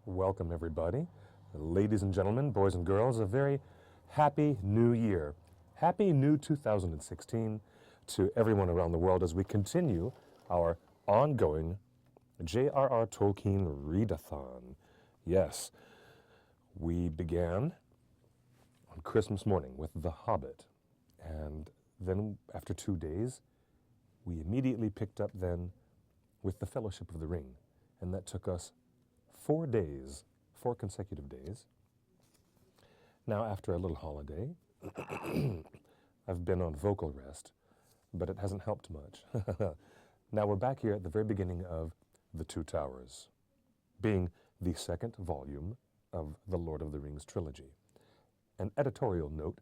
Welcome, everybody. Ladies and gentlemen, boys and girls, a very happy new year. Happy new 2016 to everyone around the world as we continue our ongoing J.R.R. Tolkien readathon. Yes, we began on Christmas morning with The Hobbit, and then after 2 days, we immediately picked up then with The Fellowship of the Ring, and that took us 4 days, 4 consecutive days. Now, after a little holiday, I've been on vocal rest, but it hasn't helped much. Now we're back here at the very beginning of The Two Towers, being the second volume of the Lord of the Rings trilogy. An editorial note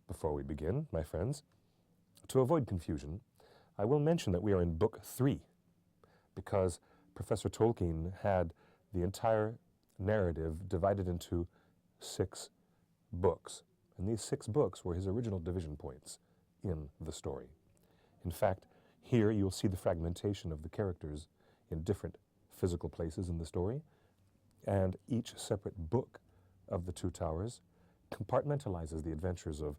before we begin, my friends. To avoid confusion, I will mention that we are in Book 3, because Professor Tolkien had the entire narrative divided into 6 books. And these 6 books were his original division points in the story. In fact, here you'll see the fragmentation of the characters in different physical places in the story, and each separate book of The Two Towers compartmentalizes the adventures of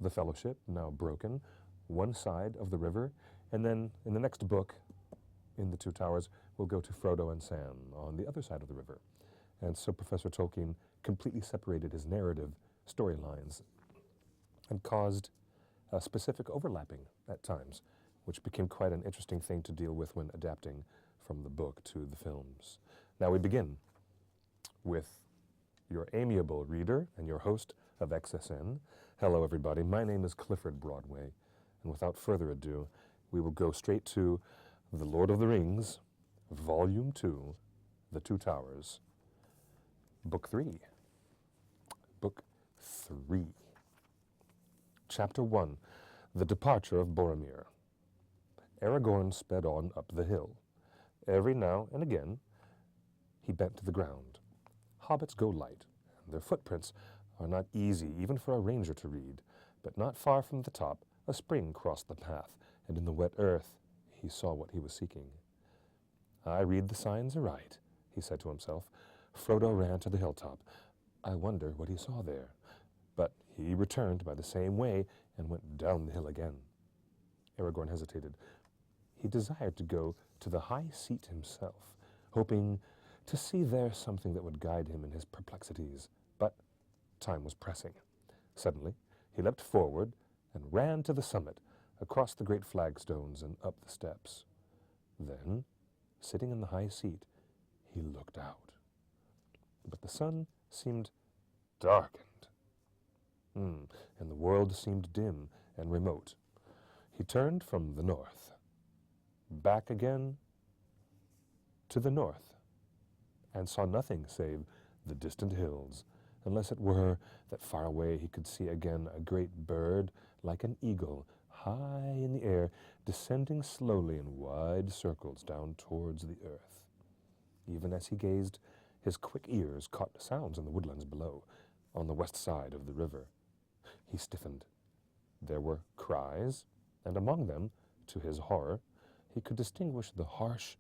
the Fellowship, now broken, one side of the river, and then in the next book, in The Two Towers, we'll go to Frodo and Sam on the other side of the river. And so Professor Tolkien completely separated his narrative storylines and caused a specific overlapping at times, which became quite an interesting thing to deal with when adapting from the book to the films. Now we begin with your amiable reader and your host of XSN. Hello, everybody. My name is Clifford Broadway, and without further ado, we will go straight to The Lord of the Rings, Volume 2, The Two Towers, Book 3. Book 3. Chapter 1, The Departure of Boromir. Aragorn sped on up the hill. Every now and again, he bent to the ground. Hobbits go light, and their footprints are not easy even for a ranger to read, but not far from the top, a spring crossed the path, and in the wet earth he saw what he was seeking. I read the signs aright, he said to himself. Frodo ran to the hilltop. I wonder what he saw there. But he returned by the same way and went down the hill again. Aragorn hesitated. He desired to go to the high seat himself, hoping to see there something that would guide him in his perplexities, but time was pressing. Suddenly, he leapt forward and ran to the summit, across the great flagstones and up the steps. Then, sitting in the high seat, he looked out. But the sun seemed darkened, and the world seemed dim and remote. He turned from the north, back again to the north, and saw nothing save the distant hills, unless it were that far away he could see again a great bird like an eagle, high in the air, descending slowly in wide circles down towards the earth. Even as he gazed, his quick ears caught sounds in the woodlands below, on the west side of the river. He stiffened. There were cries, and among them, to his horror, he could distinguish the harsh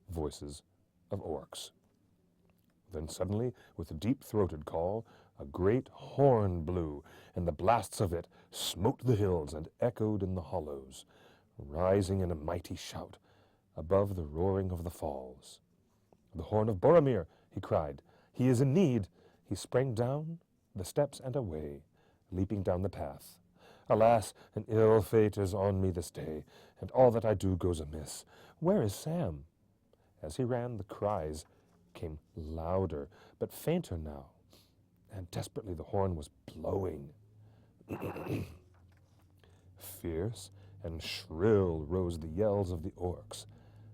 voices of orcs. Then suddenly, with a deep-throated call, a great horn blew, and the blasts of it smote the hills and echoed in the hollows, rising in a mighty shout above the roaring of the falls. The horn of Boromir, he cried. He is in need. He sprang down the steps and away, leaping down the path. Alas, an ill fate is on me this day, and all that I do goes amiss. Where is Sam? As he ran, the cries came louder, but fainter now, and desperately the horn was blowing. Fierce and shrill rose the yells of the orcs,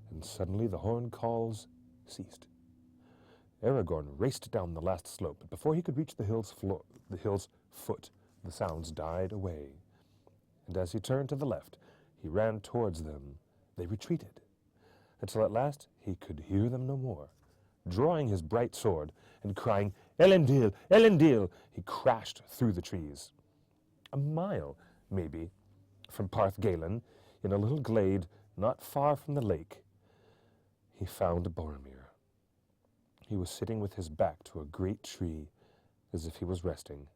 and suddenly the horn calls ceased. Aragorn raced down the last slope, but before he could reach the hill's foot, the sounds died away. And as he turned to the left, he ran towards them. They retreated, until at last he could hear them no more. Drawing his bright sword and crying, Elendil, Elendil, he crashed through the trees. A mile, maybe, from Parth Galen, in a little glade not far from the lake, he found Boromir. He was sitting with his back to a great tree, as if he was resting.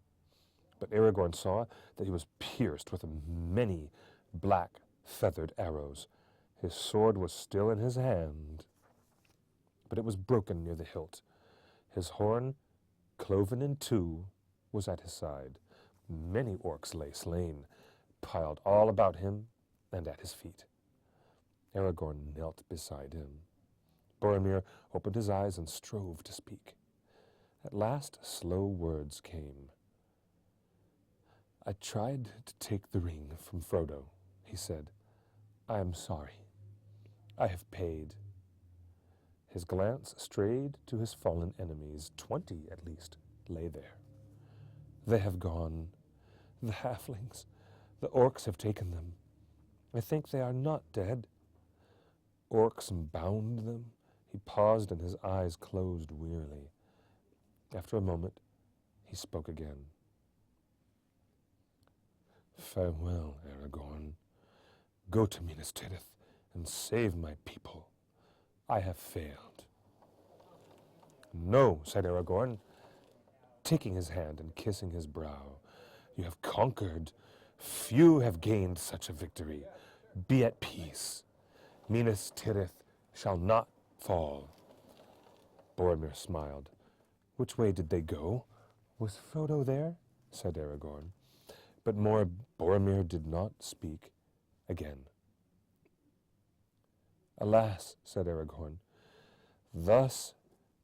But Aragorn saw that he was pierced with many black feathered arrows. His sword was still in his hand, but it was broken near the hilt. His horn, cloven in two, was at his side. Many orcs lay slain, piled all about him and at his feet. Aragorn knelt beside him. Boromir opened his eyes and strove to speak. At last, slow words came. "I tried to take the ring from Frodo," he said. "I am sorry. I have paid." His glance strayed to his fallen enemies. 20, at least, lay there. "They have gone. The halflings, the orcs have taken them. I think they are not dead." Orcs bound them. He paused and his eyes closed wearily. After a moment, he spoke again. "Farewell, Aragorn. Go to Minas Tirith and save my people. I have failed." "No," said Aragorn, taking his hand and kissing his brow. "You have conquered. Few have gained such a victory. Be at peace. Minas Tirith shall not fall." Boromir smiled. "Which way did they go? Was Frodo there?" said Aragorn. But Boromir did not speak again. "Alas," said Aragorn, "thus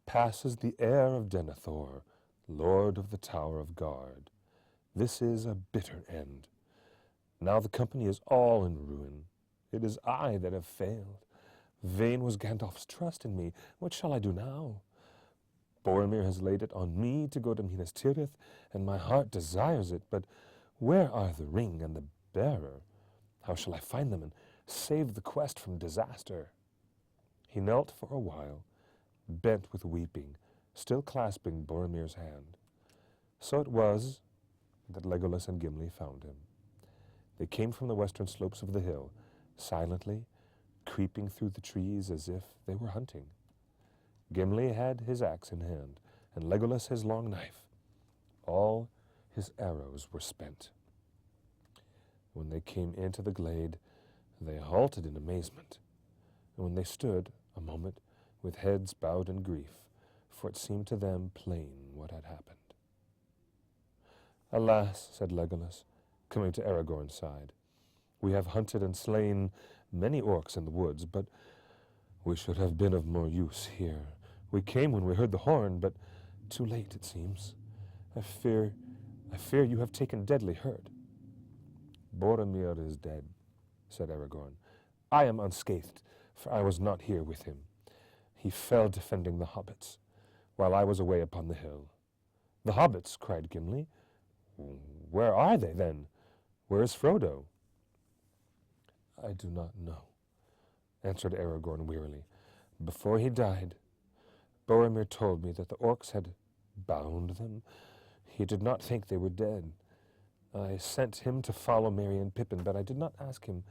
passes the heir of Denethor, Lord of the Tower of Guard. This is a bitter end. Now the company is all in ruin. It is I that have failed. Vain was Gandalf's trust in me. What shall I do now? Boromir has laid it on me to go to Minas Tirith, and my heart desires it, but where are the ring and the bearer? How shall I find them and save the quest from disaster?" He knelt for a while, bent with weeping, still clasping Boromir's hand. So it was that Legolas and Gimli found him. They came from the western slopes of the hill, silently, creeping through the trees as if they were hunting. Gimli had his axe in hand, and Legolas his long knife. All his arrows were spent. When they came into the glade, they halted in amazement, and when they stood a moment with heads bowed in grief, for it seemed to them plain what had happened. "Alas," said Legolas, coming to Aragorn's side, "we have hunted and slain many orcs in the woods, but we should have been of more use here. We came when we heard the horn, but too late, it seems. I fear you have taken deadly hurt." "Boromir is dead," said Aragorn. "I am unscathed, for I was not here with him. He fell defending the hobbits, while I was away upon the hill." "The hobbits?" cried Gimli. "Where are they, then? Where is Frodo?" "I do not know," answered Aragorn wearily. "Before he died, Boromir told me that the orcs had bound them. He did not think they were dead. I sent him to follow Merry and Pippin, but I did not ask him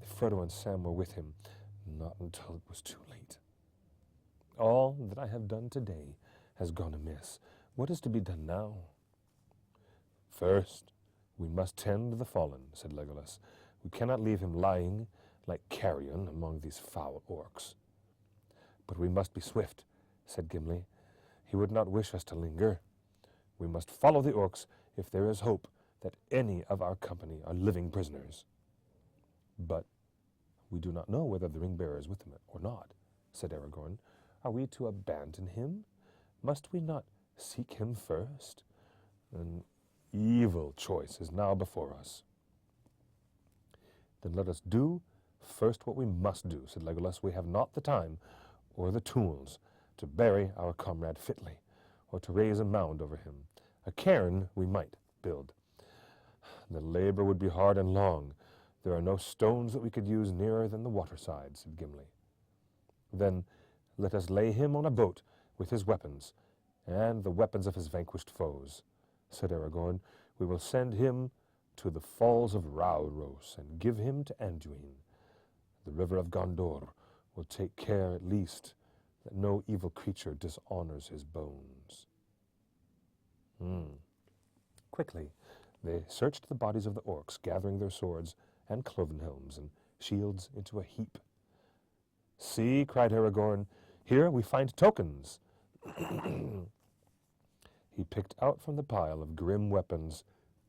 if Frodo and Sam were with him, not until it was too late. All that I have done today has gone amiss. What is to be done now?" "First, we must tend the fallen," said Legolas. "We cannot leave him lying like carrion among these foul orcs." "But we must be swift," said Gimli. "He would not wish us to linger. We must follow the orcs if there is hope that any of our company are living prisoners." "But we do not know whether the ring-bearer is with him or not," said Aragorn. "Are we to abandon him? Must we not seek him first? An evil choice is now before us." "Then let us do first what we must do," said Legolas. "We have not the time or the tools to bury our comrade fitly, or to raise a mound over him. A cairn we might build. The labor would be hard and long. There are no stones that we could use nearer than the waterside," said Gimli. "Then let us lay him on a boat with his weapons, and the weapons of his vanquished foes," said Aragorn. "We will send him to the falls of Rauros and give him to Anduin. The river of Gondor will take care at least that no evil creature dishonors his bones. Quickly, they searched the bodies of the orcs, gathering their swords and cloven helms and shields into a heap. "See," cried Aragorn, "here we find tokens." He picked out from the pile of grim weapons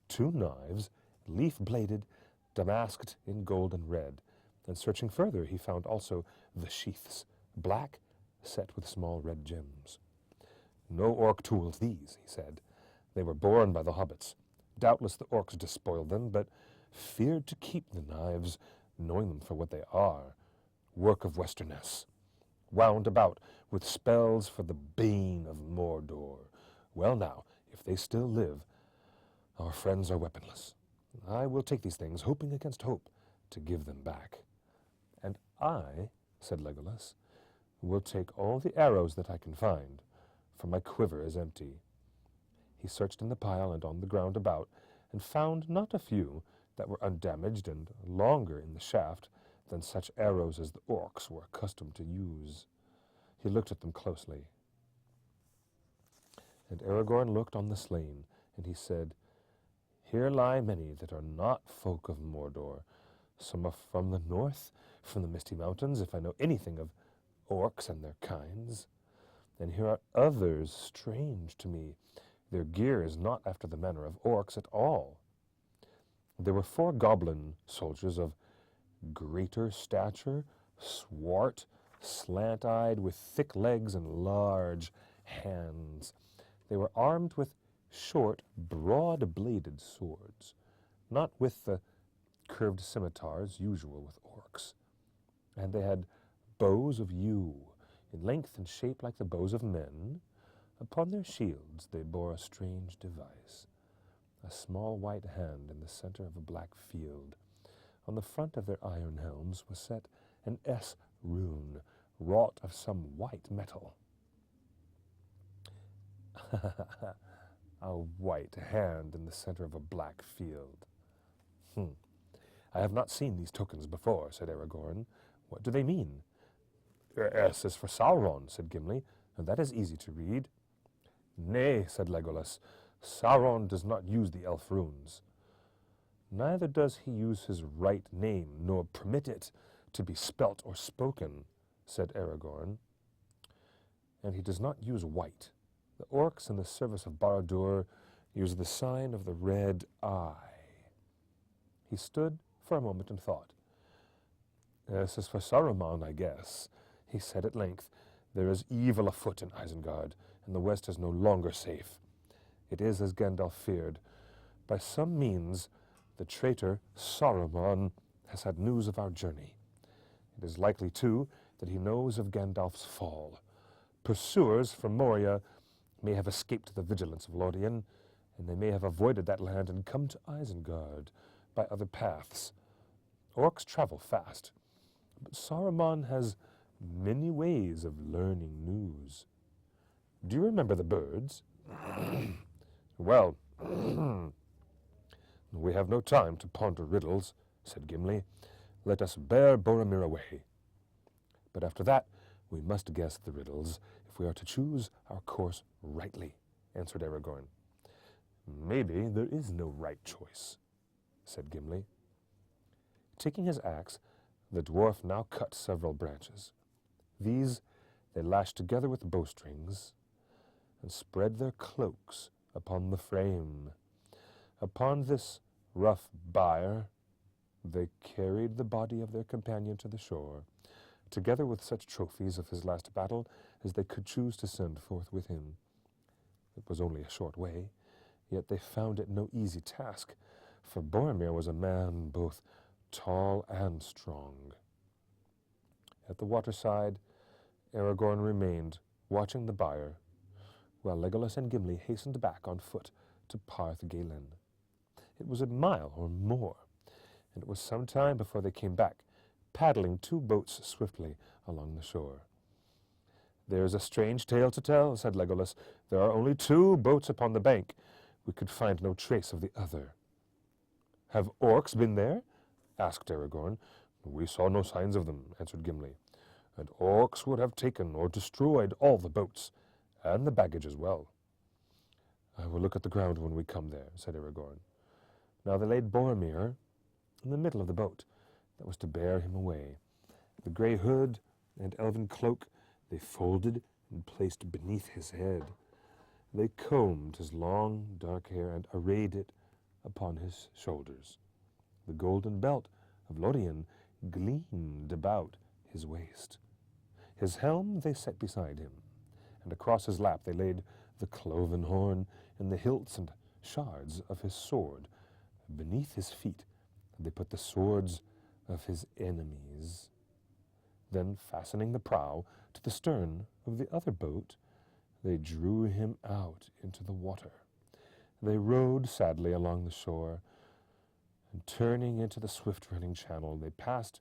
2 knives, leaf-bladed, damasked in gold and red, and searching further he found also the sheaths, black, set with small red gems. "No orc tools these," he said. "They were borne by the hobbits. Doubtless the orcs despoiled them, but feared to keep the knives, knowing them for what they are, work of Westerness, wound about with spells for the bane of Mordor. Well now, if they still live, our friends are weaponless. I will take these things, hoping against hope, to give them back. And I," said Legolas, "will take all the arrows that I can find, for my quiver is empty." He searched in the pile and on the ground about, and found not a few that were undamaged and longer in the shaft than such arrows as the orcs were accustomed to use. He looked at them closely. And Aragorn looked on the slain, and he said, "Here lie many that are not folk of Mordor. Some are from the north, from the Misty Mountains, if I know anything of orcs and their kinds. And here are others strange to me. Their gear is not after the manner of orcs at all. There were 4 goblin soldiers of greater stature, swart, slant-eyed, with thick legs and large hands. They were armed with short, broad-bladed swords, not with the curved scimitars usual with orcs. And they had bows of yew, in length and shape like the bows of men. Upon their shields they bore a strange device, a small white hand in the center of a black field. On the front of their iron helms was set an S rune, wrought of some white metal." "A white hand in the center of a black field. I have not seen these tokens before," said Aragorn. "What do they mean?" "S is for Sauron," said Gimli, "and that is easy to read." "Nay," said Legolas, "Sauron does not use the elf runes." "Neither does he use his right name, nor permit it to be spelt or spoken," said Aragorn. "And he does not use white. The orcs in the service of Barad-dûr use the sign of the red eye." He stood for a moment and thought. "This is for Saruman, I guess," he said at length. "There is evil afoot in Isengard, and the west is no longer safe. It is as Gandalf feared. By some means, the traitor Saruman has had news of our journey. It is likely, too, that he knows of Gandalf's fall. Pursuers from Moria may have escaped the vigilance of Lorien, and they may have avoided that land and come to Isengard by other paths. Orcs travel fast, but Saruman has many ways of learning news. Do you remember the birds?" "Well, we have no time to ponder riddles," said Gimli. "Let us bear Boromir away. But after that, we must guess the riddles if we are to choose our course rightly," answered Aragorn. "Maybe there is no right choice," said Gimli. Taking his axe, the dwarf now cut several branches. These they lashed together with bowstrings and spread their cloaks upon the frame. Upon this rough bier they carried the body of their companion to the shore, together with such trophies of his last battle as they could choose to send forth with him. It was only a short way, yet they found it no easy task, for Boromir was a man both tall and strong. At the waterside, Aragorn remained, watching the bier, while Legolas and Gimli hastened back on foot to Parth Galen. It was a mile or more, and it was some time before they came back, paddling 2 boats swiftly along the shore. "There's a strange tale to tell," said Legolas. "There are only 2 boats upon the bank. We could find no trace of the other." "Have orcs been there?" asked Aragorn. "We saw no signs of them," answered Gimli. and orcs would have taken or destroyed all the boats, and the baggage as well. I will look at the ground when we come there, said Aragorn. Now they laid Boromir in the middle of the boat that was to bear him away. The grey hood and elven cloak they folded and placed beneath his head. They combed his long, dark hair and arrayed it upon his shoulders. The golden belt of Lothian gleamed about his waist. His helm they set beside him, and across his lap they laid the cloven horn and the hilts and shards of his sword. Beneath his feet they put the swords of his enemies. Then, fastening the prow to the stern of the other boat, they drew him out into the water. They rowed sadly along the shore, and turning into the swift-running channel, they passed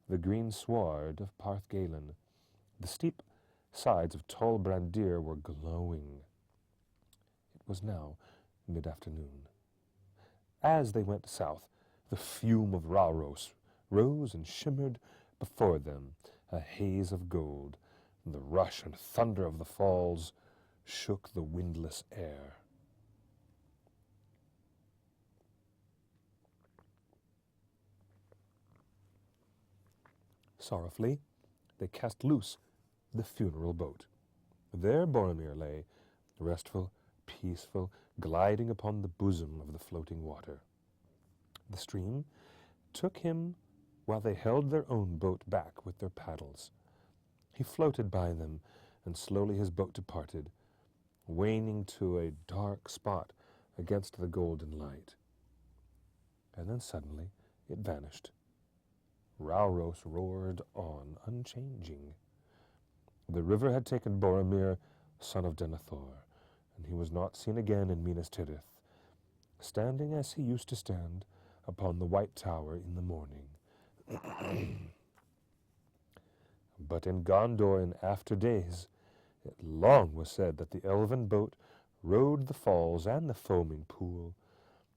the green sward of Parth Galen. The steep sides of Tol Brandir were glowing. It was now mid-afternoon. As they went south, the fume of Rauros rose and shimmered before them, a haze of gold. The rush and thunder of the falls shook the windless air. Sorrowfully, they cast loose the funeral boat. There Boromir lay, restful, peaceful, gliding upon the bosom of the floating water. The stream took him while they held their own boat back with their paddles. He floated by them, and slowly his boat departed, waning to a dark spot against the golden light. And then suddenly it vanished. Rauros roared on, unchanging. The river had taken Boromir, son of Denethor, and he was not seen again in Minas Tirith, standing as he used to stand upon the White Tower in the morning. But in Gondor in after days, it long was said that the elven boat rode the falls and the foaming pool,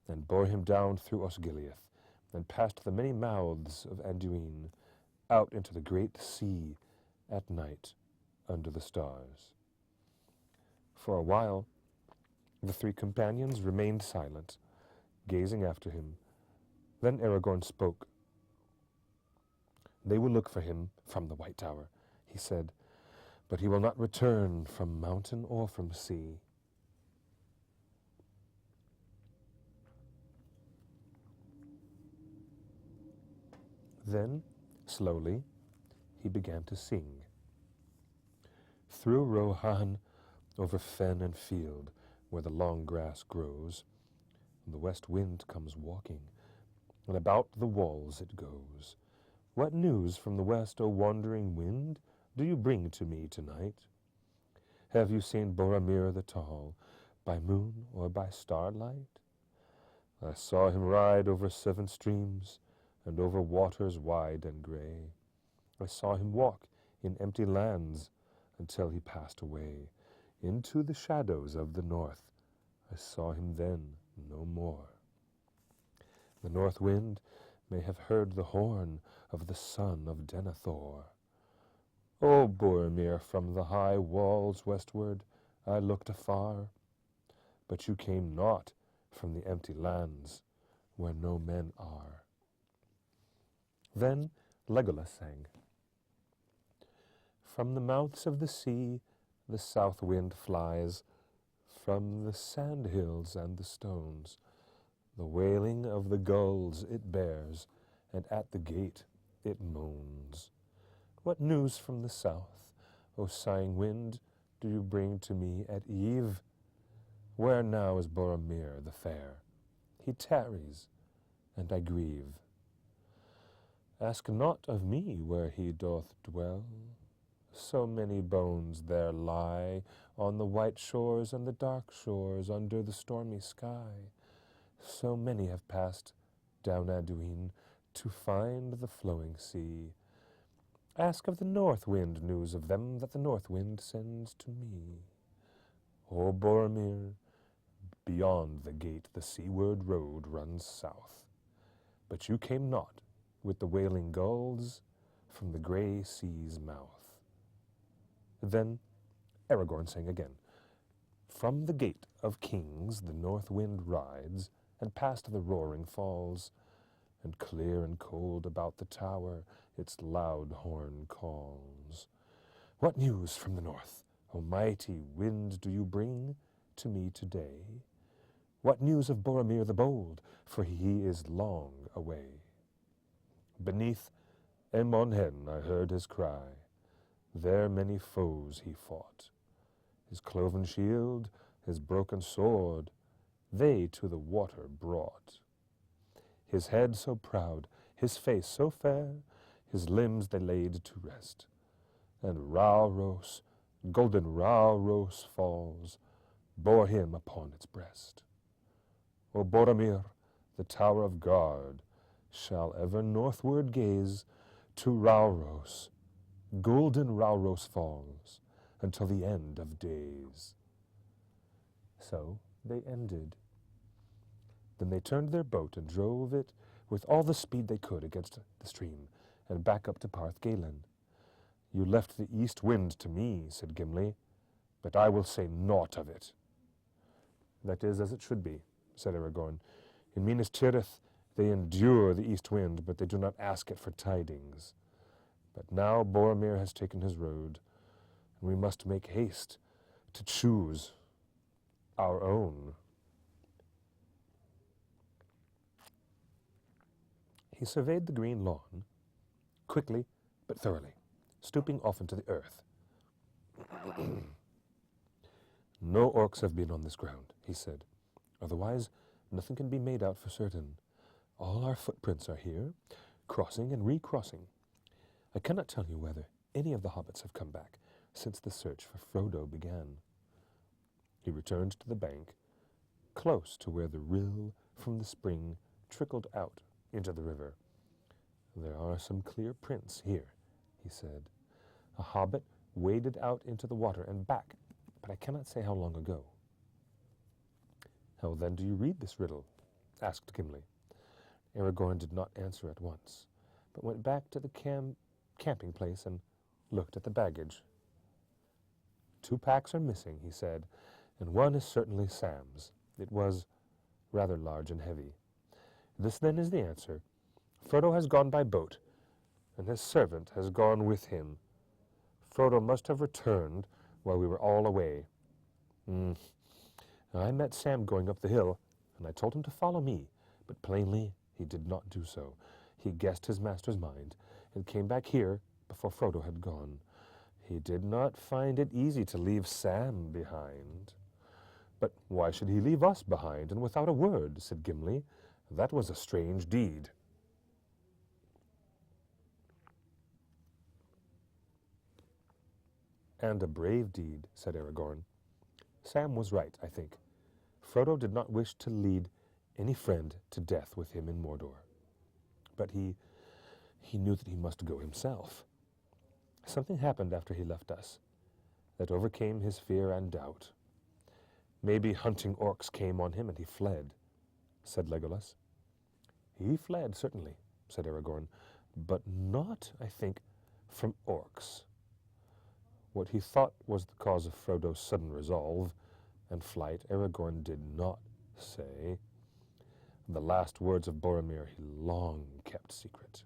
and bore him down through Osgiliath, and past the many mouths of Anduin, out into the great sea at night under the stars. For a while, the three companions remained silent, gazing after him. Then Aragorn spoke. They will look for him from the White Tower, he said, but he will not return from mountain or from sea. Then, slowly, he began to sing. Through Rohan, over fen and field, where the long grass grows, the west wind comes walking, and about the walls it goes. What news from the west, O wandering wind, do you bring to me tonight? Have you seen Boromir the Tall, by moon or by starlight? I saw him ride over 7 streams, and over waters wide and gray. I saw him walk in empty lands until he passed away into the shadows of the north. I saw him then no more. The north wind may have heard the horn of the son of Denethor. O Boromir, from the high walls westward I looked afar, but you came not from the empty lands where no men are. Then Legolas sang. From the mouths of the sea the south wind flies, from the sand hills and the stones. The wailing of the gulls it bears, and at the gate it moans. What news from the south, O sighing wind, do you bring to me at eve? Where now is Boromir the fair? He tarries, and I grieve. Ask not of me where he doth dwell. So many bones there lie on the white shores and the dark shores under the stormy sky. So many have passed down Anduin to find the flowing sea. Ask of the north wind news of them that the north wind sends to me. O Boromir, beyond the gate the seaward road runs south. But you came not with the wailing gulls from the grey sea's mouth. Then Aragorn sang again. From the gate of kings the north wind rides, and past the roaring falls, and clear and cold about the tower its loud horn calls. What news from the north, O mighty wind, do you bring to me today? What news of Boromir the bold, for he is long away? Beneath Emonhen I heard his cry, there many foes he fought. His cloven shield, his broken sword, they to the water brought. His head so proud, his face so fair, his limbs they laid to rest. And Rauros, golden Rauros falls, bore him upon its breast. O Boromir, the tower of guard, shall ever northward gaze to Rauros, golden Rauros falls, until the end of days. So they ended. Then they turned their boat and drove it with all the speed they could against the stream, and back up to Parth Galen. You left the east wind to me, said Gimli, but I will say naught of it. That is as it should be, said Aragorn. In Minas Tirith they endure the east wind, but they do not ask it for tidings. But now Boromir has taken his road, and we must make haste to choose our own. He surveyed the green lawn, quickly but thoroughly, stooping often to the earth. No orcs have been on this ground, he said. Otherwise, nothing can be made out for certain. All our footprints are here, crossing and recrossing. I cannot tell you whether any of the hobbits have come back since the search for Frodo began. He returned to the bank, close to where the rill from the spring trickled out into the river. There are some clear prints here, he said. A hobbit waded out into the water and back, but I cannot say how long ago. How then do you read this riddle? Asked Gimli. Aragorn did not answer at once, but went back to the camping place and looked at the baggage. 2 packs are missing, he said, and one is certainly Sam's. It was rather large and heavy. This then is the answer. Frodo has gone by boat, and his servant has gone with him. Frodo must have returned while we were all away. I met Sam going up the hill, and I told him to follow me, but plainly he did not do so. He guessed his master's mind, and came back here before Frodo had gone. He did not find it easy to leave Sam behind. But why should he leave us behind, and without a word? Said Gimli. That was a strange deed. And a brave deed, said Aragorn. Sam was right, I think. Frodo did not wish to lead any friend to death with him in Mordor. But he knew that he must go himself. Something happened after he left us that overcame his fear and doubt. Maybe hunting orcs came on him and he fled, said Legolas. He fled, certainly, said Aragorn, but not, I think, from orcs. What he thought was the cause of Frodo's sudden resolve and flight, Aragorn did not say. The last words of Boromir he long kept secret.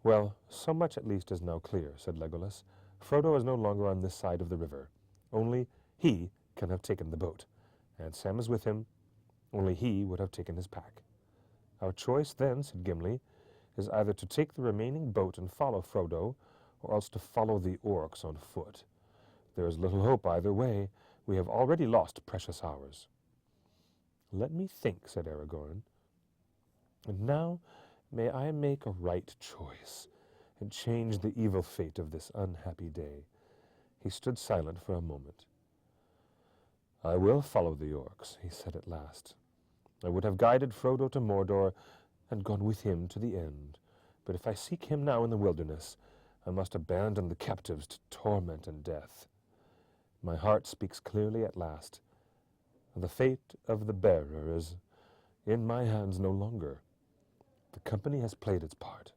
Well, so much at least is now clear, said Legolas. Frodo is no longer on this side of the river. Only he can have taken the boat, and Sam is with him. Only he would have taken his pack. Our choice then, said Gimli, is either to take the remaining boat and follow Frodo, or else to follow the orcs on foot. There is little hope either way. We have already lost precious hours. Let me think, said Aragorn. And now may I make a right choice, and change the evil fate of this unhappy day. He stood silent for a moment. I will follow the orcs, he said at last. I would have guided Frodo to Mordor and gone with him to the end. But if I seek him now in the wilderness, I must abandon the captives to torment and death. My heart speaks clearly at last. The fate of the bearer is in my hands no longer. The company has played its part.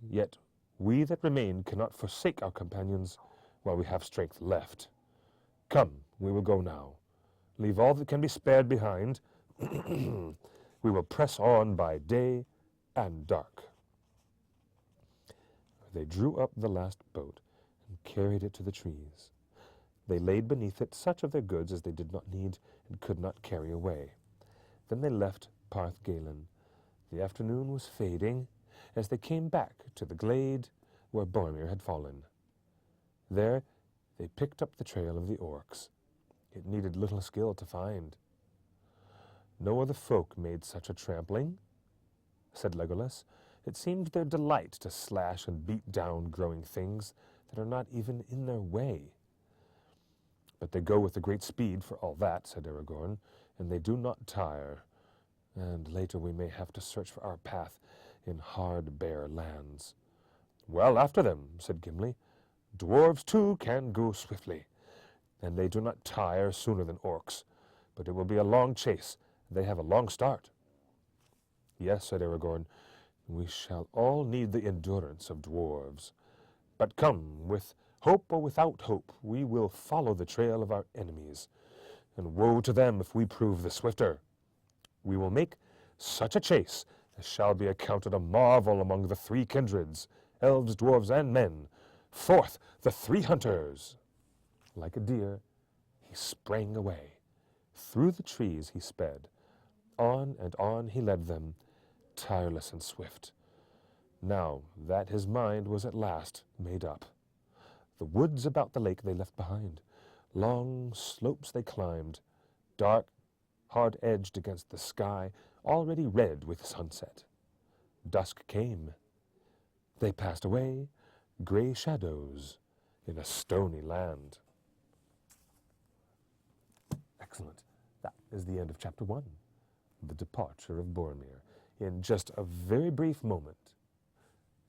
Yet we that remain cannot forsake our companions, while we have strength left. Come, we will go now. Leave all that can be spared behind. We will press on by day and dark. They drew up the last boat and carried it to the trees. They laid beneath it such of their goods as they did not need and could not carry away. Then they left Parth Galen. The afternoon was fading as they came back to the glade where Boromir had fallen. There they picked up the trail of the orcs. It needed little skill to find. No other folk made such a trampling, said Legolas. It seemed their delight to slash and beat down growing things that are not even in their way. But they go with a great speed for all that, said Aragorn, and they do not tire. And later we may have to search for our path in hard, bare lands. Well, after them, said Gimli. Dwarves, too, can go swiftly, and they do not tire sooner than orcs. But it will be a long chase. They have a long start. Yes, said Aragorn, we shall all need the endurance of dwarves. But come, with hope or without hope, we will follow the trail of our enemies, and woe to them if we prove the swifter. We will make such a chase as shall be accounted a marvel among the three kindreds, elves, dwarves, and men. Forth, the three hunters! Like a deer, he sprang away. Through the trees he sped. On and on he led them, tireless and swift. Now that his mind was at last made up. The woods about the lake they left behind. Long slopes they climbed, dark, hard-edged against the sky, already red with sunset. Dusk came. They passed away, gray shadows, in a stony land. Excellent. That is the end of Chapter 1, The Departure of Boromir. In just a very brief moment,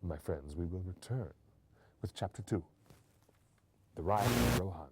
my friends, we will return with Chapter 2, The Rise of Rohan.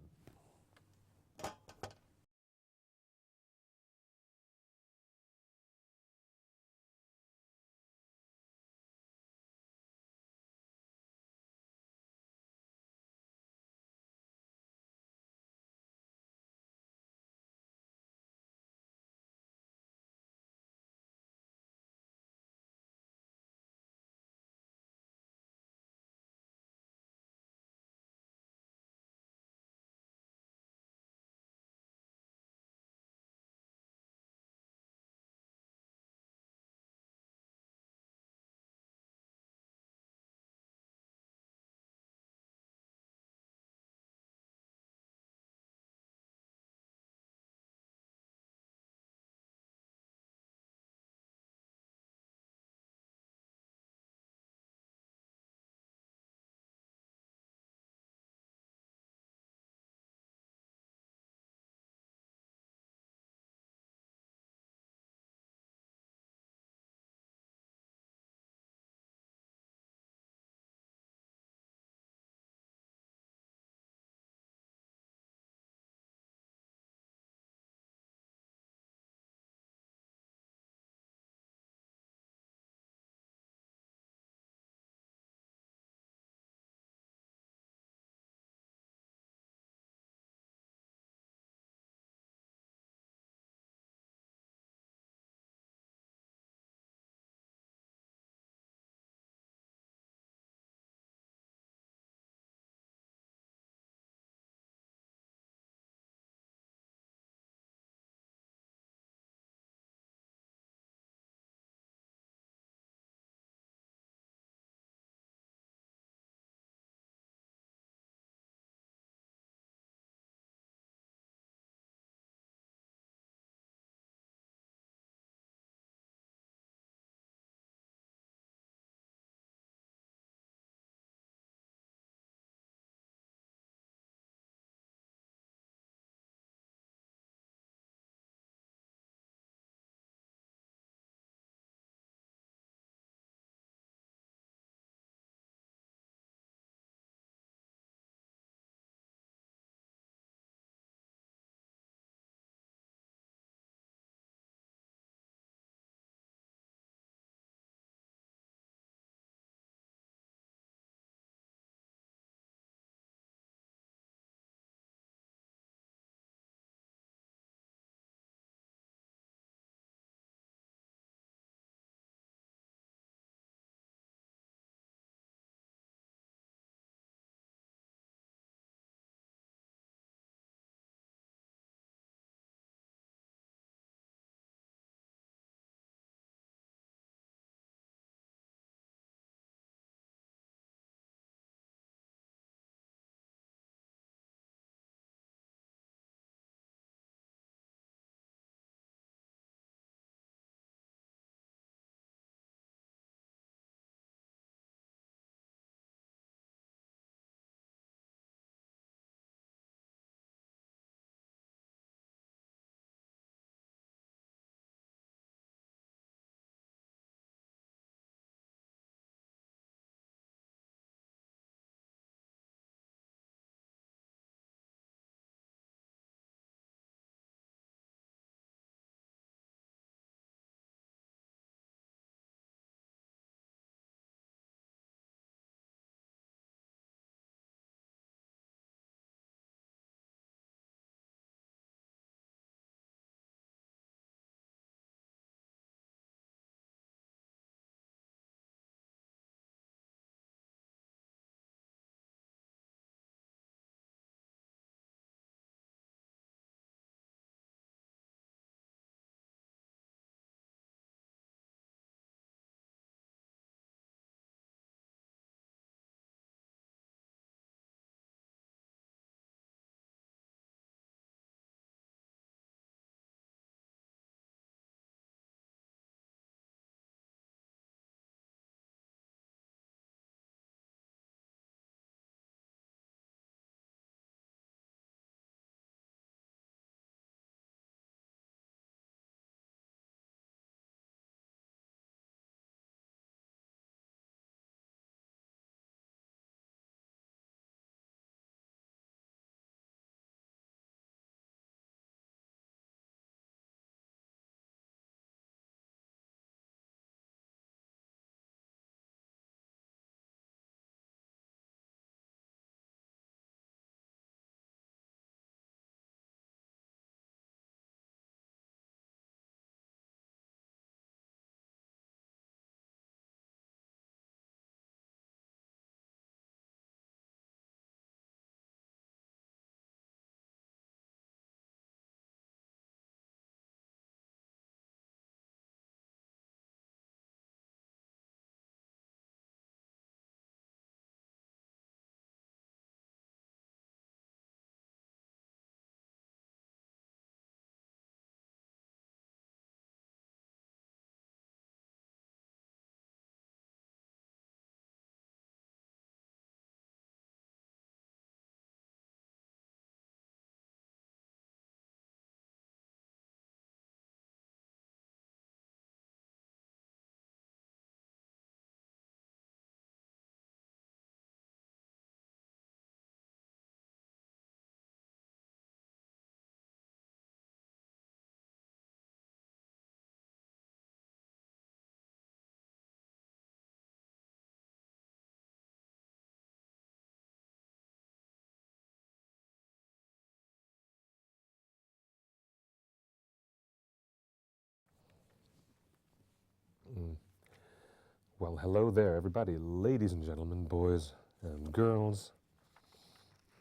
Well, hello there, everybody, ladies and gentlemen, boys and girls.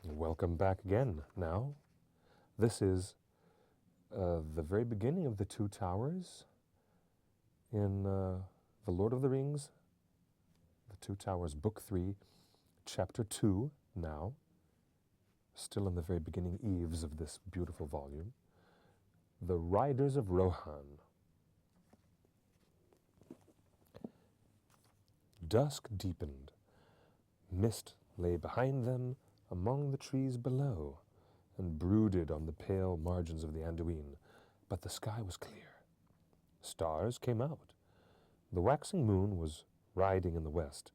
Welcome back again. Now, this is the very beginning of the Two Towers in The Lord of the Rings, The Two Towers, Book 3, Chapter 2, now, still in the very beginning eaves of this beautiful volume, The Riders of Rohan. Dusk deepened. Mist lay behind them among the trees below and brooded on the pale margins of the Anduin, but the sky was clear. Stars came out. The waxing moon was riding in the west,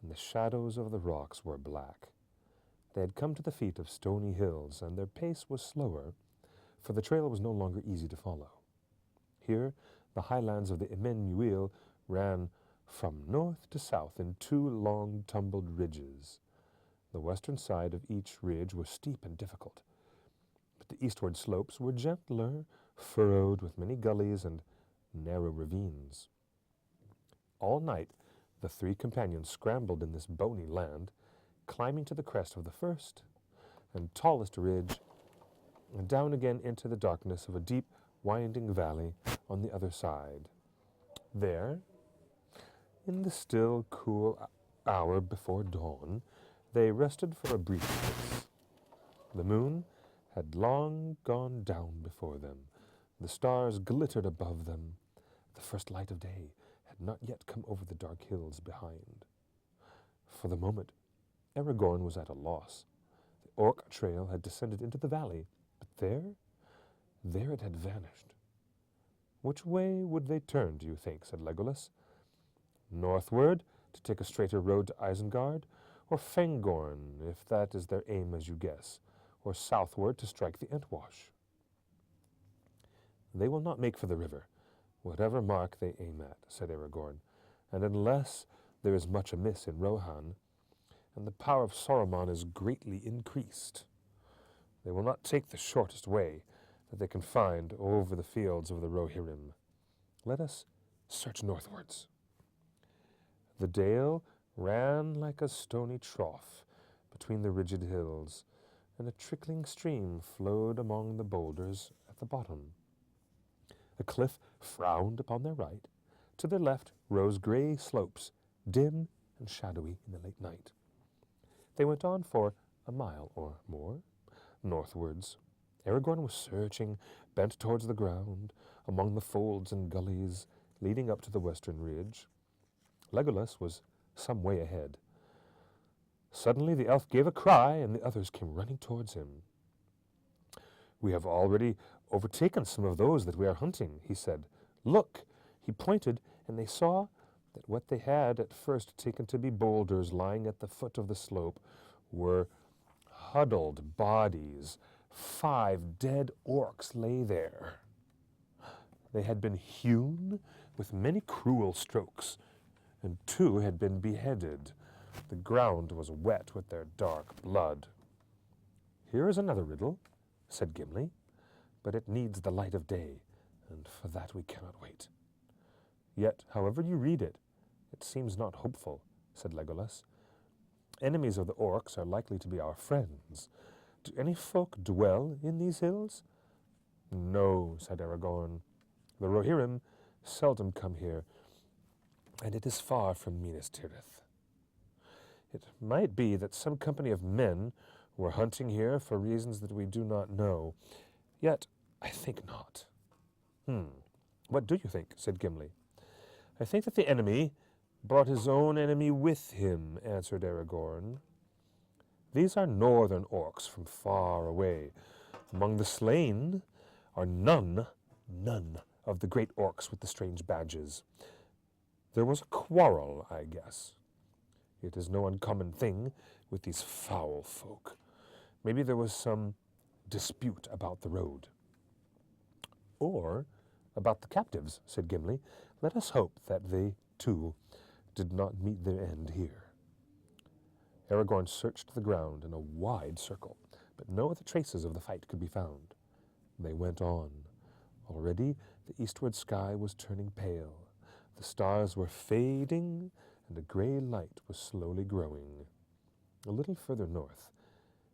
and the shadows of the rocks were black. They had come to the feet of stony hills, and their pace was slower, for the trail was no longer easy to follow. Here, the highlands of the Emmanuel ran from north to south in two long tumbled ridges. The western side of each ridge was steep and difficult, but the eastward slopes were gentler, furrowed with many gullies and narrow ravines. All night the three companions scrambled in this bony land, climbing to the crest of the first and tallest ridge, and down again into the darkness of a deep, winding valley on the other side. There, in the still, cool hour before dawn, they rested for a brief space. The moon had long gone down before them. The stars glittered above them. The first light of day had not yet come over the dark hills behind. For the moment, Aragorn was at a loss. The Orc trail had descended into the valley, but there it had vanished. Which way would they turn, do you think? Said Legolas. Northward, to take a straighter road to Isengard, or Fangorn, if that is their aim as you guess, or southward to strike the Entwash. They will not make for the river, whatever mark they aim at, said Aragorn, and unless there is much amiss in Rohan, and the power of Saruman is greatly increased, they will not take the shortest way that they can find over the fields of the Rohirrim. Let us search northwards. The dale ran like a stony trough between the rigid hills, and a trickling stream flowed among the boulders at the bottom. A cliff frowned upon their right. To their left rose gray slopes, dim and shadowy in the late night. They went on for a mile or more, northwards. Aragorn was searching, bent towards the ground, among the folds and gullies leading up to the western ridge. Legolas was some way ahead. Suddenly the elf gave a cry, and the others came running towards him. "We have already overtaken some of those that we are hunting," he said. "Look!" He pointed, and they saw that what they had at first taken to be boulders lying at the foot of the slope were huddled bodies. 5 dead orcs lay there. They had been hewn with many cruel strokes, and 2 had been beheaded. The ground was wet with their dark blood. "Here is another riddle," said Gimli, "but it needs the light of day, and for that we cannot wait." "Yet, however you read it, it seems not hopeful," said Legolas. "Enemies of the orcs are likely to be our friends. Do any folk dwell in these hills?" "No," said Aragorn. "The Rohirrim seldom come here, and it is far from Minas Tirith. It might be that some company of men were hunting here for reasons that we do not know, yet I think not." "What do you think?" said Gimli. "I think that the enemy brought his own enemy with him," answered Aragorn. "These are northern orcs from far away. Among the slain are none of the great orcs with the strange badges. There was a quarrel, I guess. It is no uncommon thing with these foul folk. Maybe there was some dispute about the road." "Or about the captives," said Gimli. "Let us hope that they, too, did not meet their end here." Aragorn searched the ground in a wide circle, but no other traces of the fight could be found. They went on. Already the eastward sky was turning pale. The stars were fading, and a gray light was slowly growing. A little further north,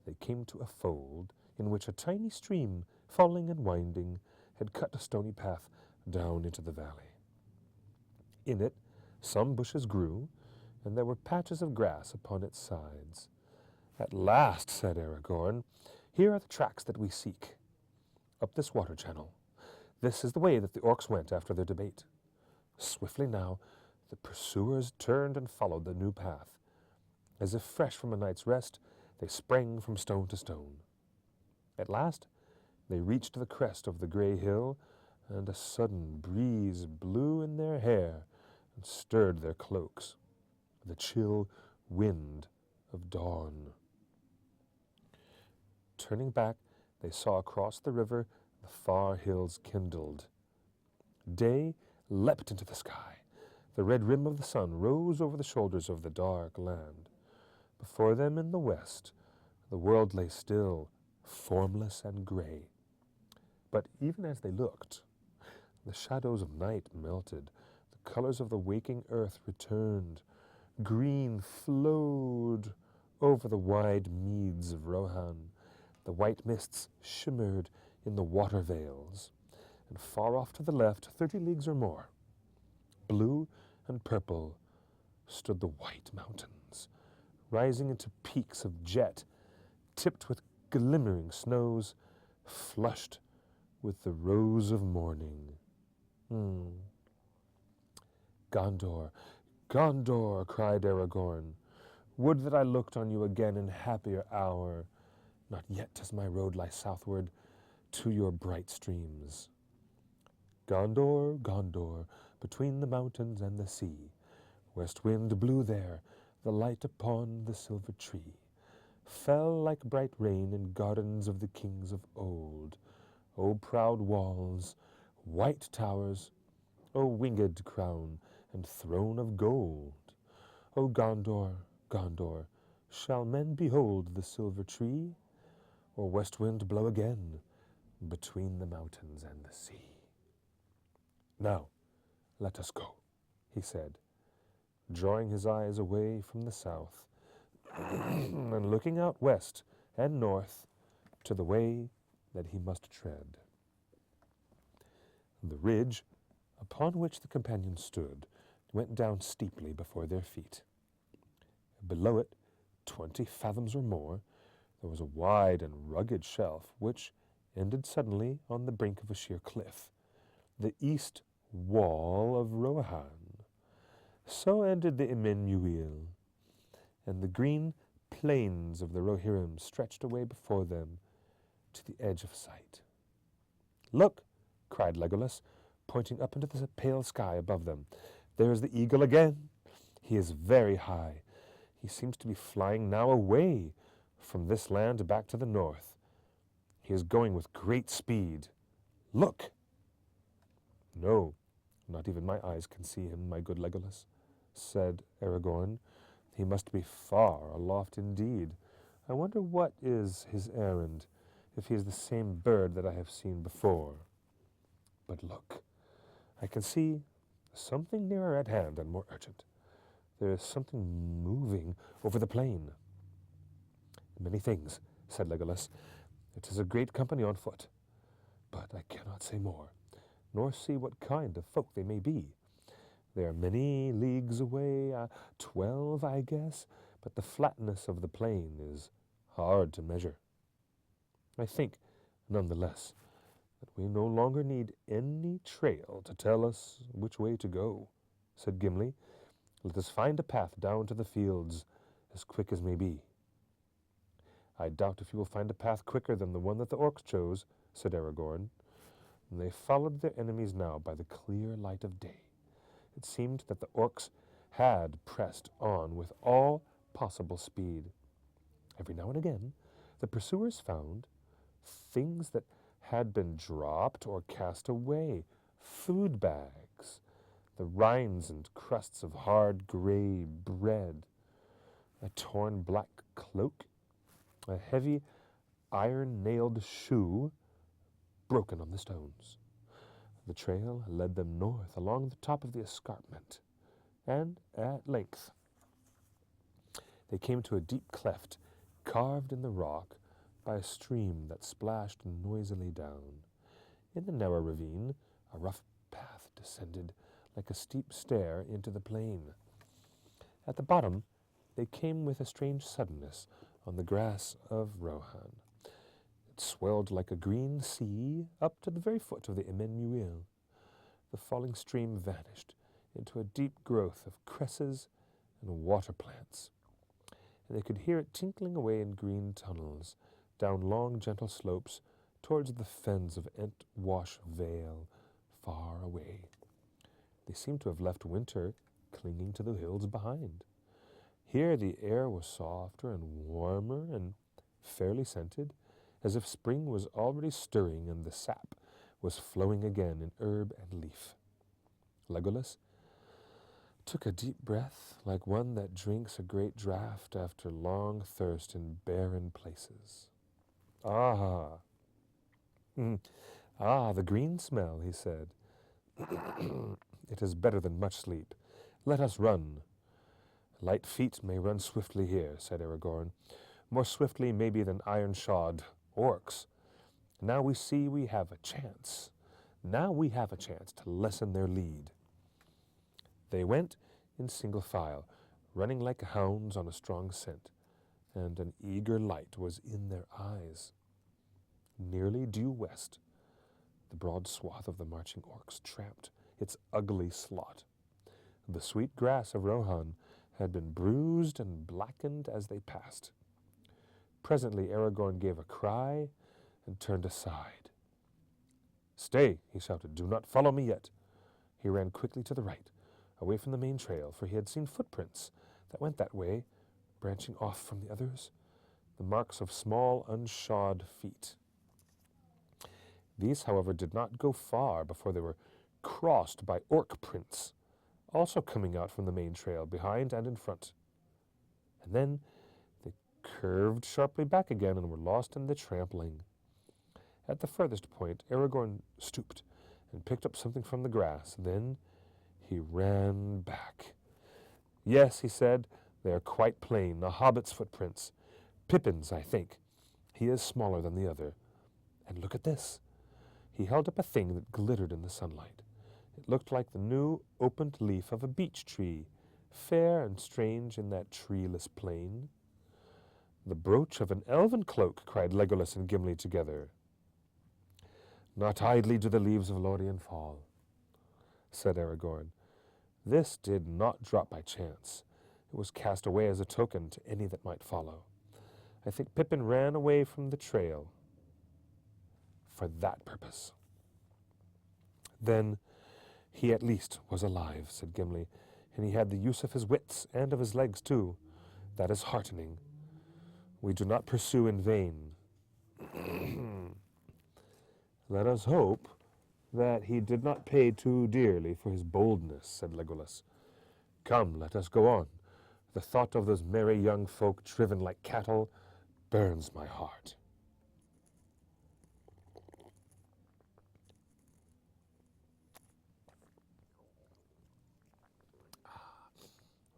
they came to a fold in which a tiny stream, falling and winding, had cut a stony path down into the valley. In it, some bushes grew, and there were patches of grass upon its sides. "At last," said Aragorn, "here are the tracks that we seek. Up this water channel. This is the way that the orcs went after their debate." Swiftly now, the pursuers turned and followed the new path. As if fresh from a night's rest, they sprang from stone to stone. At last, they reached the crest of the gray hill, and a sudden breeze blew in their hair and stirred their cloaks, the chill wind of dawn. Turning back, they saw across the river the far hills kindled. Day leapt into the sky. The red rim of the sun rose over the shoulders of the dark land. Before them in the west, the world lay still, formless and gray. But even as they looked, the shadows of night melted, the colors of the waking earth returned. Green flowed over the wide meads of Rohan. The white mists shimmered in the water veils, and far off to the left, 30 leagues or more, blue and purple, stood the white mountains, rising into peaks of jet, tipped with glimmering snows, flushed with the rose of morning. "Gondor, Gondor," cried Aragorn, "would that I looked on you again in happier hour. Not yet does my road lie southward to your bright streams. Gondor, Gondor, between the mountains and the sea, west wind blew there, the light upon the silver tree, fell like bright rain in gardens of the kings of old. O proud walls, white towers, O winged crown and throne of gold! O Gondor, Gondor, shall men behold the silver tree, or west wind blow again between the mountains and the sea?" "Now, let us go," he said, drawing his eyes away from the south and looking out west and north to the way that he must tread. The ridge upon which the companions stood went down steeply before their feet. Below it, 20 fathoms or more, there was a wide and rugged shelf which ended suddenly on the brink of a sheer cliff, the east wall of Rohan. So ended the Emmanuel, and the green plains of the Rohirrim stretched away before them to the edge of sight. "Look!" cried Legolas, pointing up into the pale sky above them. "There is the eagle again. He is very high. He seems to be flying now away from this land back to the north. He is going with great speed. Look!" "No, not even my eyes can see him, my good Legolas," said Aragorn. "He must be far aloft indeed. I wonder what is his errand, if he is the same bird that I have seen before. But look, I can see something nearer at hand and more urgent. There is something moving over the plain." "Many things," said Legolas. "It is a great company on foot, but I cannot say more, nor see what kind of folk they may be. They are many leagues away, 12, I guess, but the flatness of the plain is hard to measure. I think, nonetheless, that we no longer need any trail to tell us which way to go," said Gimli. "Let us find a path down to the fields as quick as may be." "I doubt if you will find a path quicker than the one that the orcs chose," said Aragorn. And they followed their enemies now by the clear light of day. It seemed that the orcs had pressed on with all possible speed. Every now and again, the pursuers found things that had been dropped or cast away, food bags, the rinds and crusts of hard gray bread, a torn black cloak, a heavy iron-nailed shoe broken on the stones. The trail led them north along the top of the escarpment, and at length they came to a deep cleft carved in the rock by a stream that splashed noisily down. In the narrow ravine, a rough path descended like a steep stair into the plain. At the bottom, they came with a strange suddenness on the grass of Rohan. It swelled like a green sea up to the very foot of the Emmanuel. The falling stream vanished into a deep growth of cresses and water plants, and they could hear it tinkling away in green tunnels down long, gentle slopes towards the fens of Entwash Vale far away. They seemed to have left winter clinging to the hills behind. Here the air was softer and warmer and fairly scented, as if spring was already stirring and the sap was flowing again in herb and leaf. Legolas took a deep breath, like one that drinks a great draught after long thirst in barren places. "Ah, the green smell," he said. "It is better than much sleep. Let us run." "Light feet may run swiftly here," said Aragorn, "more swiftly maybe than iron-shod orcs. Now we see we have a chance. Now we have a chance to lessen their lead." They went in single file, running like hounds on a strong scent, and an eager light was in their eyes. Nearly due west, the broad swath of the marching orcs tramped its ugly slot. The sweet grass of Rohan had been bruised and blackened as they passed. Presently Aragorn gave a cry and turned aside. "Stay," he shouted, "do not follow me yet." He ran quickly to the right, away from the main trail, for he had seen footprints that went that way, branching off from the others, the marks of small, unshod feet. These, however, did not go far before they were crossed by orc prints, also coming out from the main trail, behind and in front. And then they curved sharply back again and were lost in the trampling. At the furthest point, Aragorn stooped and picked up something from the grass. Then he ran back. "Yes," he said, "they are quite plain, a hobbit's footprints. Pippin's, I think. He is smaller than the other. And look at this." He held up a thing that glittered in the sunlight. It looked like the new opened leaf of a beech tree, fair and strange in that treeless plain. "The brooch of an elven cloak," cried Legolas and Gimli together. "Not idly do the leaves of Lorien fall," said Aragorn. "This did not drop by chance. It was cast away as a token to any that might follow. I think Pippin ran away from the trail for that purpose." "Then he at least was alive," said Gimli, "and he had the use of his wits and of his legs too. That is heartening. We do not pursue in vain." "Let us hope that he did not pay too dearly for his boldness," said Legolas. "Come, let us go on. The thought of those merry young folk driven like cattle burns my heart."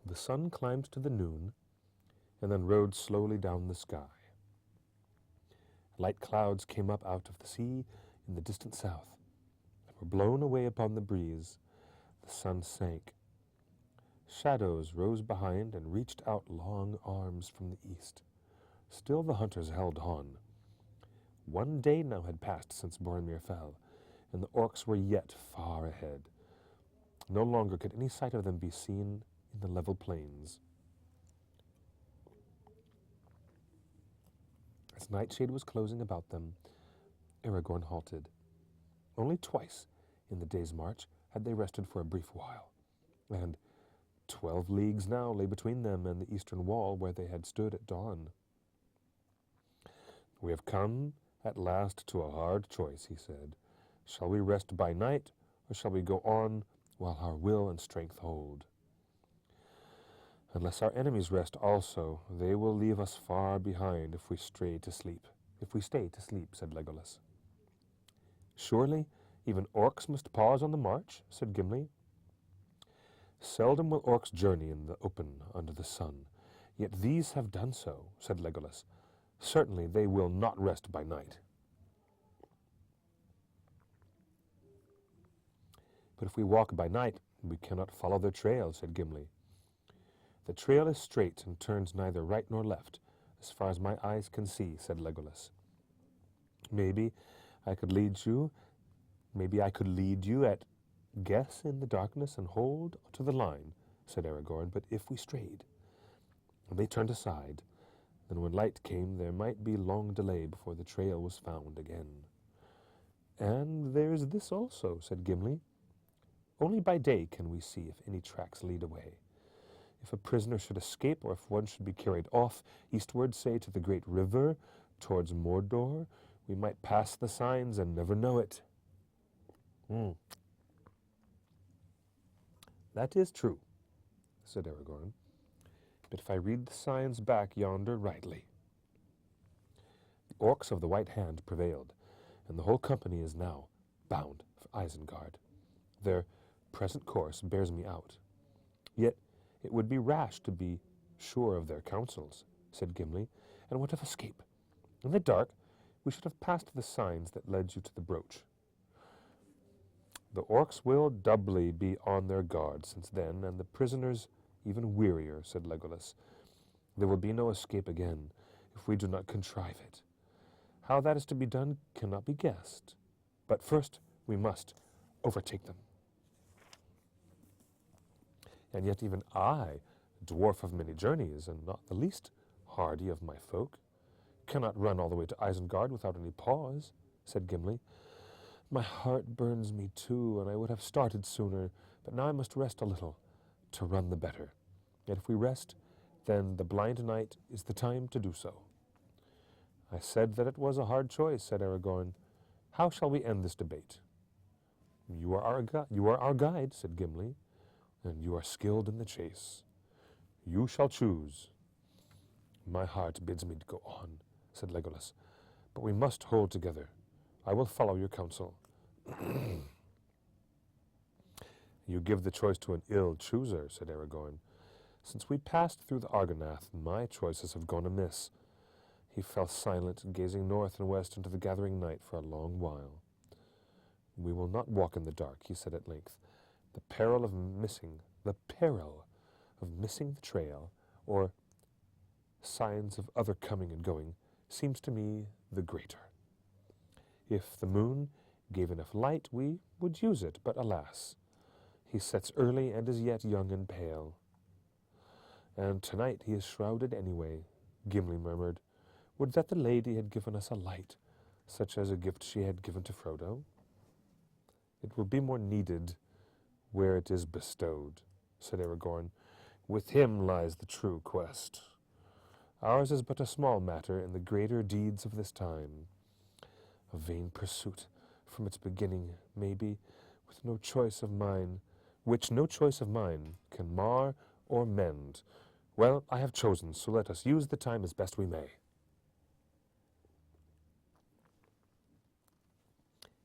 The sun climbed to the noon, and then rode slowly down the sky. Light clouds came up out of the sea in the distant south, and were blown away upon the breeze. The sun sank. Shadows rose behind and reached out long arms from the east. Still the hunters held on. 1 day now had passed since Boromir fell, and the orcs were yet far ahead. No longer could any sight of them be seen in the level plains. As nightshade was closing about them, Aragorn halted. Only twice in the day's march had they rested for a brief while, and 12 leagues now lay between them and the eastern wall where they had stood at dawn. "We have come at last to a hard choice," he said. "Shall we rest by night, or shall we go on while our will and strength hold? Unless our enemies rest also, they will leave us far behind if we stay to sleep," said Legolas. "Surely Even orcs must pause on the march, said Gimli. Seldom will orcs journey in the open under the sun, yet these have done so, said Legolas. Certainly they will not rest by night. But if we walk by night, we cannot follow their trail, said Gimli. The trail is straight and turns neither right nor left, as far as my eyes can see, said Legolas. Maybe I could lead you at guess in the darkness and hold to the line, said Aragorn, but if we strayed, and they turned aside, then when light came there might be long delay before the trail was found again. And there's this also, said Gimli. Only by day can we see if any tracks lead away. If a prisoner should escape, or if one should be carried off eastward, say, to the great river, towards Mordor, we might pass the signs and never know it. That is true, said Aragorn, but if I read the signs back yonder rightly. The orcs of the White Hand prevailed, and the whole company is now bound for Isengard. Their present course bears me out. Yet it would be rash to be sure of their counsels, said Gimli, and what of escape? In the dark, we should have passed the signs that led you to the brooch. The orcs will doubly be on their guard since then, and the prisoners even wearier, said Legolas. There will be no escape again if we do not contrive it. How that is to be done cannot be guessed, but first we must overtake them. And yet even I, dwarf of many journeys, and not the least hardy of my folk, cannot run all the way to Isengard without any pause, said Gimli. My heart burns me too, and I would have started sooner, but now I must rest a little, to run the better. Yet if we rest, then the blind night is the time to do so. I said that it was a hard choice, said Aragorn. How shall we end this debate? You are our guide, said Gimli, and you are skilled in the chase. You shall choose. My heart bids me to go on, said Legolas, but we must hold together. I will follow your counsel. You give the choice to an ill chooser, said Aragorn. Since we passed through the Argonath, my choices have gone amiss. He fell silent, gazing north and west into the gathering night for a long while. We will not walk in the dark, he said at length. The peril of missing the trail, or signs of other coming and going, seems to me the greater. If the moon gave enough light, we would use it, but alas, he sets early and is yet young and pale. And tonight he is shrouded anyway, Gimli murmured. Would that the lady had given us a light, such as a gift she had given to Frodo. It will be more needed where it is bestowed, said Aragorn. With him lies the true quest. Ours is but a small matter in the greater deeds of this time. A vain pursuit from its beginning, maybe, with no choice of mine, which no choice of mine can mar or mend. Well, I have chosen, so let us use the time as best we may.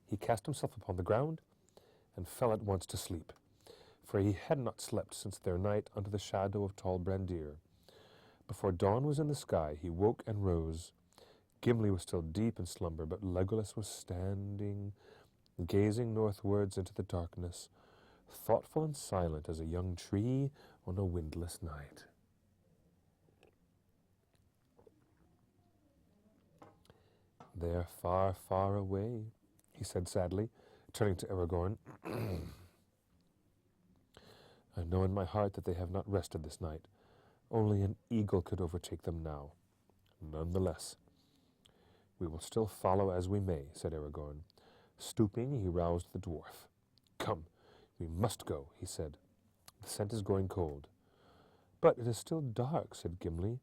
He cast himself upon the ground and fell at once to sleep, for he had not slept since their night under the shadow of tall Brandir. Before dawn was in the sky, he woke and rose. Gimli was still deep in slumber, but Legolas was standing, gazing northwards into the darkness, thoughtful and silent as a young tree on a windless night. They are far, far away, he said sadly, turning to Aragorn. I know in my heart that they have not rested this night. Only an eagle could overtake them now. Nonetheless, we will still follow as we may, said Aragorn. Stooping, he roused the dwarf. Come, we must go, he said. The scent is growing cold. But it is still dark, said Gimli.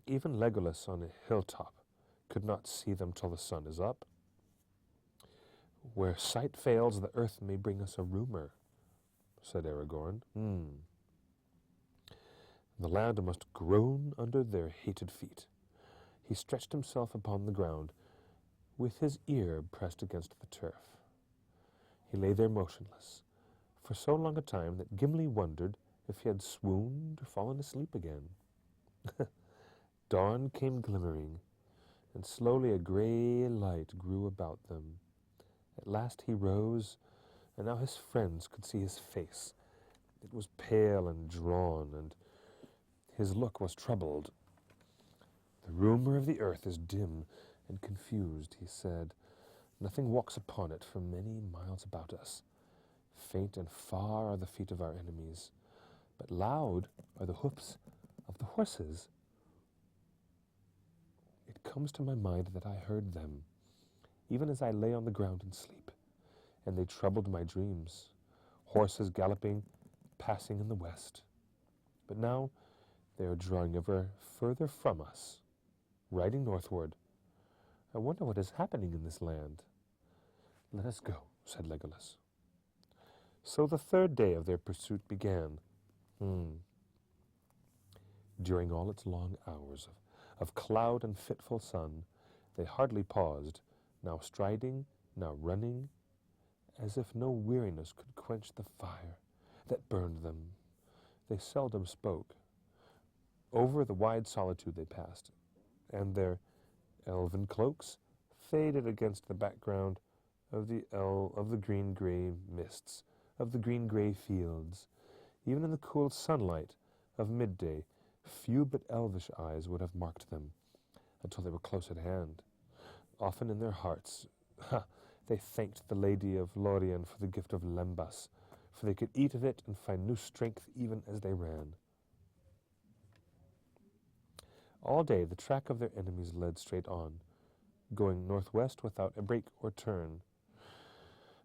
Even Legolas on a hilltop could not see them till the sun is up. Where sight fails, the earth may bring us a rumor, said Aragorn. The land must groan under their hated feet. He stretched himself upon the ground, with his ear pressed against the turf. He lay there motionless, for so long a time that Gimli wondered if he had swooned or fallen asleep again. Dawn came glimmering, and slowly a grey light grew about them. At last he rose, and now his friends could see his face. It was pale and drawn, and his look was troubled. "The rumour of the earth is dim and confused," he said. "Nothing walks upon it for many miles about us. Faint and far are the feet of our enemies, but loud are the hoofs of the horses. It comes to my mind that I heard them, even as I lay on the ground in sleep, and they troubled my dreams, horses galloping, passing in the west. But now they are drawing ever further from us, riding northward. I wonder what is happening in this land." "Let us go," said Legolas. So the third day of their pursuit began. During all its long hours of cloud and fitful sun, they hardly paused, now striding, now running, as if no weariness could quench the fire that burned them. They seldom spoke. Over the wide solitude they passed, and their elven cloaks faded against the background of the green-gray mists, of the green-gray fields. Even in the cool sunlight of midday, few but elvish eyes would have marked them until they were close at hand. Often in their hearts, they thanked the Lady of Lorien for the gift of lembas, for they could eat of it and find new strength even as they ran. All day the track of their enemies led straight on, going northwest without a break or turn.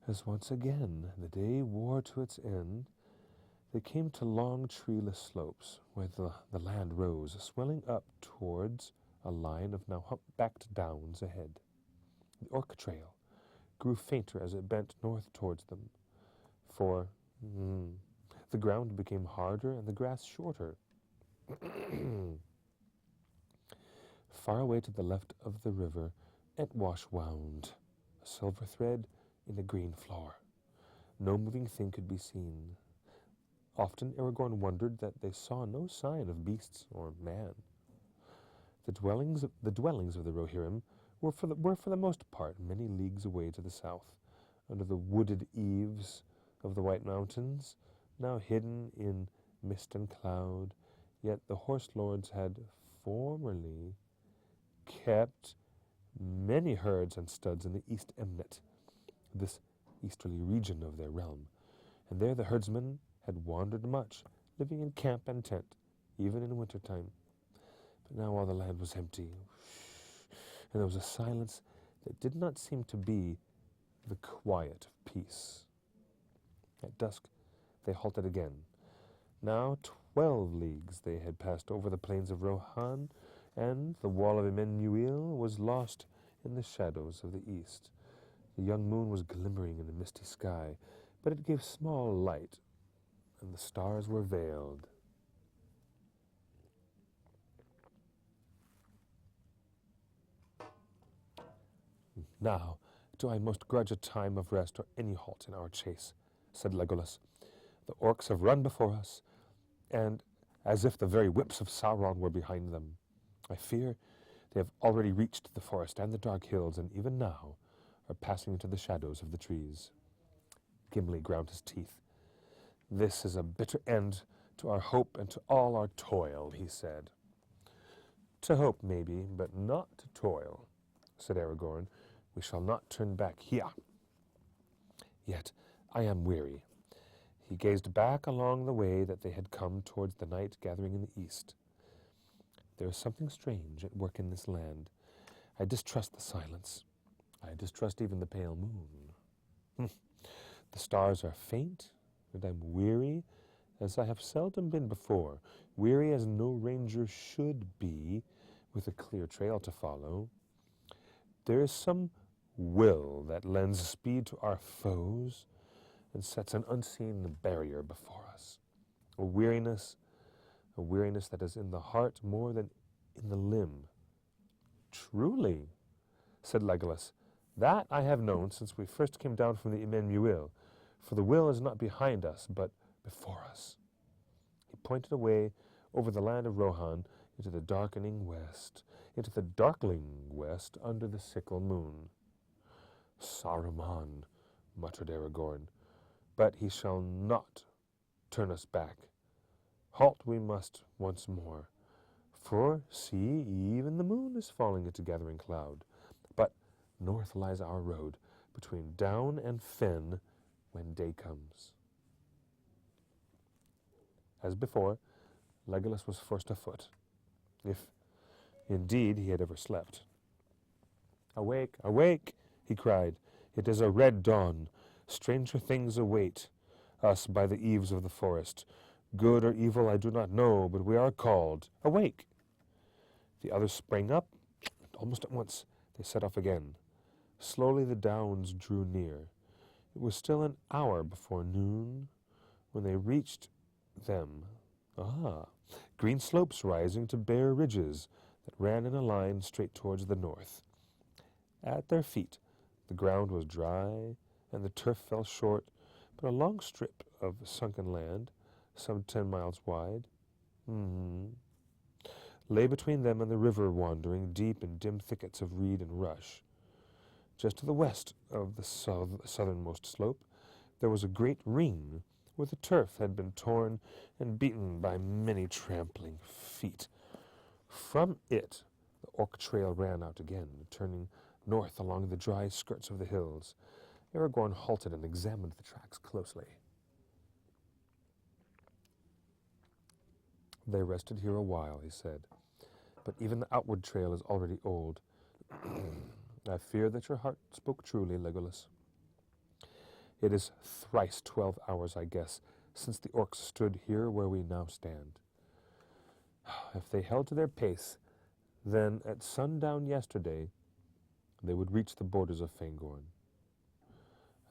As once again the day wore to its end, they came to long treeless slopes where the land rose, swelling up towards a line of now humpbacked downs ahead. The Orc trail grew fainter as it bent north towards them, for the ground became harder and the grass shorter. Far away to the left of the river, Etwash wound, a silver thread in a green floor. No moving thing could be seen. Often Aragorn wondered that they saw no sign of beasts or man. The dwellings of the Rohirrim were for the most part many leagues away to the south, under the wooded eaves of the White Mountains, now hidden in mist and cloud. Yet the horse lords had formerly kept many herds and studs in the East Emnet, this easterly region of their realm, and there the herdsmen had wandered much, living in camp and tent, even in winter time. But now all the land was empty, and there was a silence that did not seem to be the quiet of peace. At dusk they halted again. Now 12 leagues they had passed over the plains of Rohan, and the wall of Emmanuel was lost in the shadows of the east. The young moon was glimmering in the misty sky, but it gave small light, and the stars were veiled. "Now do I most grudge a time of rest or any halt in our chase," said Legolas. "The orcs have run before us, and as if the very whips of Sauron were behind them. I fear they have already reached the forest and the dark hills, and even now are passing into the shadows of the trees." Gimli ground his teeth. "This is a bitter end to our hope and to all our toil," he said. "To hope, maybe, but not to toil," said Aragorn. "We shall not turn back here. Yet I am weary." He gazed back along the way that they had come towards the night gathering in the east. "There is something strange at work in this land. I distrust the silence. I distrust even the pale moon. The stars are faint, and I'm weary as I have seldom been before, weary as no ranger should be with a clear trail to follow. There is some will that lends speed to our foes and sets an unseen barrier before us. A weariness that is in the heart more than in the limb." "Truly," said Legolas, That I have known since we first came down from the Emmanuel, for the will is not behind us, but before us. He pointed away over the land of Rohan into the darkening west, into the darkling west under the sickle moon. Saruman, muttered Aragorn, but he shall not turn us back. Halt we must once more, for, see, even the moon is falling into gathering cloud. But north lies our road, between Down and Fen, when day comes. As before, Legolas was first afoot, if indeed he had ever slept. Awake, awake, he cried. It is a red dawn. Stranger things await us by the eaves of the forest. Good or evil I do not know, but we are called. Awake! The others sprang up, and almost at once they set off again. Slowly the downs drew near. It was still an hour before noon when they reached them. Green slopes rising to bare ridges that ran in a line straight towards the north. At their feet the ground was dry, and the turf fell short, but a long strip of sunken land, some 10 miles wide, lay between them and the river, wandering deep in dim thickets of reed and rush. Just to the west of the southernmost slope there was a great ring, where the turf had been torn and beaten by many trampling feet. From it the Orc trail ran out again, turning north along the dry skirts of the hills. Aragorn halted and examined the tracks closely. They rested here a while, he said, but even the outward trail is already old. I fear that your heart spoke truly, Legolas. It is thrice 12 hours, I guess, since the Orcs stood here where we now stand. If they held to their pace, then at sundown yesterday they would reach the borders of Fangorn.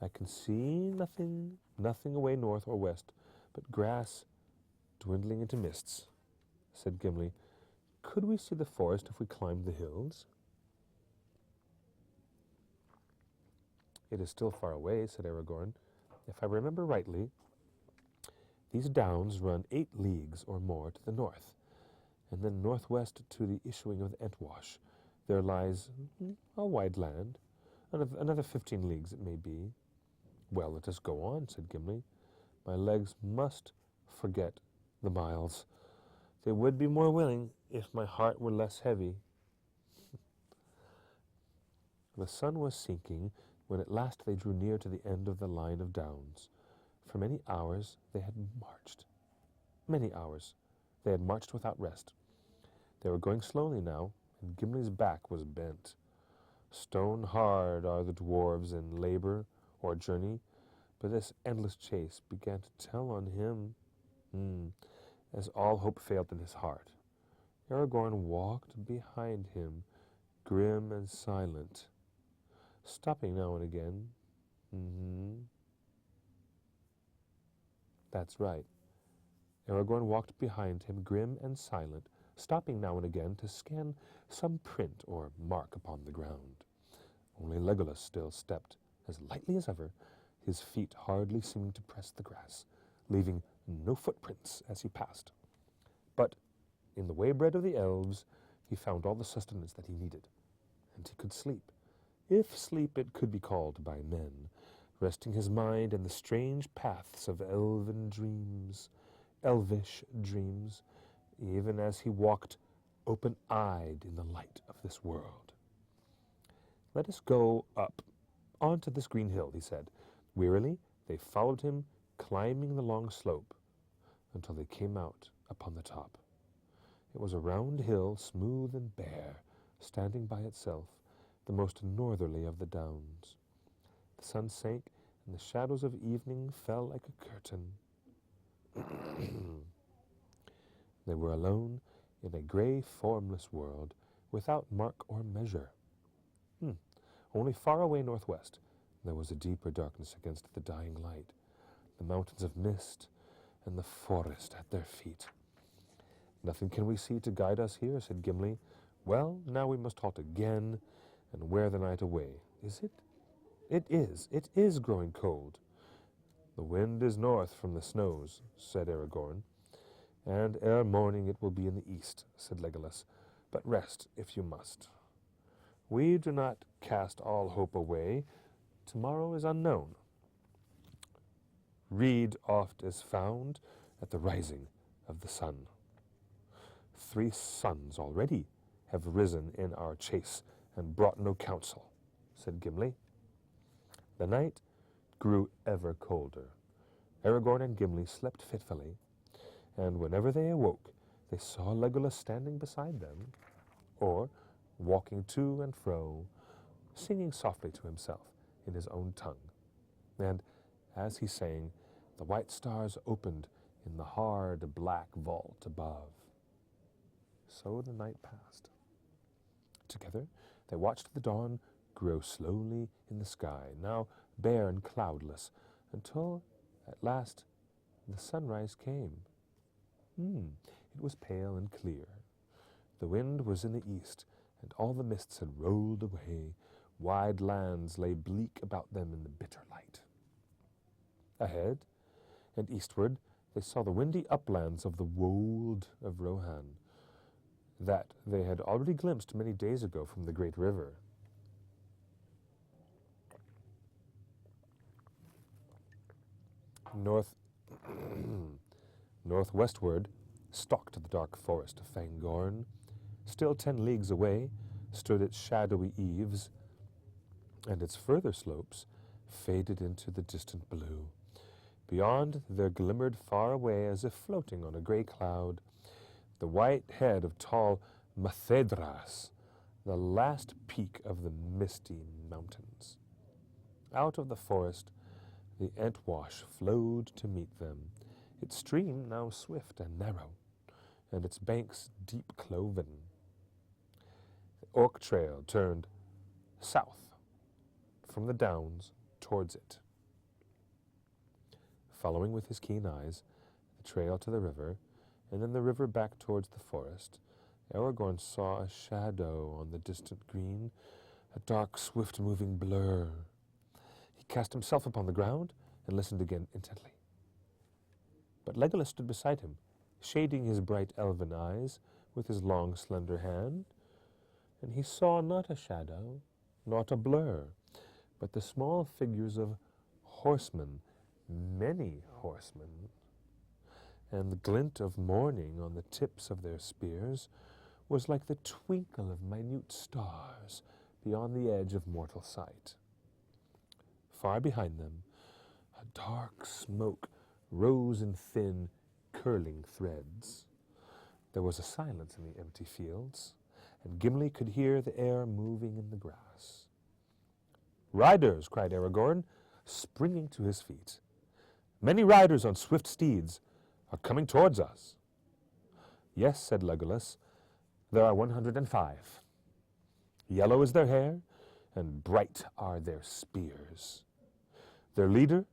I can see nothing away north or west, but grass dwindling into mists, said Gimli. Could we see the forest if we climbed the hills? It is still far away, said Aragorn. If I remember rightly, these downs run 8 leagues or more to the north, and then northwest to the issuing of the Entwash. There lies a wide land, another 15 leagues it may be. Well, let us go on, said Gimli. My legs must forget the miles. They would be more willing if my heart were less heavy. The sun was sinking when at last they drew near to the end of the line of downs. For many hours they had marched. Many hours. They had marched without rest. They were going slowly now, and Gimli's back was bent. Stone hard are the dwarves in labor or journey, but this endless chase began to tell on him, as all hope failed in his heart. Aragorn walked behind him, grim and silent, stopping now and again. That's right. Aragorn walked behind him, grim and silent, stopping now and again to scan some print or mark upon the ground. Only Legolas still stepped as lightly as ever, his feet hardly seeming to press the grass, leaving no footprints as he passed. But in the waybread of the elves he found all the sustenance that he needed, and he could sleep, if sleep it could be called by men, resting his mind in the strange paths of elvish dreams, even as he walked open-eyed in the light of this world. Let us go up onto this green hill, he said. Wearily they followed him, climbing the long slope, until they came out upon the top. It was a round hill, smooth and bare, standing by itself, the most northerly of the downs. The sun sank, and the shadows of evening fell like a curtain. They were alone in a grey, formless world, without mark or measure. Only far away northwest there was a deeper darkness against the dying light, the mountains of mist and the forest at their feet. Nothing can we see to guide us here, said Gimli. Well, now we must halt again and wear the night away. Is it? It is. It is growing cold. The wind is north from the snows, said Aragorn, and ere morning it will be in the east, said Legolas. But rest, if you must. We do not cast all hope away. Tomorrow is unknown. Reed oft is found at the rising of the sun. 3 suns already have risen in our chase and brought no counsel, said Gimli. The night grew ever colder. Aragorn and Gimli slept fitfully, and whenever they awoke, they saw Legolas standing beside them, or walking to and fro, singing softly to himself in his own tongue. And as he sang, the white stars opened in the hard black vault above. So the night passed. Together they watched the dawn grow slowly in the sky, now bare and cloudless, until at last the sunrise came. It was pale and clear. The wind was in the east, and all the mists had rolled away. Wide lands lay bleak about them in the bitter light. Ahead and eastward they saw the windy uplands of the wold of Rohan, that they had already glimpsed many days ago from the great river. Northwestward stalked the dark forest of Fangorn. Still 10 leagues away stood its shadowy eaves, and its further slopes faded into the distant blue. Beyond there glimmered far away, as if floating on a gray cloud, the white head of tall Mathedras, the last peak of the misty mountains. Out of the forest the Entwash flowed to meet them, its stream now swift and narrow, and its banks deep cloven. The Orc Trail turned south from the downs towards it. Following with his keen eyes the trail to the river, and then the river back towards the forest, Aragorn saw a shadow on the distant green, a dark, swift-moving blur. He cast himself upon the ground and listened again intently. But Legolas stood beside him, shading his bright elven eyes with his long, slender hand, and he saw not a shadow, not a blur, but the small figures of horsemen, many horsemen, and the glint of morning on the tips of their spears was like the twinkle of minute stars beyond the edge of mortal sight. Far behind them, a dark smoke rose in thin, curling threads. There was a silence in the empty fields, and Gimli could hear the air moving in the grass. "Riders!" cried Aragorn, springing to his feet. "Many riders on swift steeds are coming towards us." "Yes," said Legolas, "there are 105. Yellow is their hair, and bright are their spears. Their leader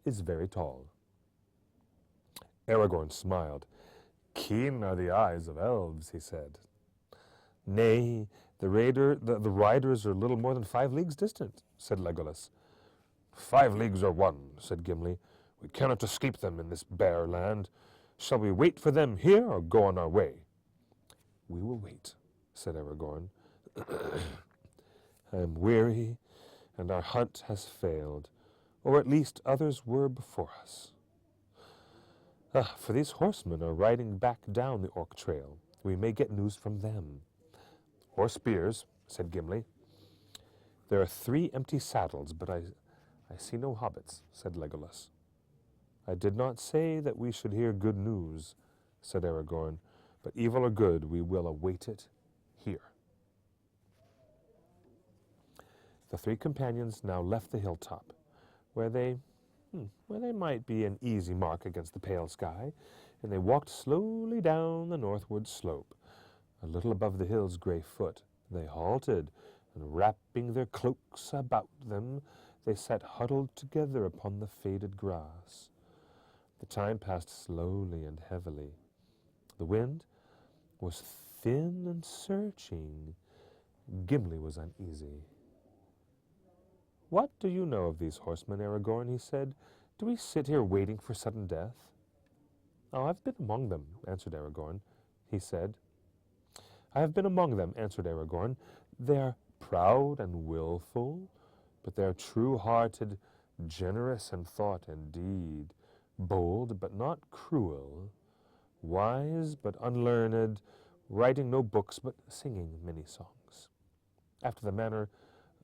is very tall." Aragorn smiled. "Keen are the eyes of elves," he said. "Nay, the riders are little more than 5 leagues distant," said Legolas. 5 leagues or 1, said Gimli. "We cannot escape them in this bare land. Shall we wait for them here or go on our way?" "We will wait," said Aragorn. "I am weary, and our hunt has failed, or at least others were before us. For these horsemen are riding back down the Orc Trail. We may get news from them." "Or spears," said Gimli. "There are 3 empty saddles, but I see no hobbits," said Legolas. "I did not say that we should hear good news," said Aragorn, "but evil or good, we will await it here." The 3 companions now left the hilltop, where they might be an easy mark against the pale sky, and they walked slowly down the northward slope. A little above the hill's gray foot, they halted, and wrapping their cloaks about them, they sat huddled together upon the faded grass. The time passed slowly and heavily. The wind was thin and searching. Gimli was uneasy. "What do you know of these horsemen, Aragorn?" he said. "Do we sit here waiting for sudden death?" "Oh, I've been among them," answered Aragorn. He said, "I have been among them," answered Aragorn. "They are proud and willful, but they are true-hearted, generous in thought and deed, bold but not cruel, wise but unlearned, writing no books but singing many songs, after the manner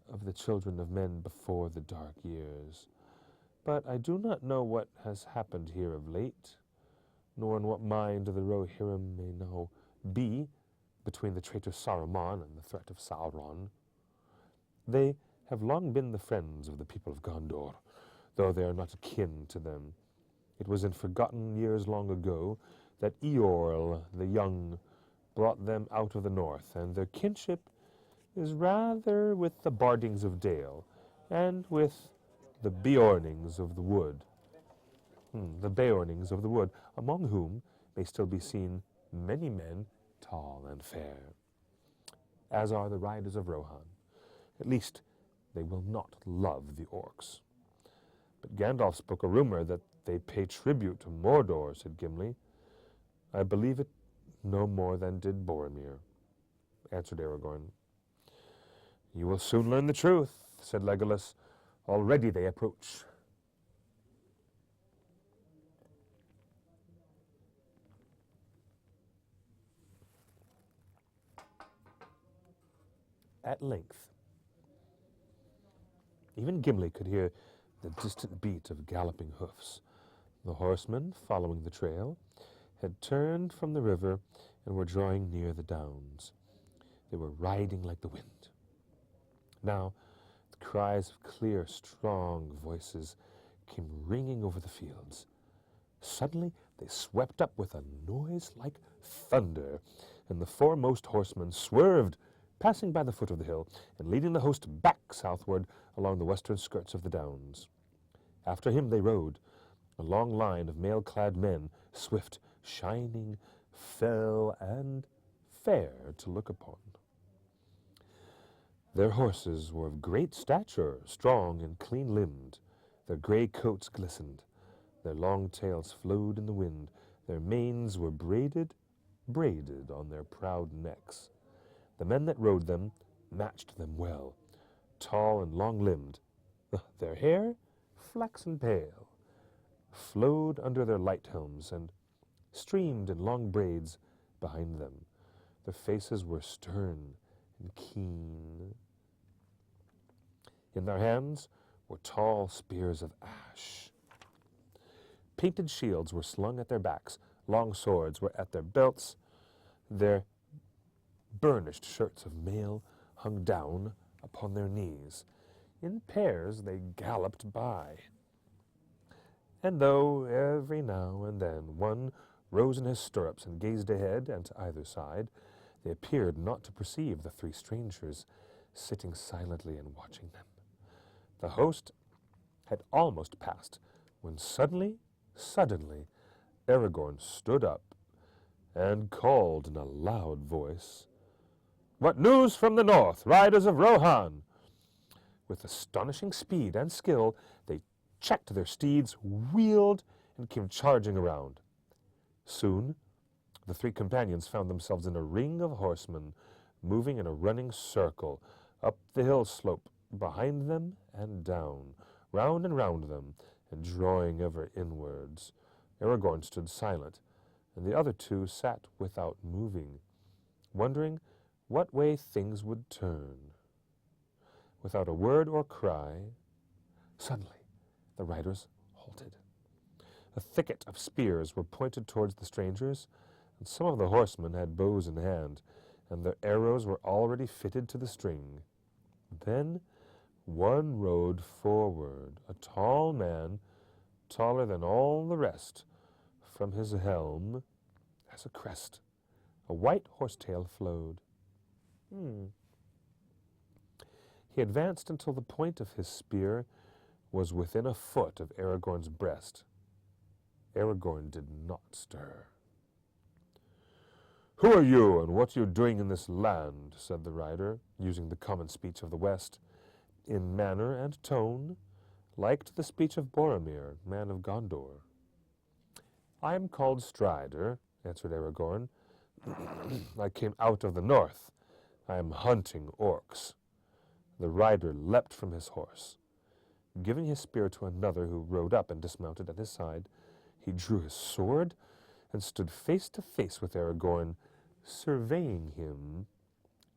of the children of men before the dark years. But I do not know what has happened here of late, nor in what mind the Rohirrim may now be between the traitor Saruman and the threat of Sauron. They have long been the friends of the people of Gondor, though they are not akin to them. It was in forgotten years long ago that Eorl the Young brought them out of the north, and their kinship is rather with the Bardings of Dale and with the Beornings of the wood. The Beornings of the wood, among whom may still be seen many men tall and fair, as are the riders of Rohan. At least they will not love the orcs." "But Gandalf spoke a rumor that they pay tribute to Mordor," said Gimli. "I believe it no more than did Boromir," answered Aragorn. "You will soon learn the truth," said Legolas. "Already they approach." At length, even Gimli could hear the distant beat of galloping hoofs. The horsemen, following the trail, had turned from the river and were drawing near the downs. They were riding like the wind. Now the cries of clear, strong voices came ringing over the fields. Suddenly they swept up with a noise like thunder, and the foremost horseman swerved, passing by the foot of the hill, and leading the host back southward along the western skirts of the downs. After him they rode, a long line of mail-clad men, swift, shining, fell, and fair to look upon. Their horses were of great stature, strong and clean-limbed. Their grey coats glistened, their long tails flowed in the wind, their manes were braided on their proud necks. The men that rode them matched them well, tall and long-limbed. Their hair, flaxen pale, flowed under their light helms and streamed in long braids behind them. Their faces were stern and keen. In their hands were tall spears of ash. Painted shields were slung at their backs, long swords were at their belts, their burnished shirts of mail hung down upon their knees. In pairs they galloped by. And though every now and then one rose in his stirrups and gazed ahead and to either side, they appeared not to perceive the three strangers sitting silently and watching them. The host had almost passed when suddenly, Aragorn stood up and called in a loud voice, "What news from the north, riders of Rohan?" With astonishing speed and skill, they checked their steeds, wheeled, and came charging around. Soon, the three companions found themselves in a ring of horsemen, moving in a running circle, up the hill slope, behind them and down, round and round them, and drawing ever inwards. Aragorn stood silent, and the other two sat without moving, wondering what way things would turn. Without a word or cry, suddenly the riders halted. A thicket of spears were pointed towards the strangers, and some of the horsemen had bows in hand, and their arrows were already fitted to the string. Then one rode forward, a tall man, taller than all the rest. From his helm, as a crest, a white horsetail flowed. He advanced until the point of his spear was within a foot of Aragorn's breast. Aragorn did not stir. "Who are you, and what are you doing in this land?" said the rider, using the common speech of the West. in manner and tone, liked the speech of Boromir, man of Gondor. "I am called Strider," answered Aragorn. "I came out of the north. I am hunting orcs." The rider leapt from his horse. Giving his spear to another who rode up and dismounted at his side, he drew his sword and stood face to face with Aragorn, surveying him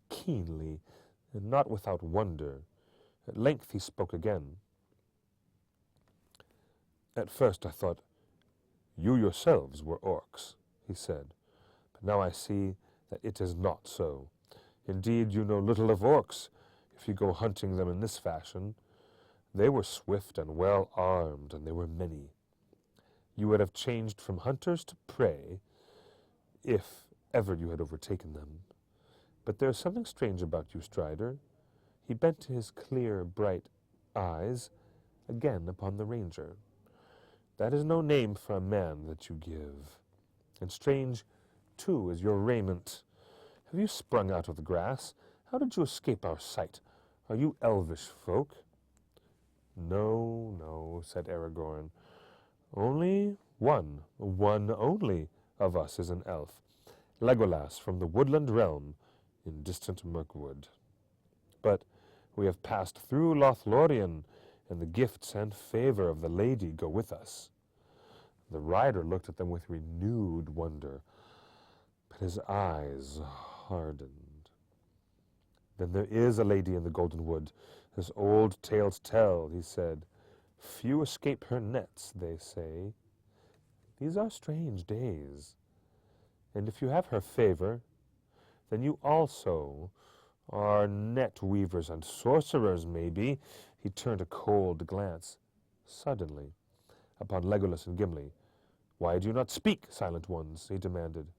keenly and not without wonder. At length he spoke again. "At first I thought you yourselves were orcs," he said, "but now I see that it is not so. Indeed, you know little of orcs if you go hunting them in this fashion. They were swift and well armed, and they were many. You would have changed from hunters to prey if ever you had overtaken them. But there is something strange about you, Strider." He bent his clear, bright eyes again upon the ranger. "That is no name for a man that you give. And strange, too, is your raiment. Have you sprung out of the grass? How did you escape our sight? Are you elvish folk?" "No, no," said Aragorn. "Only one only of us is an elf, Legolas from the woodland realm in distant Mirkwood. But we have passed through Lothlorien, and the gifts and favor of the lady go with us." The rider looked at them with renewed wonder, but his eyes hardened. "Then there is a lady in the Golden Wood, as old tales tell," he said. "Few escape her nets, they say. These are strange days. And if you have her favor, then you also are net weavers and sorcerers, maybe." He turned a cold glance, suddenly, upon Legolas and Gimli. "Why do you not speak, silent ones?" he demanded.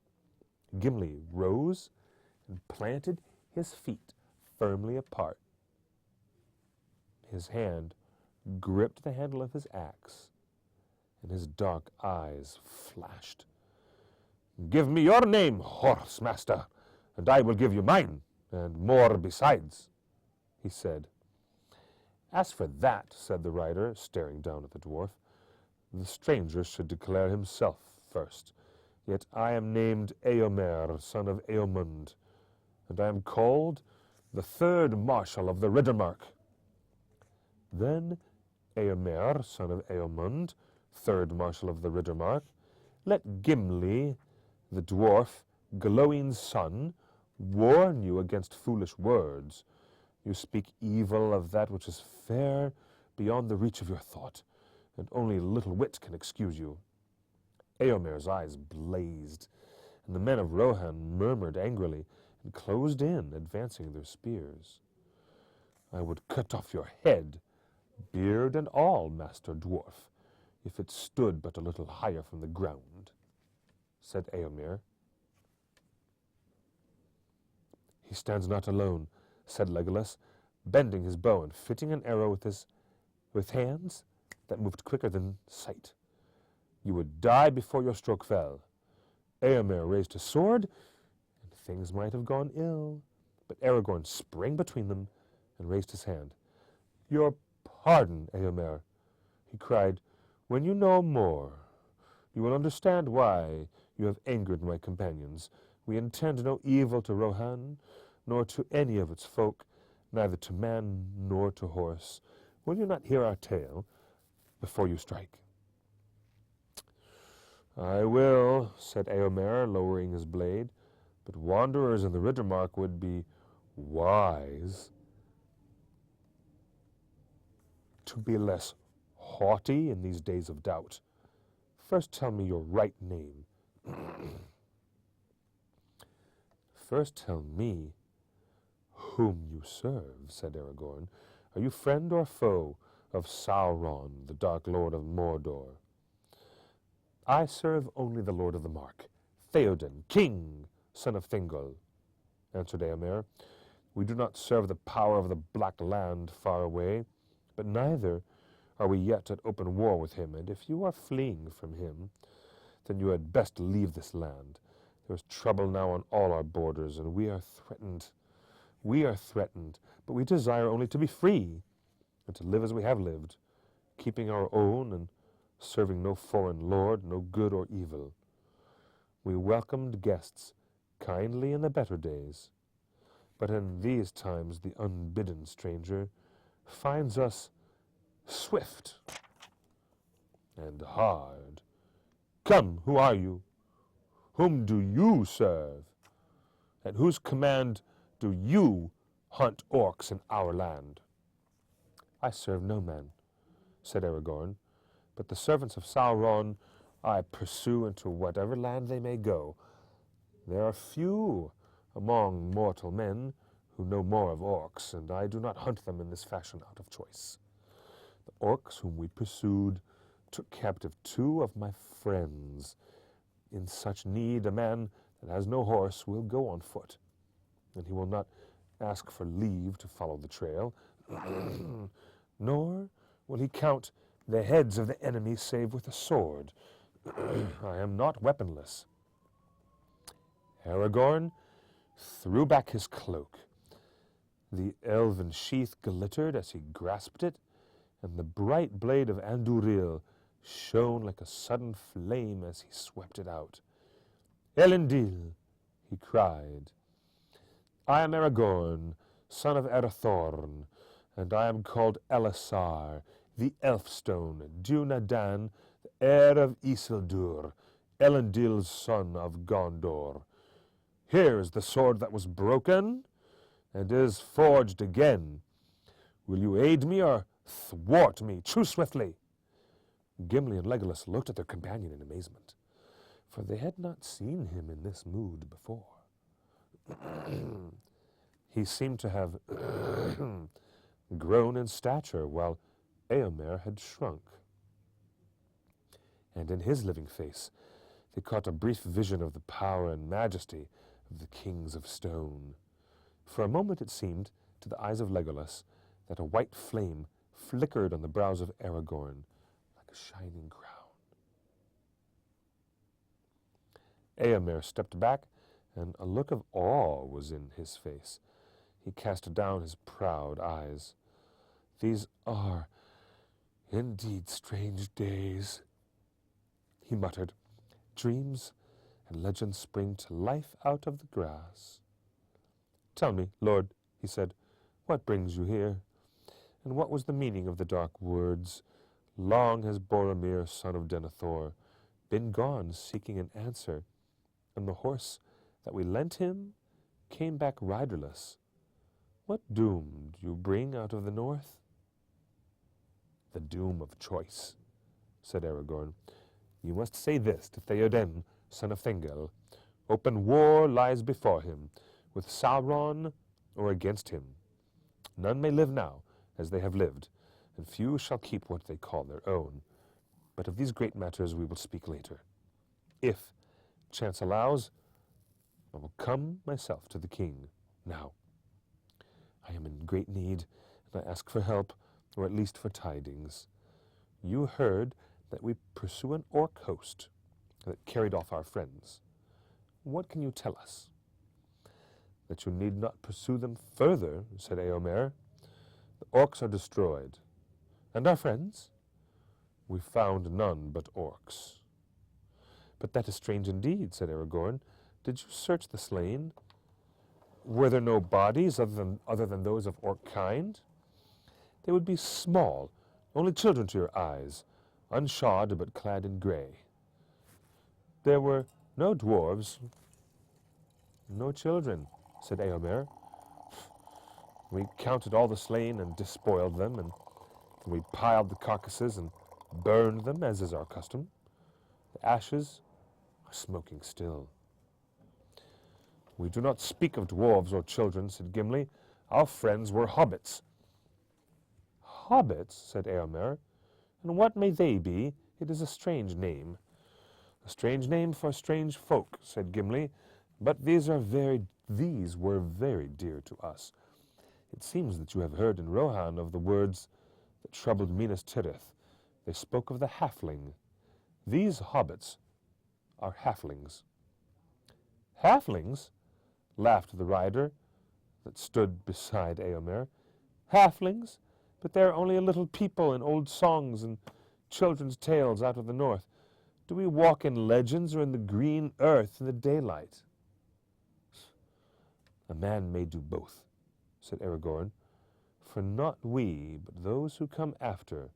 Gimli rose and planted his feet firmly apart. His hand gripped the handle of his axe, and his dark eyes flashed. "Give me your name, horse master, and I will give you mine, and more besides," he said. "As for that," said the rider, staring down at the dwarf, "the stranger should declare himself first. Yet I am named Eomer, son of Eomund, and I am called the third marshal of the Riddermark." "Then, Eomer, son of Eomund, third marshal of the Riddermark, let Gimli, the dwarf, Glowing's son, warn you against foolish words. You speak evil of that which is fair beyond the reach of your thought, and only little wit can excuse you." Eomer's eyes blazed, and the men of Rohan murmured angrily and closed in, advancing their spears. "I would cut off your head, beard and all, Master Dwarf, if it stood but a little higher from the ground," said Eomer. "He stands not alone," said Legolas, bending his bow and fitting an arrow with hands that moved quicker than sight. "You would die before your stroke fell." Eomer raised his sword, and things might have gone ill, but Aragorn sprang between them and raised his hand. "Your pardon, Eomer," he cried. "When you know more, you will understand why you have angered my companions. We intend no evil to Rohan, nor to any of its folk, neither to man nor to horse. Will you not hear our tale before you strike?" "I will," said Eomer, lowering his blade, "but wanderers in the Riddermark would be wise to be less haughty in these days of doubt. First tell me your right name." "First tell me whom you serve," said Aragorn. "Are you friend or foe of Sauron, the Dark Lord of Mordor?" "I serve only the Lord of the Mark, Theoden, king, son of Thingol," answered Eomer. "We do not serve the power of the Black Land far away, but neither are we yet at open war with him, and if you are fleeing from him, then you had best leave this land. There is trouble now on all our borders, and we are threatened. We are threatened, but we desire only to be free. and to live as we have lived, keeping our own and serving no foreign lord, no good or evil. We welcomed guests kindly in the better days, but in these times the unbidden stranger finds us swift and hard. Come, who are you? Whom do you serve? At whose command do you hunt orcs in our land? I serve no man, said Aragorn, but the servants of Sauron I pursue into whatever land they may go. There are few among mortal men who know more of orcs, and I do not hunt them in this fashion out of choice. The orcs whom we pursued took captive 2 of my friends. In such need, a man that has no horse will go on foot, and he will not ask for leave to follow the trail, nor will he count the heads of the enemy save with a sword. I am not weaponless. Aragorn threw back his cloak. The elven sheath glittered as he grasped it, and the bright blade of Andúril shone like a sudden flame as he swept it out. Elendil, he cried, I am Aragorn, son of Arathorn, and I am called Elisar, the Elfstone, Dunadan, the heir of Isildur, Elendil's son of Gondor. Here is the sword that was broken, and is forged again. Will you aid me or thwart me? Choose swiftly. Gimli and Legolas looked at their companion in amazement, for they had not seen him in this mood before. He seemed to have grown in stature, while Eomer had shrunk. And in his living face they caught a brief vision of the power and majesty of the kings of stone. For a moment it seemed, to the eyes of Legolas, that a white flame flickered on the brows of Aragorn like a shining crown. Eomer stepped back, and a look of awe was in his face. He cast down his proud eyes. These are indeed strange days, he muttered. Dreams and legends spring to life out of the grass. Tell me, Lord, he said, what brings you here? And what was the meaning of the dark words? Long has Boromir, son of Denethor, been gone seeking an answer, and the horse that we lent him came back riderless. What doom do you bring out of the north? The doom of choice, said Aragorn. You must say this to Theoden, son of Thingol. Open war lies before him, with Sauron or against him. None may live now as they have lived, and few shall keep what they call their own. But of these great matters we will speak later. If chance allows, I will come myself to the king. Now, I am in great need, and I ask for help, or at least for tidings. You heard that we pursue an orc host that carried off our friends. What can you tell us? That you need not pursue them further, said Eomer. The orcs are destroyed. And our friends? We found none but orcs. But that is strange indeed, said Aragorn. Did you search the slain? Were there no bodies other than those of orc kind? They would be small, only children to your eyes, unshod but clad in grey. There were no dwarves, no children, said Eomer. We counted all the slain and despoiled them, and we piled the carcasses and burned them, as is our custom. The ashes are smoking still. We do not speak of dwarves or children, said Gimli. Our friends were hobbits. Hobbits, said Eomer, and what may they be? It is a strange name. A strange name for strange folk, said Gimli, but these were very dear to us. It seems that you have heard in Rohan of the words that troubled Minas Tirith. They spoke of the halfling. These hobbits are halflings. Halflings? Laughed the rider that stood beside Eomer. Halflings? But they are only a little people in old songs and children's tales out of the north. Do we walk in legends or in the green earth in the daylight? A man may do both, said Aragorn, for not we, but those who come after,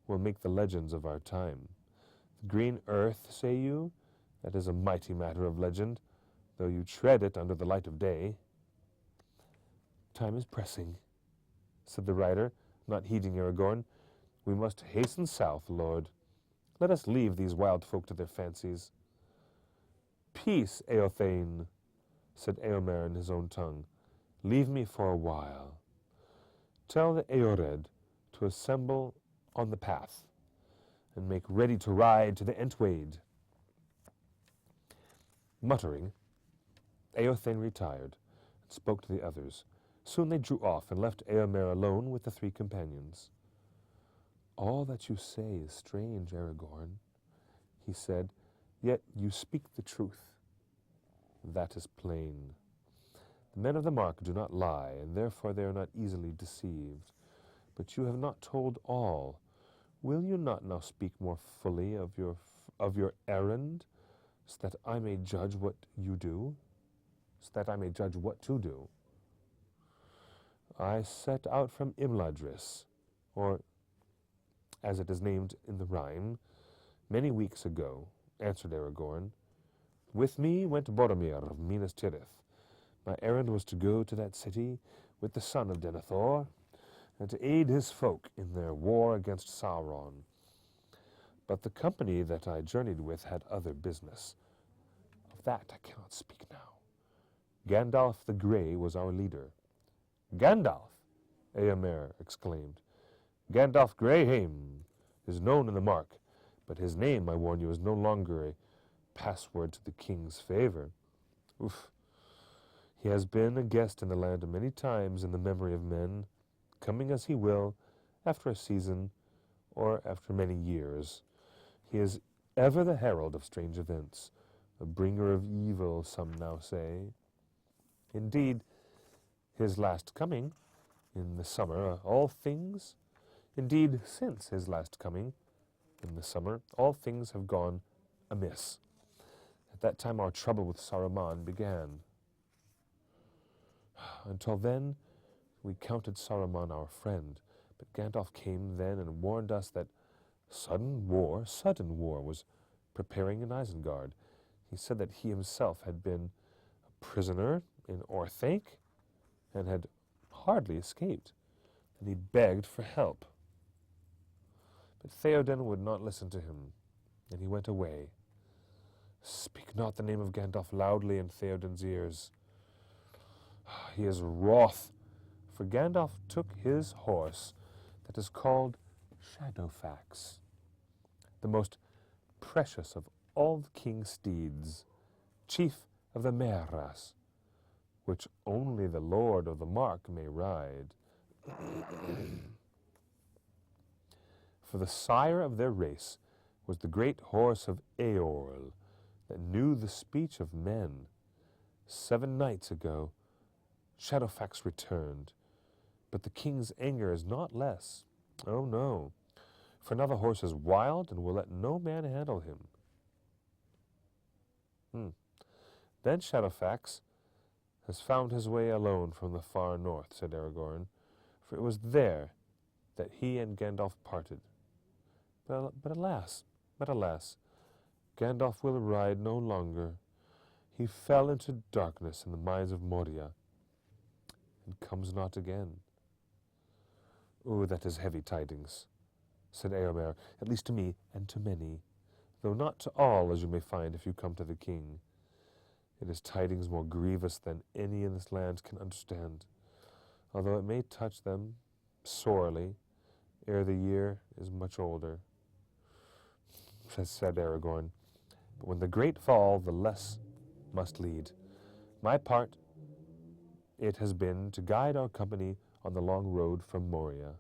will make the legends of our time. The green earth, say you? That is a mighty matter of legend, though you tread it under the light of day. Time is pressing, said the rider, not heeding Aragorn. We must hasten south, Lord. Let us leave these wild folk to their fancies. Peace, Eothane, said Eomer in his own tongue. Leave me for a while. Tell the Eored to assemble on the path, and make ready to ride to the Entwade. Muttering, Eothane retired, and spoke to the others. Soon they drew off, and left Eomer alone with the three companions. All that you say is strange, Aragorn, he said, yet you speak the truth. That is plain. The men of the Mark do not lie, and therefore they are not easily deceived. But you have not told all. Will you not now speak more fully of your errand, so that I may judge what you do, so that I may judge what to do? I set out from Imladris, or as it is named in the rhyme, many weeks ago, answered Aragorn. With me went Boromir of Minas Tirith. My errand was to go to that city with the son of Denethor, and to aid his folk in their war against Sauron. But the company that I journeyed with had other business. Of that I cannot speak now. Gandalf the Grey was our leader. Gandalf! Eomer exclaimed. Gandalf Greyheim is known in the Mark, but his name, I warn you, is no longer a password to the king's favor. Oof. He has been a guest in the land many times in the memory of men, coming as he will, after a season, or after many years. He is ever the herald of strange events, a bringer of evil, some now say. Indeed, his last coming, in the summer, since his last coming, in the summer, all things have gone amiss. At that time our trouble with Saruman began. Until then, we counted Saruman our friend, but Gandalf came then and warned us that sudden war was preparing in Isengard. He said that he himself had been a prisoner in Orthanc and had hardly escaped, and he begged for help. But Theoden would not listen to him, and he went away. Speak not the name of Gandalf loudly in Theoden's ears. He is wroth, for Gandalf took his horse that is called Shadowfax, the most precious of all the king's steeds, chief of the Mearras, which only the Lord of the Mark may ride. For the sire of their race was the great horse of Eorl, that knew the speech of men. 7 nights ago, Shadowfax returned, but the king's anger is not less. Oh no, for now the horse is wild and will let no man handle him. Then Shadowfax has found his way alone from the far north, said Aragorn, for it was there that he and Gandalf parted. But alas, Gandalf will ride no longer. He fell into darkness in the mines of Moria, and comes not again. Oh, that is heavy tidings, said Eomer, at least to me and to many, though not to all, as you may find if you come to the king. It is tidings more grievous than any in this land can understand, although it may touch them sorely ere the year is much older, said Aragorn. But when the great fall, the less must lead. My part, it has been to guide our company on the long road from Moria.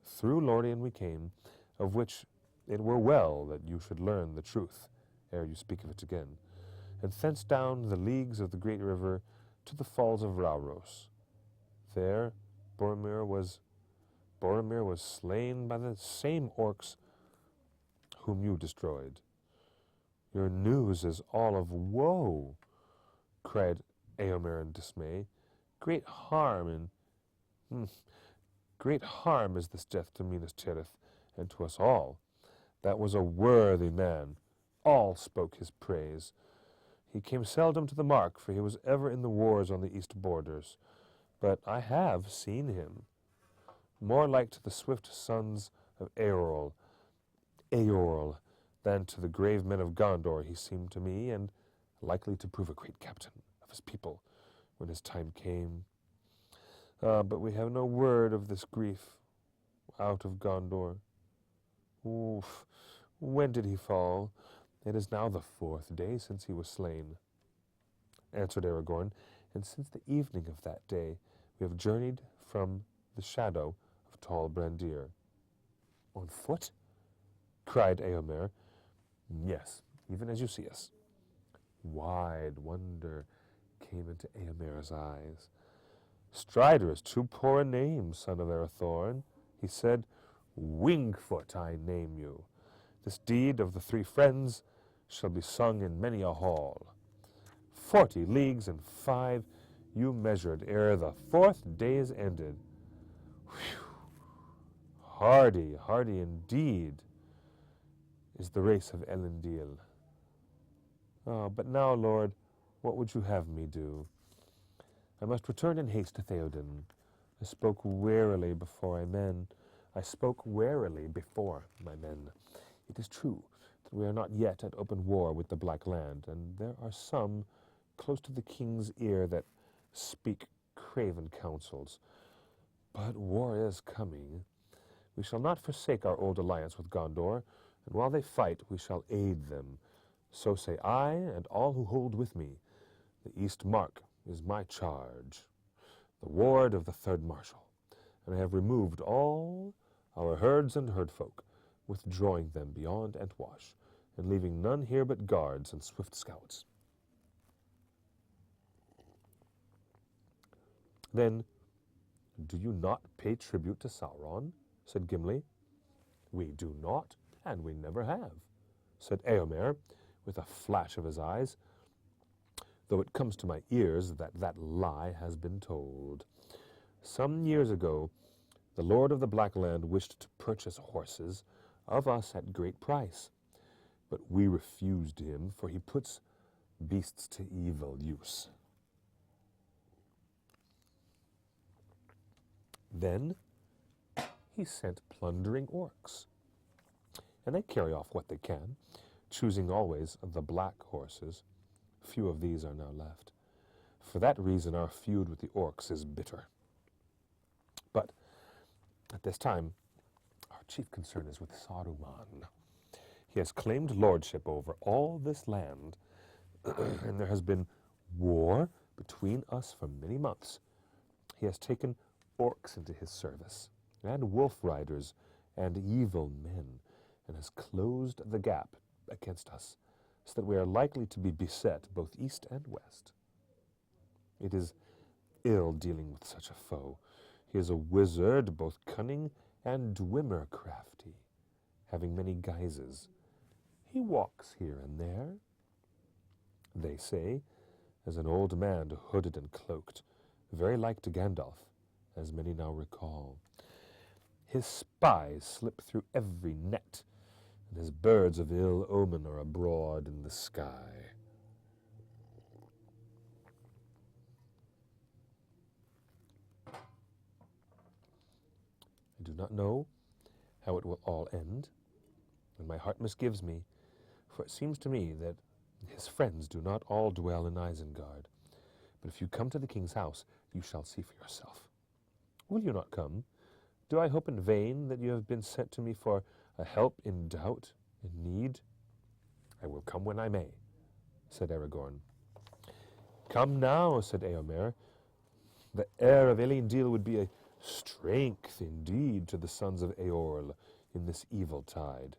Through Lorien we came, of which it were well that you should learn the truth, ere you speak of it again, and thence down the leagues of the great river to the falls of Rauros. There Boromir was slain by the same orcs whom you destroyed. Your news is all of woe, cried Eomer in dismay. Great harm is this death to Minas Tirith and to us all. That was a worthy man. All spoke his praise. He came seldom to the mark, for he was ever in the wars on the east borders. But I have seen him. More like to the swift sons of Eorl than to the grave men of Gondor he seemed to me, and likely to prove a great captain of his people when his time came. But we have no word of this grief out of Gondor. Oof, when did he fall? It is now the 4th day since he was slain, answered Aragorn, and since the evening of that day we have journeyed from the shadow of tall Brandir. On foot? Cried Eomer. Yes, even as you see us. Wide wonder came into Eomer's eyes. Strider is too poor a name, son of Arathorn, he said. Wingfoot I name you. This deed of the 3 friends shall be sung in many a hall. 40 leagues and 5 you measured ere the 4th day is ended. Whew. Hardy, hardy indeed is the race of Elendil. But now, Lord, what would you have me do? I must return in haste to Theoden. I spoke warily before my men. It is true that we are not yet at open war with the Black Land, and there are some close to the king's ear that speak craven counsels. But war is coming. We shall not forsake our old alliance with Gondor, and while they fight we shall aid them. So say I and all who hold with me. The East Mark is my charge, the ward of the 3rd Marshal, and I have removed all our herds and herdfolk, withdrawing them beyond Entwash, and leaving none here but guards and swift scouts. Then, do you not pay tribute to Sauron? Said Gimli. We do not, and we never have, said Eomer, with a flash of his eyes, though it comes to my ears that that lie has been told. Some years ago, the Lord of the Black Land wished to purchase horses of us at great price, but we refused him, for he puts beasts to evil use. Then he sent plundering orcs, and they carry off what they can, choosing always the black horses. Few of these are now left. For that reason our feud with the orcs is bitter. But at this time, our chief concern is with Saruman. He has claimed lordship over all this land, and there has been war between us for many months. He has taken orcs into his service, and wolf riders, and evil men, and has closed the gap against us, so that we are likely to be beset both east and west. It is ill dealing with such a foe. He is a wizard, both cunning and dwemer crafty, having many guises. He walks here and there, they say, as an old man hooded and cloaked, very like to Gandalf, as many now recall. His spies slip through every net, and his birds of ill omen are abroad in the sky. I do not know how it will all end, and my heart misgives me, for it seems to me that his friends do not all dwell in Isengard. But if you come to the king's house, you shall see for yourself. Will you not come? Do I hope in vain that you have been sent to me for a help in doubt, in need? I will come when I may, said Aragorn. Come now, said Eomer. The heir of Elendil would be a strength indeed to the sons of Eorl in this evil tide.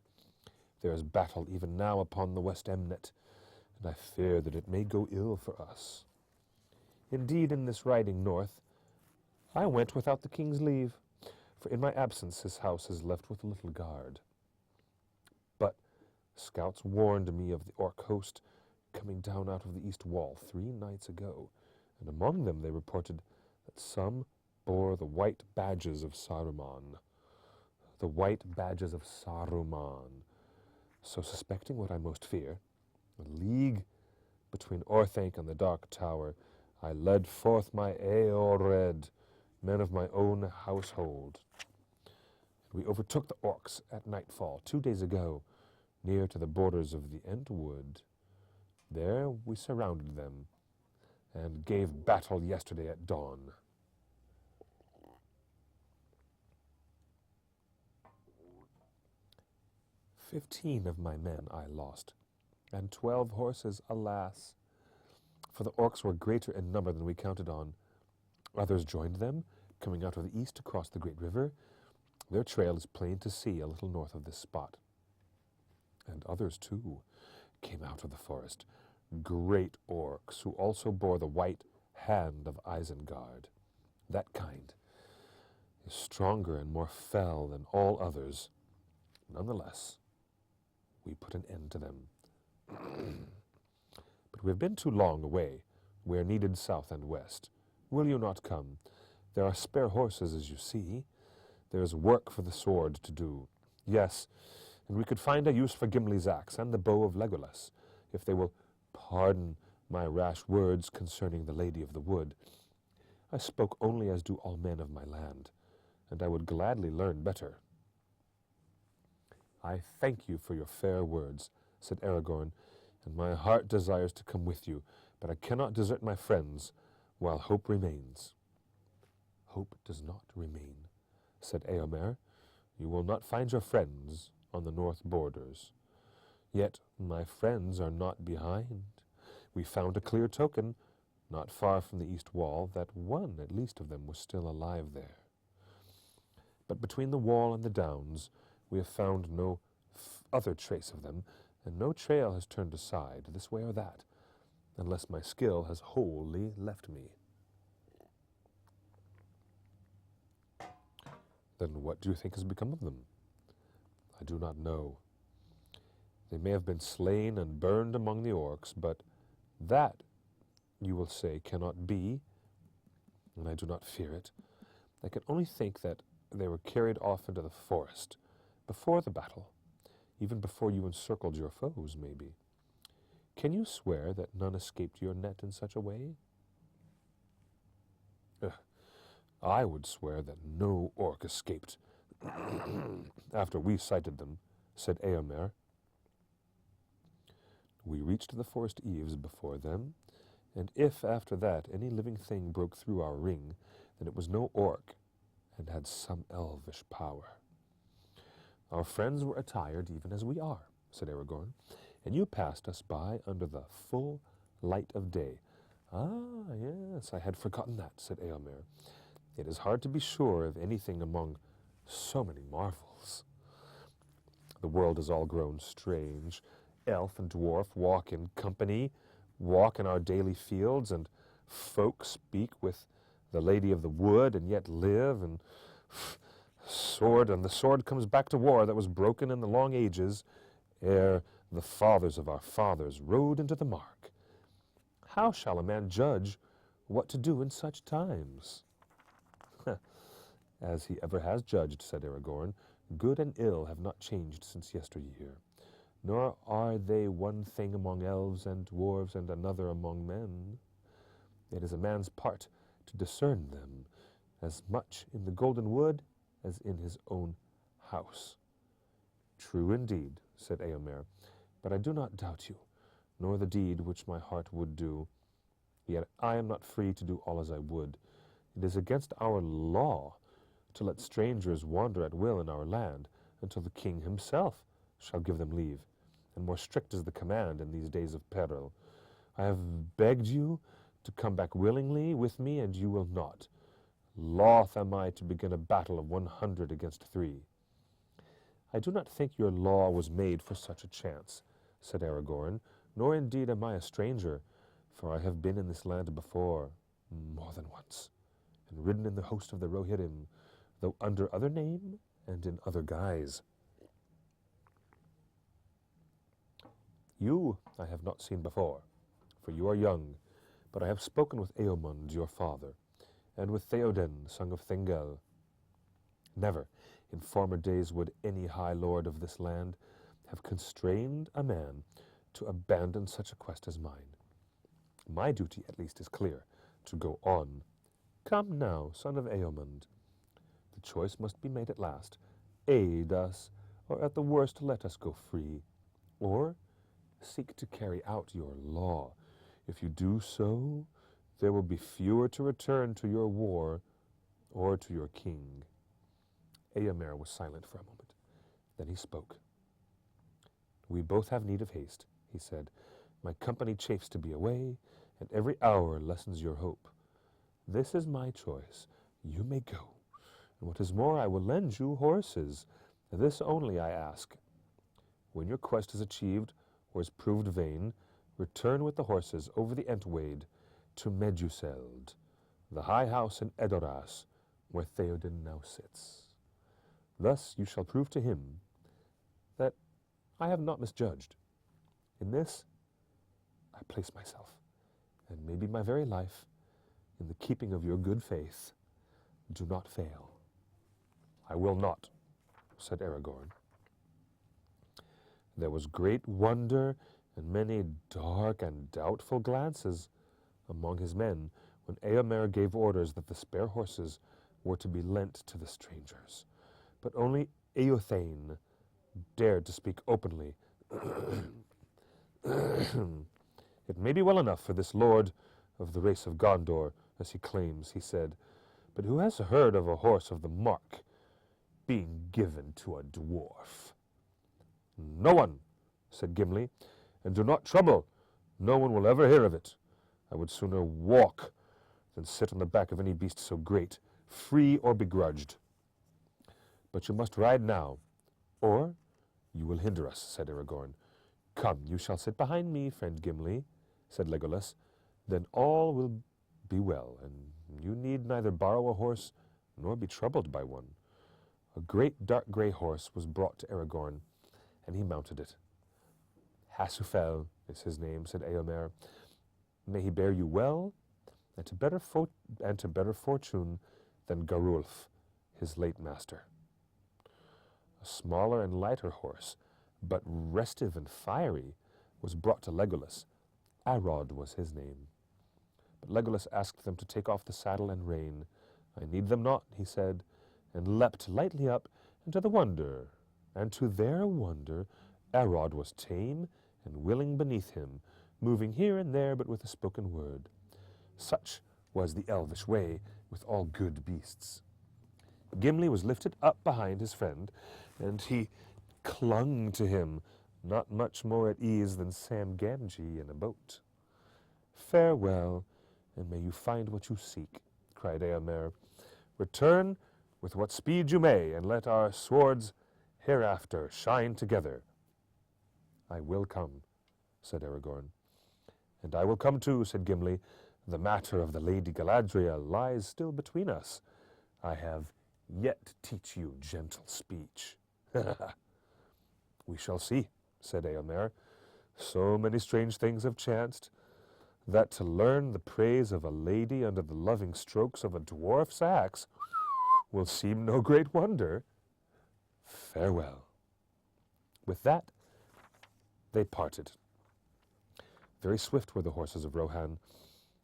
There is battle even now upon the West Emnet, and I fear that it may go ill for us. Indeed, in this riding north, I went without the king's leave, for in my absence his house is left with little guard. But scouts warned me of the orc host coming down out of the east wall 3 nights ago, and among them they reported that some bore the white badges of Saruman. The white badges of Saruman. So suspecting what I most fear, a league between Orthanc and the Dark Tower, I led forth my Eored, men of my own household. We overtook the orcs at nightfall 2 days ago, near to the borders of the Entwood. There we surrounded them, and gave battle yesterday at dawn. "15 of my men I lost, and 12 horses, alas, for the orcs were greater in number than we counted on. Others joined them, coming out of the east to cross the great river. Their trail is plain to see a little north of this spot. And others, too, came out of the forest, great orcs, who also bore the white hand of Isengard. That kind is stronger and more fell than all others. Nonetheless, we put an end to them. But we have been too long away. We are needed south and west. Will you not come? There are spare horses, as you see. There is work for the sword to do. Yes, and we could find a use for Gimli's axe and the bow of Legolas, if they will pardon my rash words concerning the Lady of the Wood. I spoke only as do all men of my land, and I would gladly learn better." "I thank you for your fair words," said Aragorn, "and my heart desires to come with you, but I cannot desert my friends while hope remains." "Hope does not remain," said Eomer. "You will not find your friends on the north borders. Yet my friends are not behind. We found a clear token, not far from the east wall, that one at least of them was still alive there. But between the wall and the downs we have found no other trace of them, and no trail has turned aside, this way or that, unless my skill has wholly left me." "Then what do you think has become of them?" "I do not know. They may have been slain and burned among the orcs, but that, you will say, cannot be, and I do not fear it. I can only think that they were carried off into the forest before the battle, even before you encircled your foes, maybe. Can you swear that none escaped your net in such a way?" "I would swear that no orc escaped after we sighted them," said Eomer. "We reached the forest eaves before them, and if after that any living thing broke through our ring, then it was no orc, and had some elvish power. Our friends were attired even as we are," said Aragorn, "and you passed us by under the full light of day." "Ah, yes, I had forgotten that," said Eomer. "It is hard to be sure of anything among so many marvels. The world has all grown strange. Elf and dwarf walk in company, walk in our daily fields, and folk speak with the Lady of the Wood, and yet live, and the sword comes back to war that was broken in the long ages, ere the fathers of our fathers rode into the mark. How shall a man judge what to do in such times?" "As he ever has judged," said Aragorn. "Good and ill have not changed since yesteryear, nor are they one thing among elves and dwarves and another among men. It is a man's part to discern them, as much in the golden wood as in his own house." "True indeed," said Eomer, "but I do not doubt you, nor the deed which my heart would do. Yet I am not free to do all as I would. It is against our law to let strangers wander at will in our land until the king himself shall give them leave, and more strict is the command in these days of peril. I have begged you to come back willingly with me, and you will not. Loth am I to begin a battle of 100 against 3. "I do not think your law was made for such a chance," said Aragorn, "nor indeed am I a stranger, for I have been in this land before, more than once, and ridden in the host of the Rohirrim, though under other name and in other guise. You I have not seen before, for you are young, but I have spoken with Eomund, your father, and with Theoden, son of Thingel. Never in former days would any high lord of this land have constrained a man to abandon such a quest as mine. My duty, at least, is clear, to go on. Come now, son of Eomund. The choice must be made at last. Aid us, or at the worst let us go free. Or seek to carry out your law. If you do so, there will be fewer to return to your war or to your king. Eomer was silent for a moment. Then he spoke. We both have need of haste, he said. My company chafes to be away, and every hour lessens your hope. This is my choice. You may go. And what is more, I will lend you horses. This only I ask. When your quest is achieved, or is proved vain, return with the horses over the Entwade to Meduseld, the high house in Edoras, where Theoden now sits. Thus you shall prove to him that I have not misjudged. In this, I place myself, and maybe my very life, in the keeping of your good faith. Do not fail. I will not, said Aragorn. There was great wonder and many dark and doubtful glances among his men when Eomer gave orders that the spare horses were to be lent to the strangers. But only Eothane dared to speak openly. It may be well enough for this lord of the race of Gondor, as he claims, he said, but who has heard of a horse of the mark being given to a dwarf? No one, said Gimli, and do not trouble. No one will ever hear of it. I would sooner walk than sit on the back of any beast so great, free or begrudged. But you must ride now, or you will hinder us, said Aragorn. Come, you shall sit behind me, friend Gimli, said Legolas. Then all will be well, and you need neither borrow a horse nor be troubled by one. A great dark grey horse was brought to Aragorn, and he mounted it. Hasufel is his name, said Eomer. May he bear you well, and to better fortune than Garulf, his late master. A smaller and lighter horse, but restive and fiery, was brought to Legolas. Arod was his name. But Legolas asked them to take off the saddle and rein. I need them not, he said, and leapt lightly up, and to their wonder, Arod was tame and willing beneath him, moving here and there but with a spoken word. Such was the elvish way with all good beasts. Gimli was lifted up behind his friend, and he clung to him, not much more at ease than Sam Gamgee in a boat. Farewell, and may you find what you seek, cried Eomer. Return with what speed you may, and let our swords hereafter shine together. I will come, said Aragorn. And I will come too, said Gimli. The matter of the Lady Galadriel lies still between us. I have yet to teach you gentle speech. We shall see, said Eomer. So many strange things have chanced, that to learn the praise of a lady under the loving strokes of a dwarf's axe will seem no great wonder. Farewell. With that, they parted. Very swift were the horses of Rohan.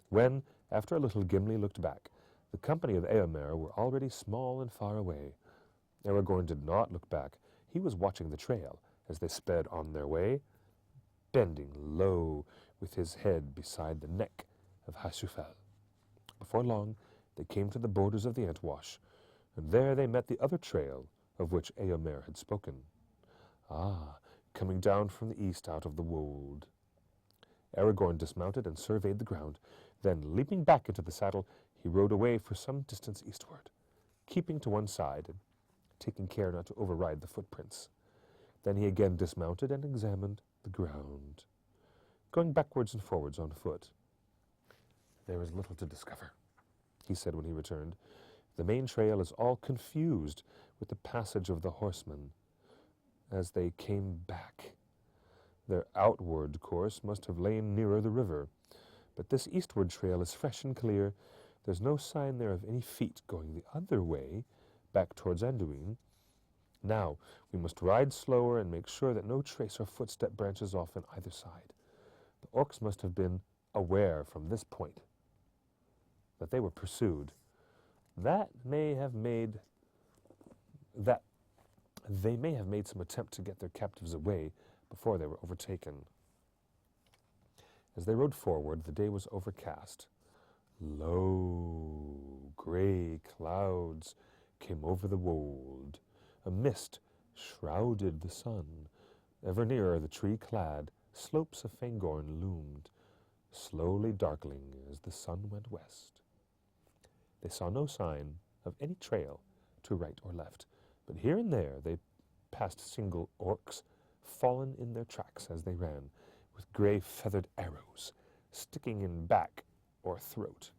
When, after a little, Gimli looked back, the company of Eomer were already small and far away. Aragorn did not look back. He was watching the trail as they sped on their way, bending low with his head beside the neck of Hasufel. Before long, they came to the borders of the Entwash, and there they met the other trail of which Eomer had spoken. Ah, coming down from the east out of the wold. Aragorn dismounted and surveyed the ground. Then, leaping back into the saddle, he rode away for some distance eastward, keeping to one side and taking care not to override the footprints. Then he again dismounted and examined the ground, going backwards and forwards on foot. There was little to discover. he said when he returned. The main trail is all confused with the passage of the horsemen as they came back. Their outward course must have lain nearer the river, but this eastward trail is fresh and clear. There's no sign there of any feet going the other way, back towards Anduin. Now, we must ride slower and make sure that no trace or footstep branches off on either side. The orcs must have been aware from this point that they were pursued. They may have made some attempt to get their captives away before they were overtaken. As they rode forward, the day was overcast. Low, grey clouds came over the wold. A mist shrouded the sun. Ever nearer, the tree-clad slopes of Fangorn loomed, slowly darkening as the sun went west. They saw no sign of any trail to right or left, but here and there they passed single orcs, fallen in their tracks as they ran, with grey feathered arrows sticking in back or throat.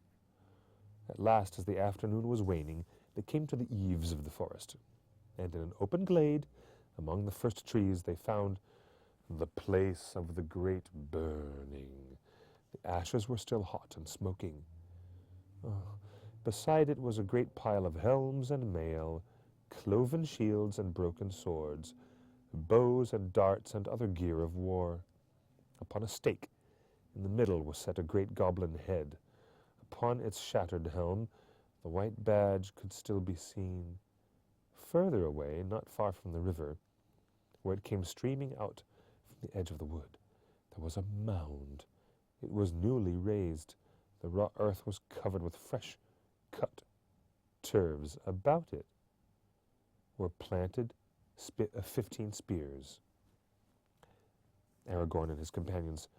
At last, as the afternoon was waning, they came to the eaves of the forest, and in an open glade, among the first trees, they found the place of the great burning. The ashes were still hot and smoking. Beside it was a great pile of helms and mail, cloven shields and broken swords, bows and darts and other gear of war. Upon a stake in the middle was set a great goblin head. Upon its shattered helm the white badge could still be seen. Further away, not far from the river, where it came streaming out from the edge of the wood, there was a mound. It was newly raised. The raw earth was covered with fresh cut turves. About it were planted 15 spears. Aragorn and his companions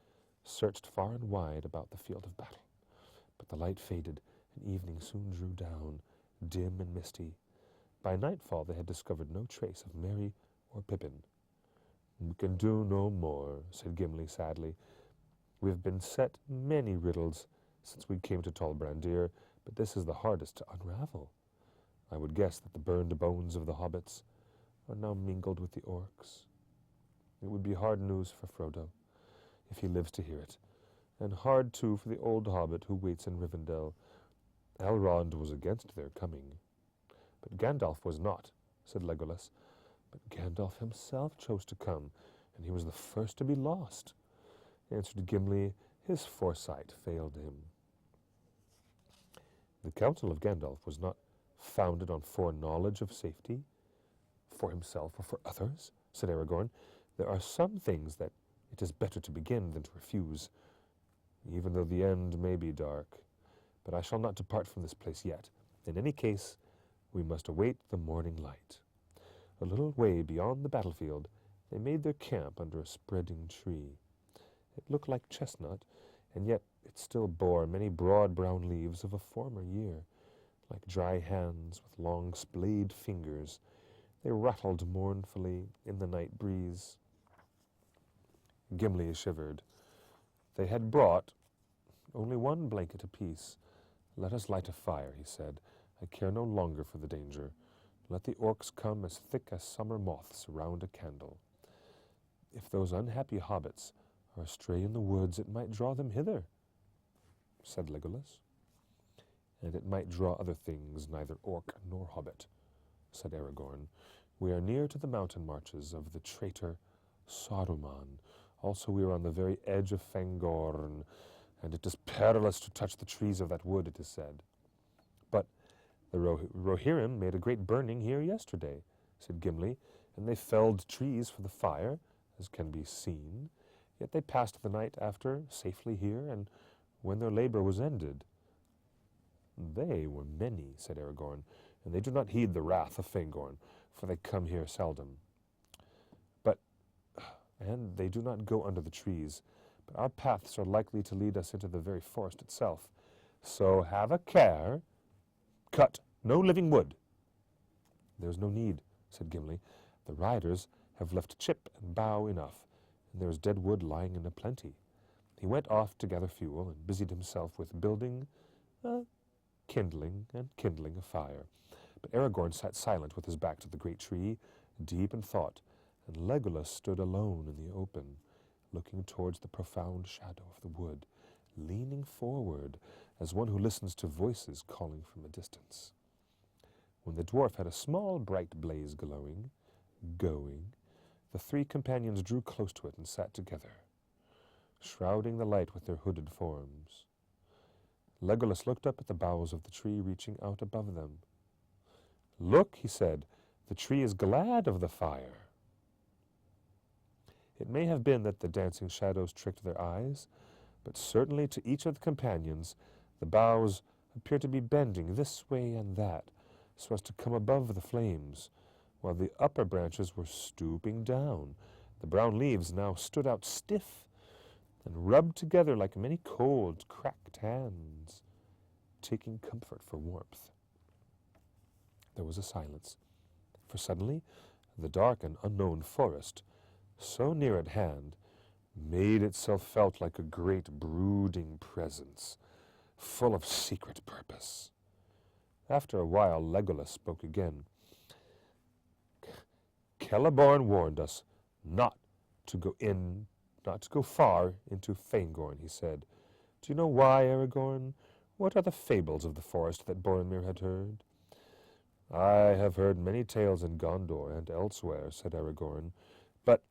searched far and wide about the field of battle, but the light faded, and evening soon drew down, dim and misty. By nightfall they had discovered no trace of Merry or Pippin. "We can do no more," said Gimli sadly. "We have been set many riddles since we came to Tol Brandir, but this is the hardest to unravel. I would guess that the burned bones of the hobbits are now mingled with the orcs. It would be hard news for Frodo, if he lives to hear it, and hard, too, for the old hobbit who waits in Rivendell. Elrond was against their coming." "But Gandalf was not," said Legolas. "But Gandalf himself chose to come, and he was the first to be lost," answered Gimli. His foresight failed him. "The counsel of Gandalf was not founded on foreknowledge of safety, for himself or for others," said Aragorn. "There are some things that it is better to begin than to refuse, even though the end may be dark. But I shall not depart from this place yet. In any case, we must await the morning light." A little way beyond the battlefield, they made their camp under a spreading tree. It looked like chestnut, and yet it still bore many broad brown leaves of a former year. Like dry hands with long splayed fingers, they rattled mournfully in the night breeze. Gimli shivered. They had brought only one blanket apiece. "Let us light a fire," he said. "I care no longer for the danger. Let the orcs come as thick as summer moths around a candle. If those unhappy hobbits are astray in the woods, it might draw them hither," said Legolas. "And it might draw other things, neither orc nor hobbit," said Aragorn. "We are near to the mountain marches of the traitor Saruman. Also we are on the very edge of Fangorn, and it is perilous to touch the trees of that wood, it is said." "But the Rohirrim made a great burning here yesterday," said Gimli, "and they felled trees for the fire, as can be seen. Yet they passed the night after safely here, and when their labor was ended—" "They were many," said Aragorn, "and they do not heed the wrath of Fangorn, for they come here seldom. And they do not go under the trees, but our paths are likely to lead us into the very forest itself. So have a care. Cut no living wood." "There is no need," said Gimli. "The riders have left chip and bough enough, and there is dead wood lying in a plenty." He went off to gather fuel and busied himself with building a kindling and kindling a fire. But Aragorn sat silent with his back to the great tree, deep in thought, and Legolas stood alone in the open, looking towards the profound shadow of the wood, leaning forward as one who listens to voices calling from a distance. When the dwarf had a small bright blaze going, the three companions drew close to it and sat together, shrouding the light with their hooded forms. Legolas looked up at the boughs of the tree reaching out above them. "Look," he said, "the tree is glad of the fire." It may have been that the dancing shadows tricked their eyes, but certainly to each of the companions the boughs appeared to be bending this way and that, so as to come above the flames, while the upper branches were stooping down. The brown leaves now stood out stiff and rubbed together like many cold, cracked hands, taking comfort for warmth. There was a silence, for suddenly the dark and unknown forest, so near at hand, made itself felt like a great brooding presence, full of secret purpose. After a while, Legolas spoke again. "Celeborn warned us not to go far into Fangorn," he said. "Do you know why, Aragorn? What are the fables of the forest that Boromir had heard?" "I have heard many tales in Gondor and elsewhere," said Aragorn, "but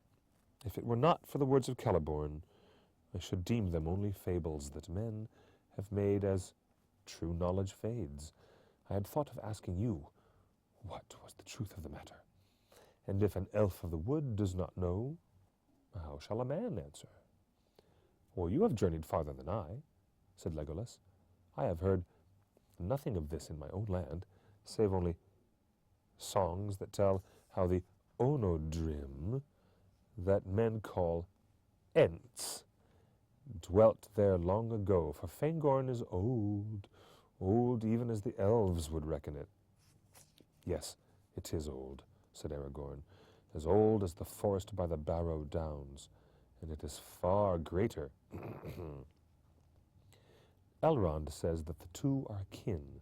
if it were not for the words of Celeborn, I should deem them only fables that men have made as true knowledge fades. I had thought of asking you what was the truth of the matter. And if an elf of the wood does not know, how shall a man answer?" "Well, you have journeyed farther than I," said Legolas. "I have heard nothing of this in my own land, save only songs that tell how the Onodrim, that men call Ents, dwelt there long ago, for Fangorn is old, old even as the elves would reckon it." "Yes, it is old," said Aragorn, "as old as the forest by the Barrow Downs, and it is far greater." Elrond says that the two are akin,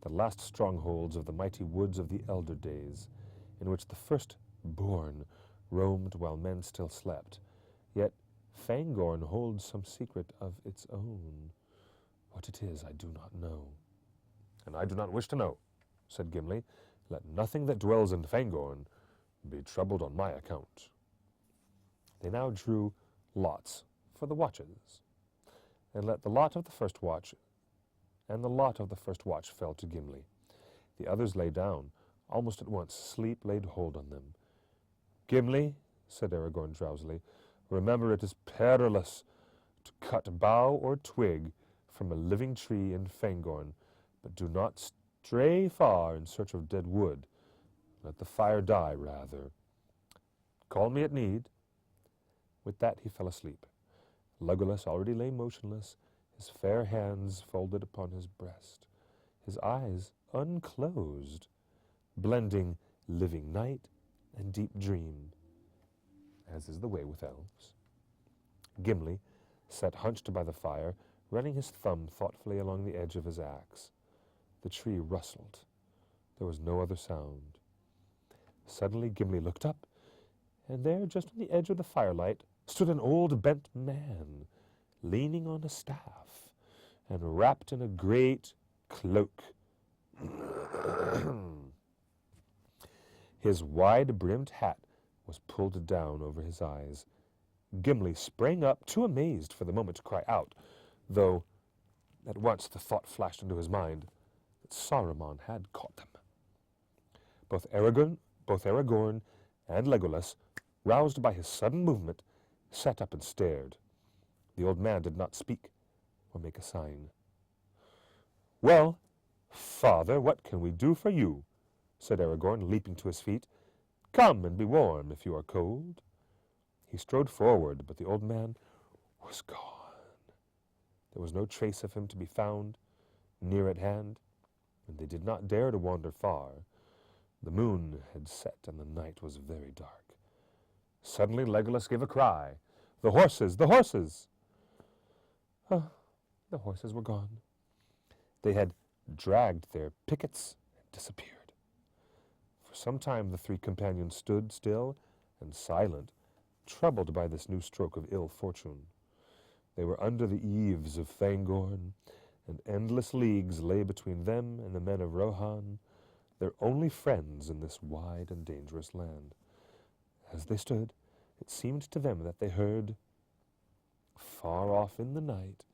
the last strongholds of the mighty woods of the elder days, in which the first-born roamed while men still slept. Yet Fangorn holds some secret of its own. What it is I do not know. "And I do not wish to know," said Gimli. "Let nothing that dwells in Fangorn be troubled on my account." They now drew lots for the watches, and the lot of the first watch fell to Gimli. The others lay down. Almost at once sleep laid hold on them. "Gimli," said Aragorn drowsily, "remember it is perilous to cut bough or twig from a living tree in Fangorn, but do not stray far in search of dead wood. Let the fire die, rather. Call me at need." With that he fell asleep. Legolas already lay motionless, his fair hands folded upon his breast, his eyes unclosed, blending living night and deep dream, as is the way with elves. Gimli sat hunched by the fire, running his thumb thoughtfully along the edge of his axe. The tree rustled. There was no other sound. Suddenly Gimli looked up, and there, just on the edge of the firelight, stood an old bent man, leaning on a staff, and wrapped in a great cloak. His wide-brimmed hat was pulled down over his eyes. Gimli sprang up, too amazed for the moment to cry out, though at once the thought flashed into his mind that Saruman had caught them. Both Aragorn and Legolas, roused by his sudden movement, sat up and stared. The old man did not speak or make a sign. "Well, father, what can we do for you?" said Aragorn, leaping to his feet. "Come and be warm if you are cold." He strode forward, but the old man was gone. There was no trace of him to be found near at hand, and they did not dare to wander far. The moon had set, and the night was very dark. Suddenly Legolas gave a cry. "The horses! The horses!" The horses were gone. They had dragged their pickets, and disappeared. For some time the three companions stood still and silent, troubled by this new stroke of ill fortune. They were under the eaves of Fangorn, and endless leagues lay between them and the men of Rohan, their only friends in this wide and dangerous land. As they stood, it seemed to them that they heard, far off in the night,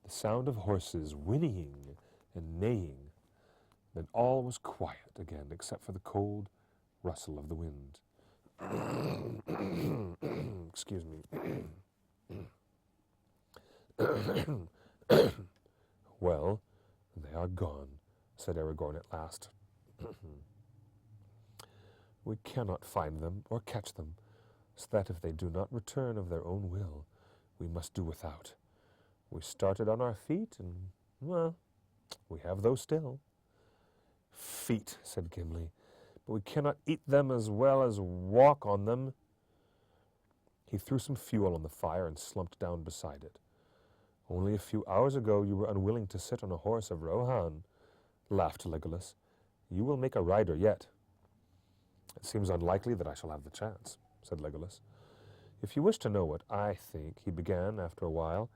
the sound of horses whinnying and neighing. Then all was quiet again, except for the cold rustle of the wind. Excuse me. Well, they are gone, said Aragorn at last. We cannot find them or catch them, so that if they do not return of their own will, we must do without. We started on our feet, and, well, we have those still. Feet, said Gimli, but we cannot eat them as well as walk on them. He threw some fuel on the fire and slumped down beside it. Only a few hours ago you were unwilling to sit on a horse of Rohan, laughed Legolas. You will make a rider yet. It seems unlikely that I shall have the chance, said Legolas. If you wish to know what I think, he began after a while,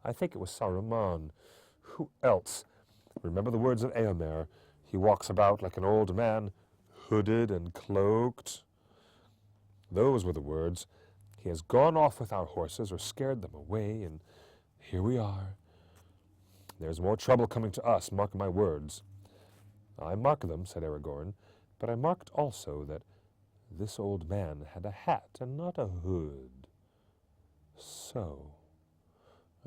I think it was Saruman. Who else? Remember the words of Eomer. He walks about like an old man, hooded and cloaked. Those were the words. He has gone off with our horses or scared them away, and here we are. There's more trouble coming to us, mark my words. I mark them, said Aragorn, but I marked also that this old man had a hat and not a hood. So,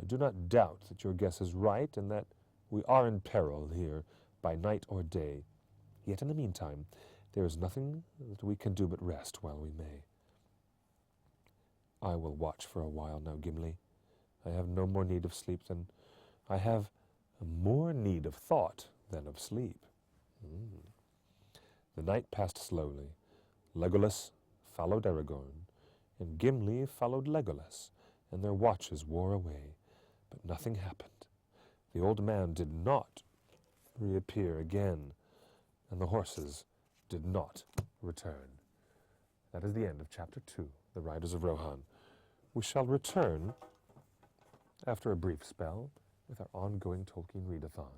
I do not doubt that your guess is right and that we are in peril here by night or day. Yet in the meantime, there is nothing that we can do but rest while we may. I will watch for a while now, Gimli. I have no more need of sleep than I have more need of thought than of sleep. The night passed slowly. Legolas followed Aragorn, and Gimli followed Legolas, and their watches wore away, but nothing happened. The old man did not reappear again, and the horses did not return. That is the end of Chapter 2, The Riders of Rohan. We shall return after a brief spell with our ongoing Tolkien readathon.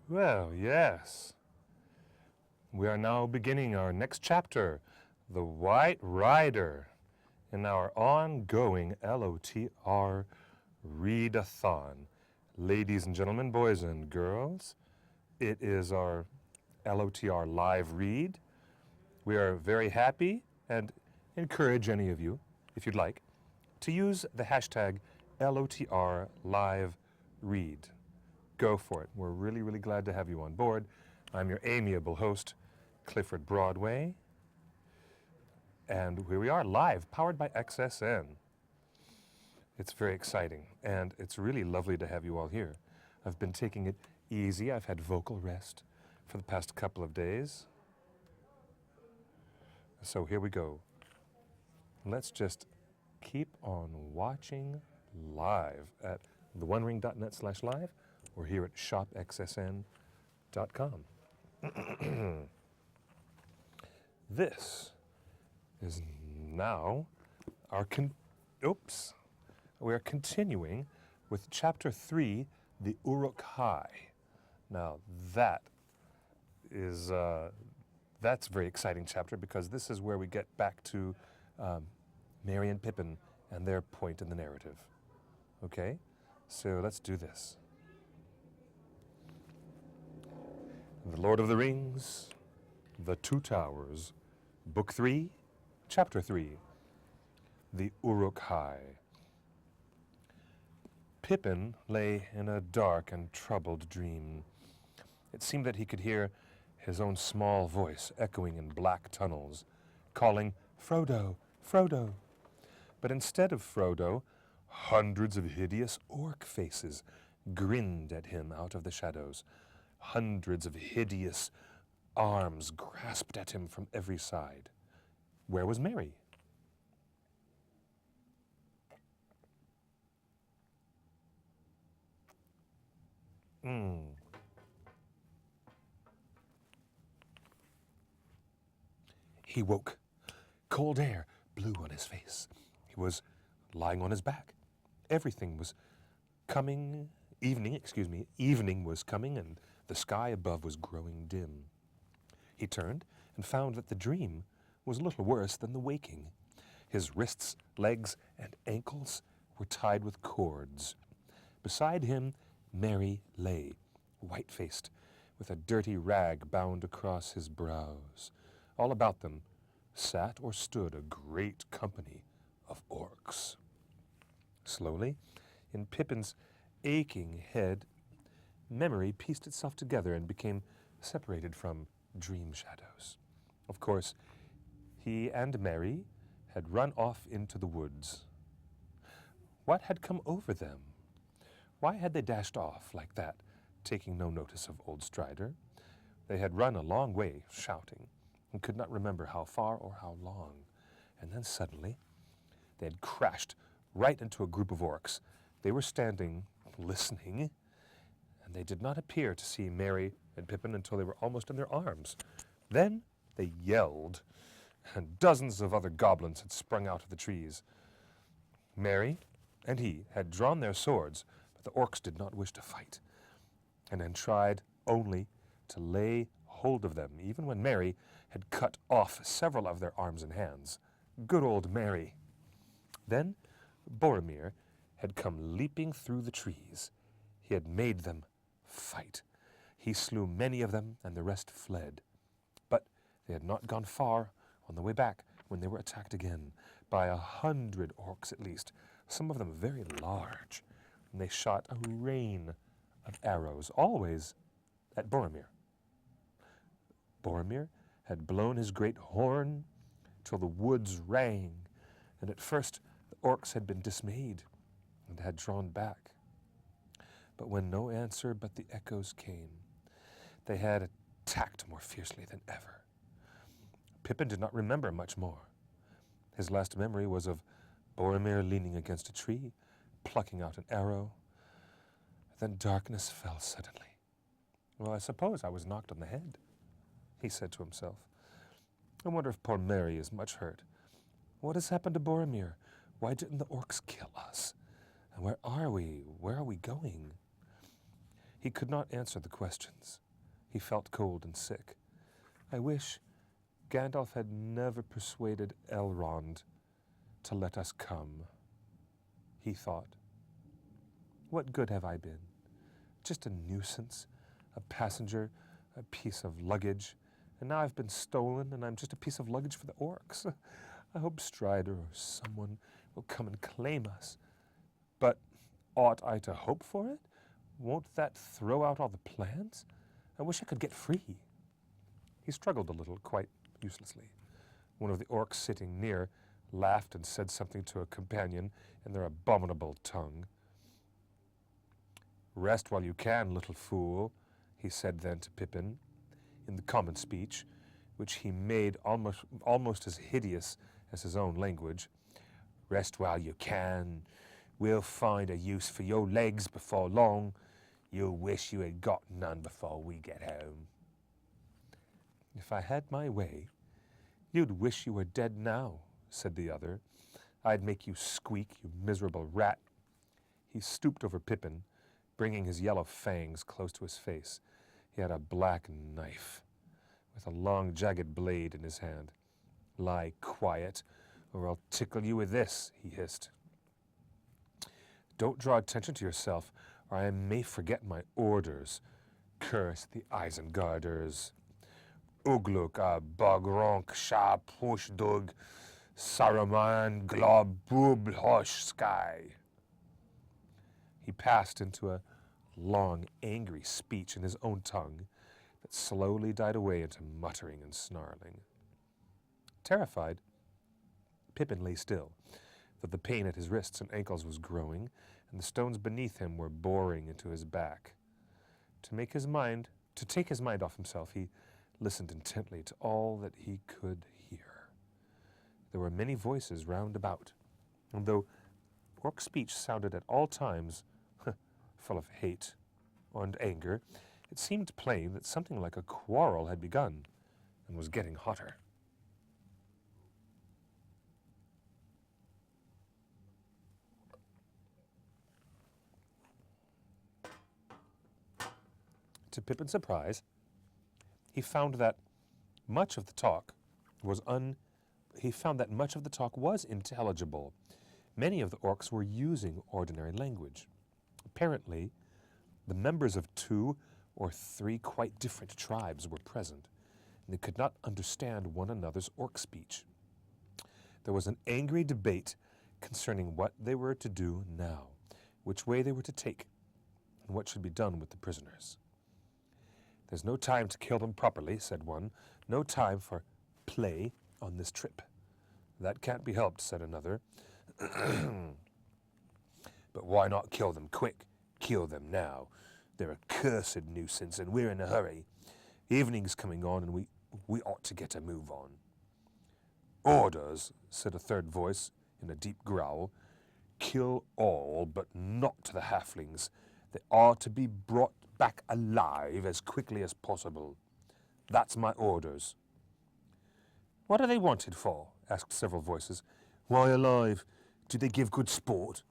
Well, yes. We are now beginning our next chapter, The White Rider, in our ongoing LOTR readathon. Ladies and gentlemen, boys and girls, it is our LOTR live read. We are very happy and encourage any of you, if you'd like, to use the hashtag LOTR live read. Go for it. We're really, really glad to have you on board. I'm your amiable host, Cliff Broadway, and here we are live, powered by XSN. It's very exciting, and it's really lovely to have you all here. I've been taking it easy. I've had vocal rest for the past couple of days. So here we go. Let's just keep on watching live at theonering.net/live or here at shopxsn.com. This is now our we are continuing with Chapter 3, the Uruk-hai. Now that's a very exciting chapter because this is where we get back to Merry and Pippin and their point in the narrative. Okay, so let's do this. The Lord of the Rings, The Two Towers, Book 3, Chapter 3, The Uruk-hai. Pippin lay in a dark and troubled dream. It seemed that he could hear his own small voice echoing in black tunnels, calling, "Frodo, Frodo." But instead of Frodo, hundreds of hideous orc faces grinned at him out of the shadows. Hundreds of hideous arms grasped at him from every side. Where was Merry? He woke. Cold air blew on his face. He was lying on his back. Everything was coming, evening was coming, and the sky above was growing dim. He turned and found that the dream was little worse than the waking. His wrists, legs, and ankles were tied with cords. Beside him, Merry lay, white-faced, with a dirty rag bound across his brows. All about them sat or stood a great company of orcs. Slowly, in Pippin's aching head, memory pieced itself together and became separated from dream shadows. Of course, he and Merry had run off into the woods. What had come over them? Why had they dashed off like that, taking no notice of old Strider? They had run a long way, shouting, and could not remember how far or how long. And then suddenly, they had crashed right into a group of orcs. They were standing, listening, and they did not appear to see Merry and Pippin until they were almost in their arms. Then they yelled, and dozens of other goblins had sprung out of the trees. Merry and he had drawn their swords, but the orcs did not wish to fight, and then tried only to lay hold of them, even when Merry had cut off several of their arms and hands. Good old Merry. Then Boromir had come leaping through the trees. He had made them fight. He slew many of them, and the rest fled. But they had not gone far on the way back when they were attacked again by 100 orcs at least, some of them very large, and they shot a rain of arrows, always at Boromir. Boromir had blown his great horn till the woods rang, and at first the orcs had been dismayed and had drawn back. But when no answer but the echoes came, they had attacked more fiercely than ever. Pippin did not remember much more. His last memory was of Boromir leaning against a tree, plucking out an arrow. Then darkness fell suddenly. "Well, I suppose I was knocked on the head," he said to himself. "I wonder if poor Merry is much hurt. What has happened to Boromir? Why didn't the orcs kill us? And where are we? Where are we going?" He could not answer the questions. He felt cold and sick. I wish Gandalf had never persuaded Elrond to let us come, he thought. What good have I been? Just a nuisance, a passenger, a piece of luggage, and now I've been stolen and I'm just a piece of luggage for the orcs. I hope Strider or someone will come and claim us. But ought I to hope for it? Won't that throw out all the plans? I wish I could get free. He struggled a little, quite uselessly. One of the orcs sitting near laughed and said something to a companion in their abominable tongue. "Rest while you can, little fool," he said then to Pippin, in the common speech, which he made almost as hideous as his own language. "Rest while you can. We'll find a use for your legs before long. You'll wish you had got none before we get home." "If I had my way, you'd wish you were dead now," said the other. "I'd make you squeak, you miserable rat." He stooped over Pippin, bringing his yellow fangs close to his face. He had a black knife with a long, jagged blade in his hand. "Lie quiet, or I'll tickle you with this," he hissed. "Don't draw attention to yourself, or I may forget my orders. Curse the Isengarders. Ugluk a bogronk sha pushdug Saruman glob bub hosh sky." He passed into a long, angry speech in his own tongue that slowly died away into muttering and snarling. Terrified, Pippin lay still, though the pain at his wrists and ankles was growing, and the stones beneath him were boring into his back. To take his mind off himself, he listened intently to all that he could hear. There were many voices round about, and though orc speech sounded at all times full of hate and anger, it seemed plain that something like a quarrel had begun and was getting hotter. To Pippin's surprise, he found that much of the talk was intelligible. Many of the orcs were using ordinary language. Apparently, the members of 2 or 3 quite different tribes were present, and they could not understand one another's orc speech. There was an angry debate concerning what they were to do now, which way they were to take, and what should be done with the prisoners. "There's no time to kill them properly," said one. "No time for play on this trip." "That can't be helped," said another. "But why not kill them quick? Kill them now. They're a cursed nuisance, and we're in a hurry. Evening's coming on, and we ought to get a move on." "Orders," said a third voice in a deep growl. "Kill all, but not the halflings. They are to be brought back alive as quickly as possible. That's my orders." "What are they wanted for?" asked several voices. "Why alive? Do they give good sport?"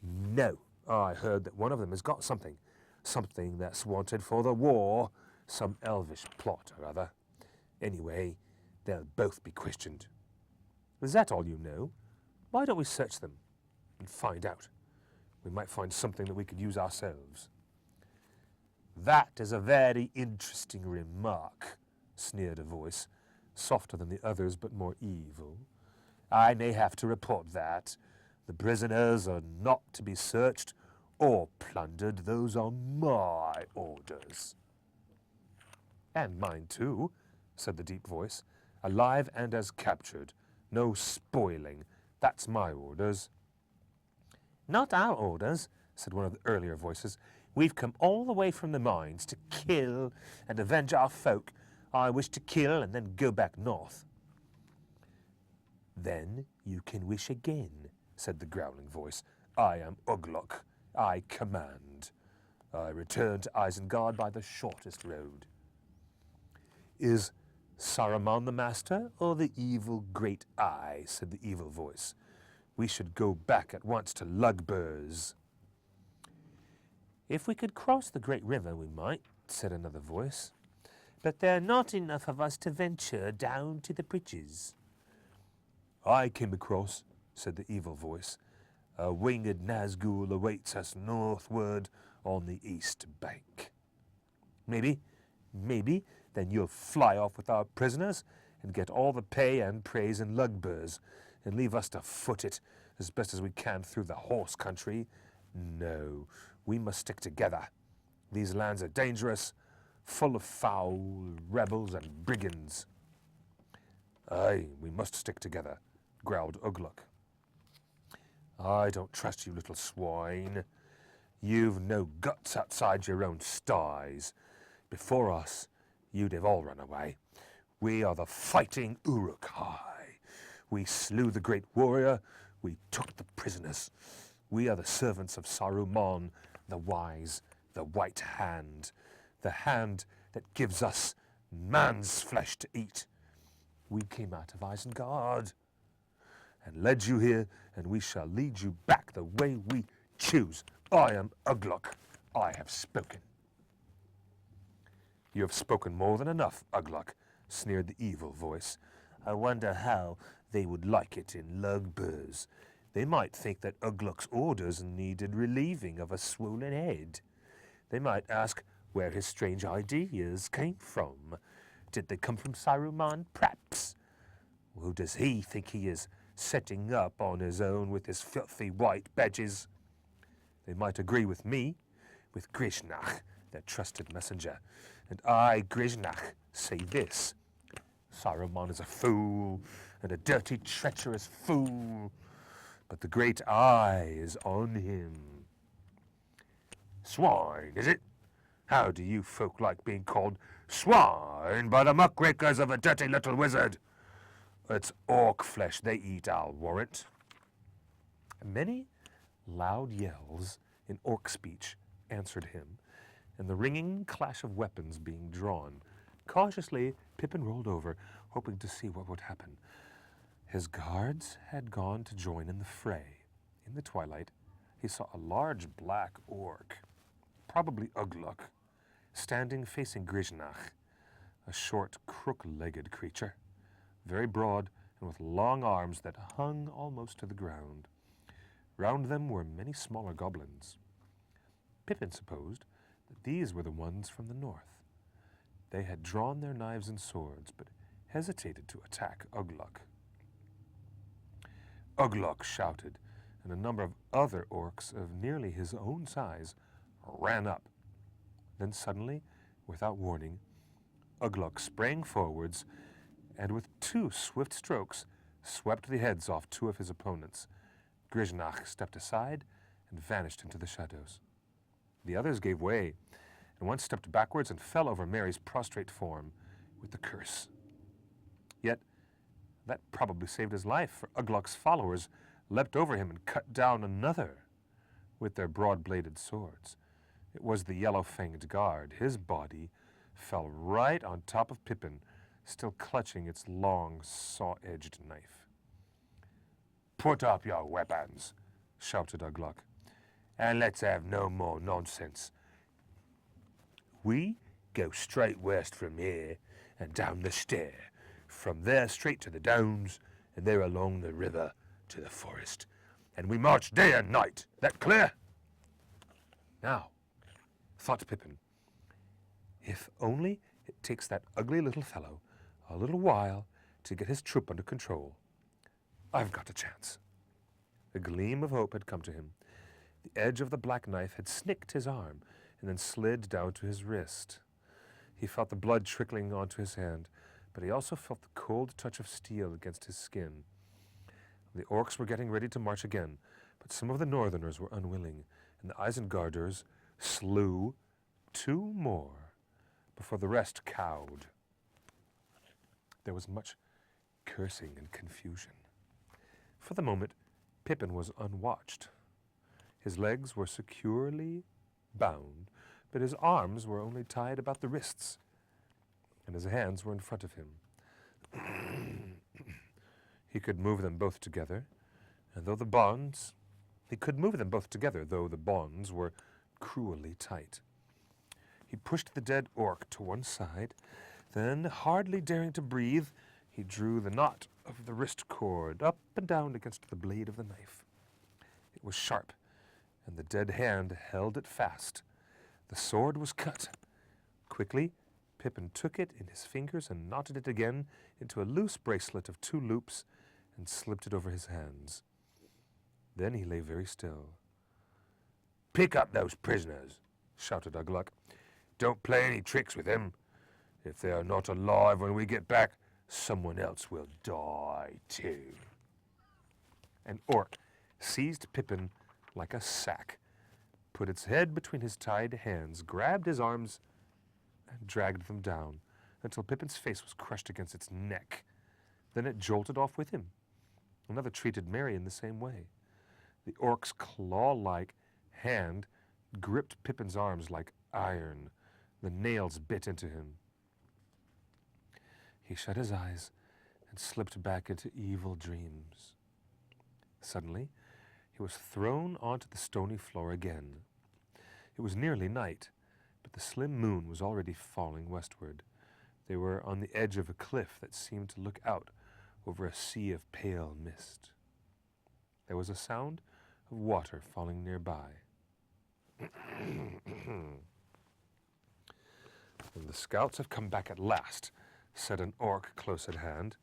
"No. I heard that one of them has got something that's wanted for the war. Some elvish plot or other. Anyway, they'll both be questioned." "Is that all you know? Why don't we search them and find out? We might find something that we could use ourselves." "That is a very interesting remark," sneered a voice, softer than the others but more evil. "I may have to report that. The prisoners are not to be searched or plundered. Those are my orders." "And mine too," said the deep voice. "Alive and as captured. No spoiling. That's my orders." "Not our orders," said one of the earlier voices. "We've come all the way from the mines to kill and avenge our folk. I wish to kill and then go back north." "Then you can wish again," said the growling voice. "I am Ugluk. I command. I return to Isengard by the shortest road." "Is Saruman the master, or the evil Great Eye?" said the evil voice. "We should go back at once to Lugburs." If we could cross the great river, we might, said another voice. But there are not enough of us to venture down to the bridges. I came across, said the evil voice. A winged Nazgul awaits us northward on the east bank. Maybe, then you'll fly off with our prisoners and get all the pay and praise in Lugburs, and leave us to foot it as best as we can through the horse country. No, we must stick together. These lands are dangerous, full of foul rebels and brigands. Aye, we must stick together, growled Ugluk. I don't trust you, little swine. You've no guts outside your own sties. Before us, you'd have all run away. We are the fighting Uruk-hai. We slew the great warrior. We took the prisoners. We are the servants of Saruman, the wise, the white hand, the hand that gives us man's flesh to eat. We came out of Isengard and led you here, and we shall lead you back the way we choose. I am Ugluk. I have spoken. You have spoken more than enough, Ugluk, sneered the evil voice. I wonder how they would like it in Lugburs. They might think that Ugluk's orders needed relieving of a swollen head. They might ask where his strange ideas came from. Did they come from Saruman, perhaps? Who does he think he is setting up on his own with his filthy white badges? They might agree with me, with Grishnach, their trusted messenger. And I, Grishnach, say this. Saruman is a fool, and a dirty, treacherous fool. But the great eye is on him. Swine, is it? How do you folk like being called swine by the muckrakers of a dirty little wizard? It's orc flesh they eat, I'll warrant. Many loud yells in orc speech answered him, and the ringing clash of weapons being drawn. Cautiously, Pippin rolled over, hoping to see what would happen. His guards had gone to join in the fray. In the twilight, he saw a large black orc, probably Ugluk, standing facing Grishnach, a short, crook-legged creature, very broad and with long arms that hung almost to the ground. Round them were many smaller goblins. Pippin supposed that these were the ones from the north. They had drawn their knives and swords, but hesitated to attack Ugluk. Ugluk shouted, and a number of other orcs of nearly his own size ran up. Then suddenly, without warning, Ugluk sprang forwards, and with two swift strokes swept the heads off two of his opponents. Grishnach stepped aside and vanished into the shadows. The others gave way, and one stepped backwards and fell over Mary's prostrate form with the curse. Yet that probably saved his life, for Ugluk's followers leapt over him and cut down another with their broad-bladed swords. It was the yellow-fanged guard. His body fell right on top of Pippin, still clutching its long, saw-edged knife. "Put up your weapons," shouted Ugluk, "and let's have no more nonsense. We go straight west from here and down the stair. From there straight to the downs, and there along the river to the forest. And we march day and night. That clear?" Now, thought Pippin, if only it takes that ugly little fellow a little while to get his troop under control, I've got a chance. A gleam of hope had come to him. The edge of the black knife had snicked his arm and then slid down to his wrist. He felt the blood trickling onto his hand, but he also felt the cold touch of steel against his skin. The orcs were getting ready to march again, but some of the northerners were unwilling, and the Isengarders slew two more before the rest cowed. There was much cursing and confusion. For the moment, Pippin was unwatched. His legs were securely bound, but his arms were only tied about the wrists, and his hands were in front of him. He could move them both together, though the bonds were cruelly tight. He pushed the dead orc to one side, then, hardly daring to breathe, he drew the knot of the wrist cord up and down against the blade of the knife. It was sharp, and the dead hand held it fast. The sword was cut. Quickly, Pippin took it in his fingers and knotted it again into a loose bracelet of 2 loops and slipped it over his hands. Then he lay very still. "Pick up those prisoners," shouted Ugluk. "Don't play any tricks with them. If they are not alive when we get back, someone else will die too." An orc seized Pippin like a sack, put its head between his tied hands, grabbed his arms, and dragged them down until Pippin's face was crushed against its neck. Then it jolted off with him. Another treated Merry in the same way. The orc's claw-like hand gripped Pippin's arms like iron. The nails bit into him. He shut his eyes and slipped back into evil dreams. Suddenly, he was thrown onto the stony floor again. It was nearly night, but the slim moon was already falling westward. They were on the edge of a cliff that seemed to look out over a sea of pale mist. There was a sound of water falling nearby. "The scouts have come back at last," said an orc close at hand.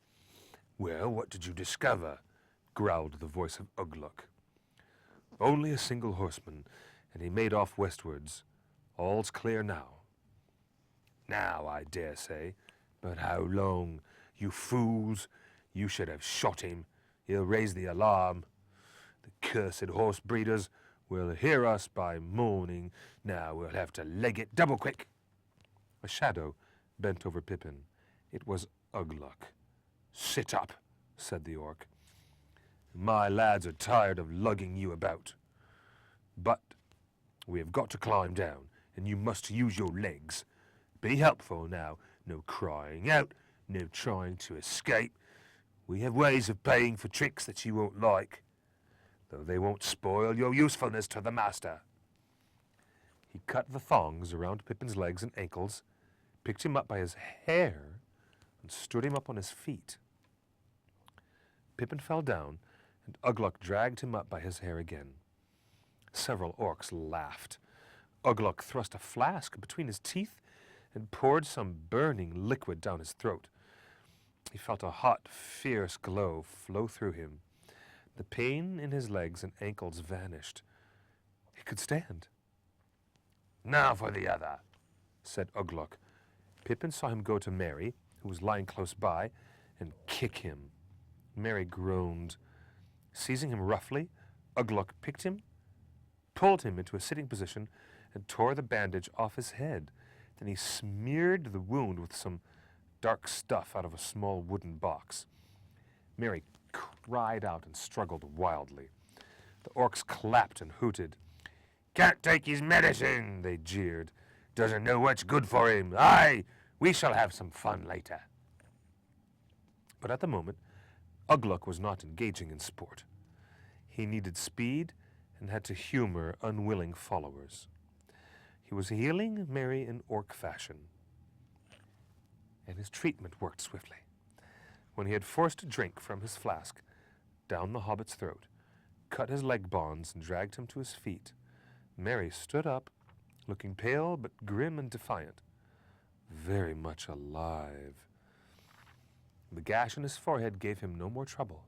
"Well, what did you discover?" growled the voice of Ugluk. "Only a single horseman, and he made off westwards. All's clear now." "Now, I dare say. But how long? You fools! You should have shot him. He'll raise the alarm. The cursed horse breeders will hear us by morning. Now we'll have to leg it double quick." A shadow bent over Pippin. It was Ugluk. "Sit up," said the orc. "My lads are tired of lugging you about. But we have got to climb down, and you must use your legs. Be helpful now. No crying out, no trying to escape. We have ways of paying for tricks that you won't like, though they won't spoil your usefulness to the master." He cut the thongs around Pippin's legs and ankles, picked him up by his hair, and stood him up on his feet. Pippin fell down, and Ugluk dragged him up by his hair again. Several orcs laughed. Ugluk thrust a flask between his teeth and poured some burning liquid down his throat. He felt a hot, fierce glow flow through him. The pain in his legs and ankles vanished. He could stand. "Now for the other," said Ugluk. Pippin saw him go to Merry, who was lying close by, and kick him. Merry groaned. Seizing him roughly, Ugluk picked him, pulled him into a sitting position, and tore the bandage off his head. Then he smeared the wound with some dark stuff out of a small wooden box. Merry cried out and struggled wildly. The orcs clapped and hooted. "Can't take his medicine," they jeered. "Doesn't know what's good for him. Aye, we shall have some fun later." But at the moment, Ugluk was not engaging in sport. He needed speed and had to humor unwilling followers. He was healing Merry in orc fashion, and his treatment worked swiftly. When he had forced a drink from his flask down the hobbit's throat, cut his leg bonds, and dragged him to his feet, Merry stood up, looking pale but grim and defiant, very much alive. The gash in his forehead gave him no more trouble,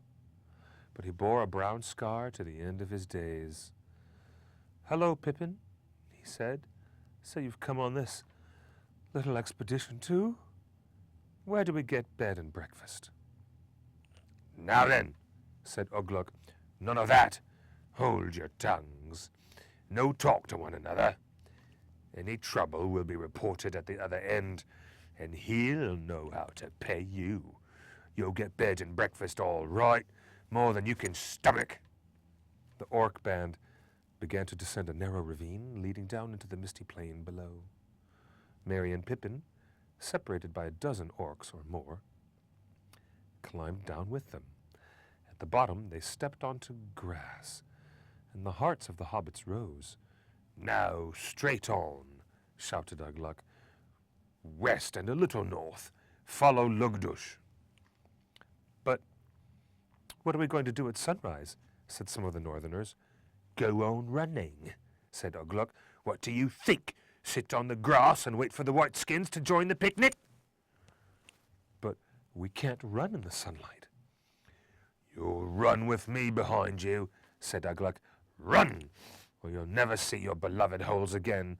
but he bore a brown scar to the end of his days. "Hello, Pippin," he said. "So you've come on this little expedition too? Where do we get bed and breakfast?" "Now then," said Ugluk, "none of that. Hold your tongues. No talk to one another. Any trouble will be reported at the other end, and he'll know how to pay you. You'll get bed and breakfast all right, more than you can stomach." The orc band began to descend a narrow ravine leading down into the misty plain below. Merry and Pippin, separated by a dozen orcs or more, climbed down with them. At the bottom they stepped onto grass, and the hearts of the hobbits rose. Now, straight on, shouted Ugluk. West and a little north. Follow Lugdush. But what are we going to do at sunrise? Said some of the northerners. Go on running, said Ugluk. What do you think? Sit on the grass and wait for the whiteskins to join the picnic? But we can't run in the sunlight. You'll run with me behind you, said Ugluk. Run, or you'll never see your beloved holes again.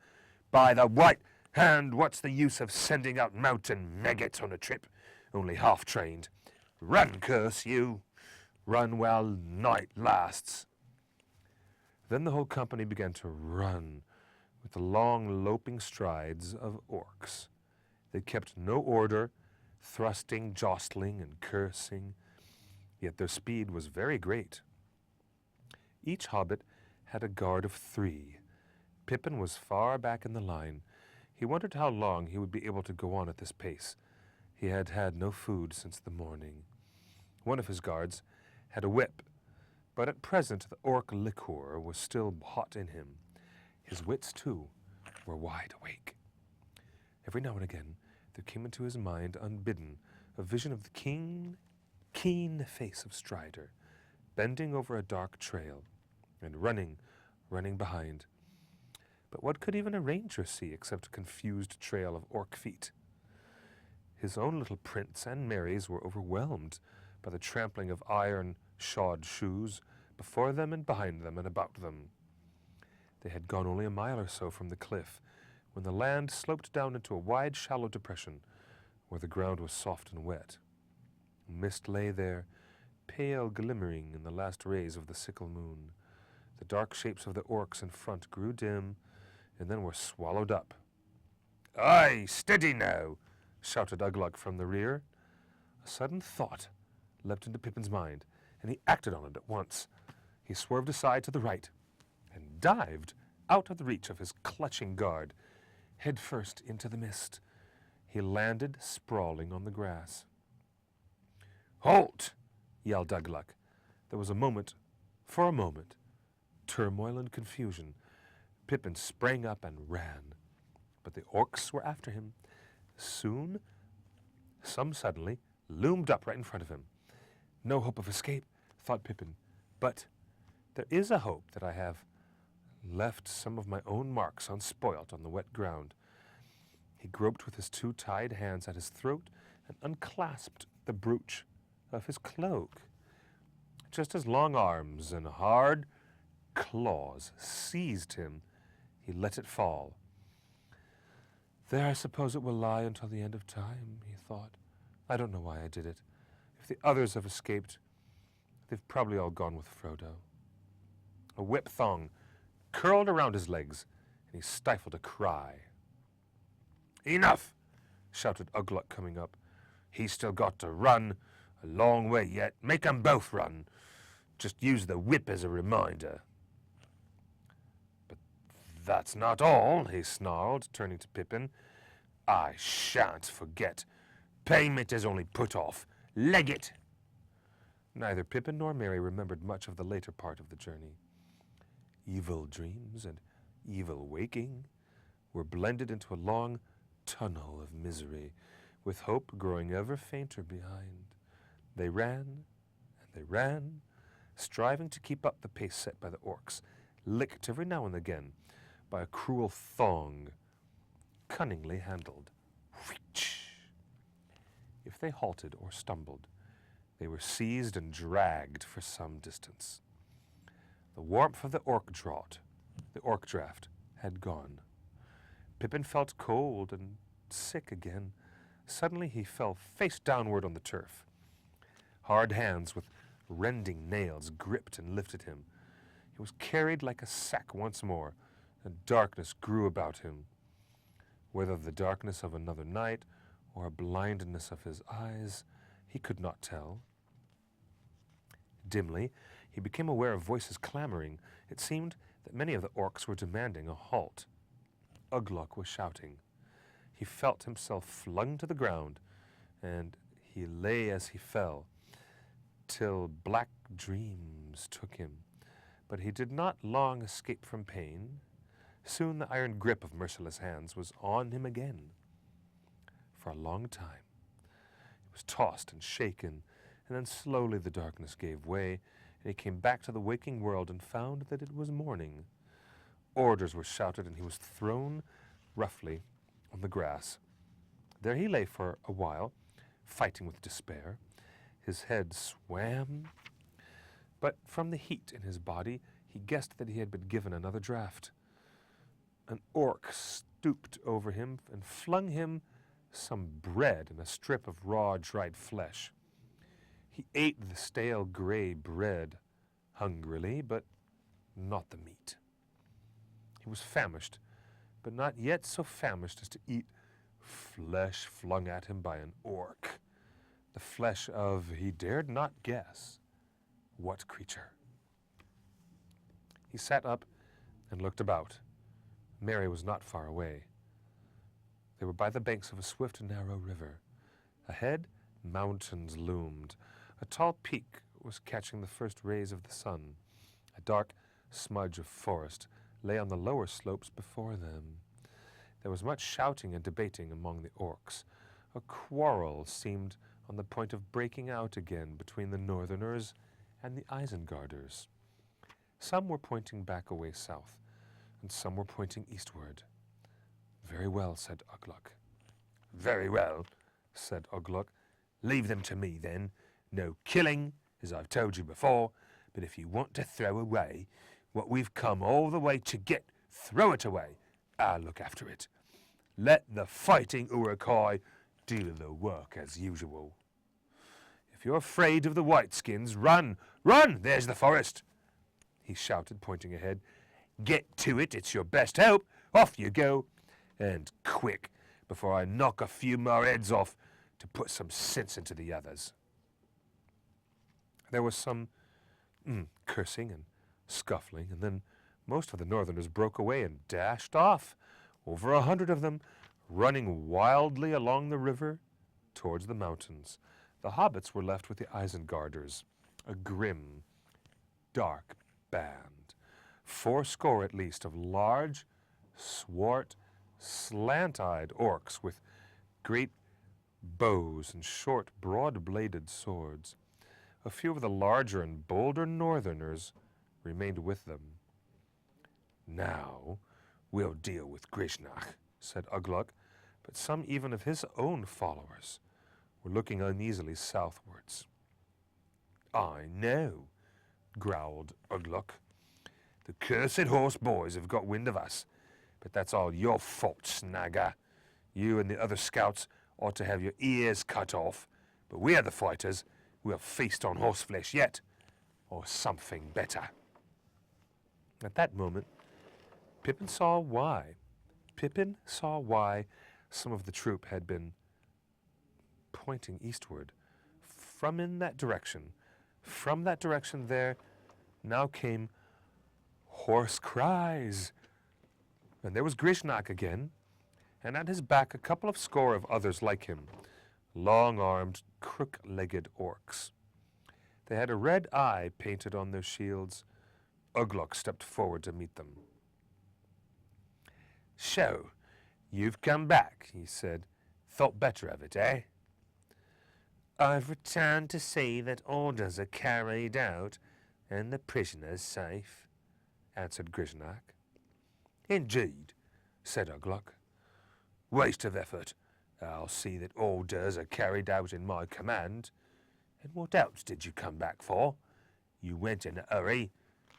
By the white hand, what's the use of sending out mountain maggots on a trip, only half-trained? Run, curse you! Run while night lasts. Then the whole company began to run with the long, loping strides of orcs. They kept no order, thrusting, jostling, and cursing, yet their speed was very great. Each hobbit had a guard of 3. Pippin was far back in the line. He wondered how long he would be able to go on at this pace. He had had no food since the morning. One of his guards had a whip, but at present the orc liquor was still hot in him. His wits, too, were wide awake. Every now and again there came into his mind, unbidden, a vision of the keen face of Strider, bending over a dark trail, and running behind. But what could even a ranger see except a confused trail of orc feet? His own little prince and Mary's were overwhelmed by the trampling of iron-shod shoes before them and behind them and about them. They had gone only a mile or so from the cliff when the land sloped down into a wide, shallow depression where the ground was soft and wet. Mist lay there, pale glimmering in the last rays of the sickle moon. The dark shapes of the orcs in front grew dim and then were swallowed up. "Aye, steady now!" shouted Ugluk from the rear. A sudden thought leapt into Pippin's mind, and he acted on it at once. He swerved aside to the right and dived out of the reach of his clutching guard, head first into the mist. He landed sprawling on the grass. "Halt!" yelled Ugluk. There was for a moment, turmoil and confusion. Pippin sprang up and ran, but the orcs were after him. Soon, some suddenly loomed up right in front of him. No hope of escape, thought Pippin, but there is a hope that I have left some of my own marks unspoilt on the wet ground. He groped with his 2 tied hands at his throat and unclasped the brooch of his cloak. Just as long arms and hard claws seized him, he let it fall. There, I suppose it will lie until the end of time, he thought. I don't know why I did it. If the others have escaped, they've probably all gone with Frodo. A whip thong curled around his legs, and he stifled a cry. "Enough!" shouted Ugluk, coming up. "He's still got to run. A long way yet. Make 'em both run. Just use the whip as a reminder." "But that's not all," he snarled, turning to Pippin. "I shan't forget. Payment is only put off. Leg it!" Neither Pippin nor Merry remembered much of the later part of the journey. Evil dreams and evil waking were blended into a long tunnel of misery, with hope growing ever fainter behind. They ran, and they ran, striving to keep up the pace set by the orcs, licked every now and again by a cruel thong, cunningly handled. If they halted or stumbled, they were seized and dragged for some distance. The warmth of the orc draft, had gone. Pippin felt cold and sick again. Suddenly he fell face downward on the turf. Hard hands with rending nails gripped and lifted him. He was carried like a sack once more, and darkness grew about him. Whether the darkness of another night or a blindness of his eyes, he could not tell. Dimly, he became aware of voices clamoring. It seemed that many of the orcs were demanding a halt. Ugluk was shouting. He felt himself flung to the ground, and he lay as he fell, till black dreams took him. But he did not long escape from pain. Soon the iron grip of merciless hands was on him again. For a long time, he was tossed and shaken, and then slowly the darkness gave way, and he came back to the waking world and found that it was morning. Orders were shouted, and he was thrown roughly on the grass. There he lay for a while, fighting with despair. His head swam, but from the heat in his body, he guessed that he had been given another draught. An orc stooped over him and flung him some bread and a strip of raw, dried flesh. He ate the stale gray bread hungrily, but not the meat. He was famished, but not yet so famished as to eat flesh flung at him by an orc, the flesh of, he dared not guess, what creature. He sat up and looked about. Mary was not far away. They were by the banks of a swift and narrow river. Ahead, mountains loomed. A tall peak was catching the first rays of the sun. A dark smudge of forest lay on the lower slopes before them. There was much shouting and debating among the orcs. A quarrel seemed on the point of breaking out again between the northerners and the Isengarders. Some were pointing back away south, and some were pointing eastward. "Very well," said Ugluk. "Very well," said Ugluk. "Leave them to me, then. No killing, as I've told you before, but if you want to throw away what we've come all the way to get, throw it away. I'll look after it. Let the fighting Uruk-hai do the work as usual. If you're afraid of the Whiteskins, run! Run! There's the forest!" he shouted, pointing ahead. "Get to it, it's your best hope. Off you go. And quick, before I knock a few more heads off to put some sense into the others." There was some cursing and scuffling, and then most of the northerners broke away and dashed off, over 100 of them, running wildly along the river towards the mountains. The hobbits were left with the Isengarders, a grim, dark band, 80 at least of large, swart, slant-eyed orcs with great bows and short, broad-bladed swords. A few of the larger and bolder northerners remained with them. "Now we'll deal with Grishnach," said Ugluk, but some even of his own followers were looking uneasily southwards. "I know," growled Ugluk. "The cursed horse boys have got wind of us, but that's all your fault, Snagger. You and the other scouts ought to have your ears cut off, but we're the fighters. We'll feast on horseflesh yet, or something better." At that moment, Pippin saw why. Pippin saw why some of the troop had been pointing eastward. From that direction there now came hoarse cries. And there was Grishnach again, and at his back a couple of score of others like him, long-armed, crook-legged orcs. They had a red eye painted on their shields. Ugluk stepped forward to meet them. "So, you've come back," he said. "Thought better of it, eh?" "I've returned to see that orders are carried out and the prisoners safe," answered Grishnach. "Indeed," said Ugluk. "Waste of effort. I'll see that orders are carried out in my command. And what else did you come back for? You went in a hurry.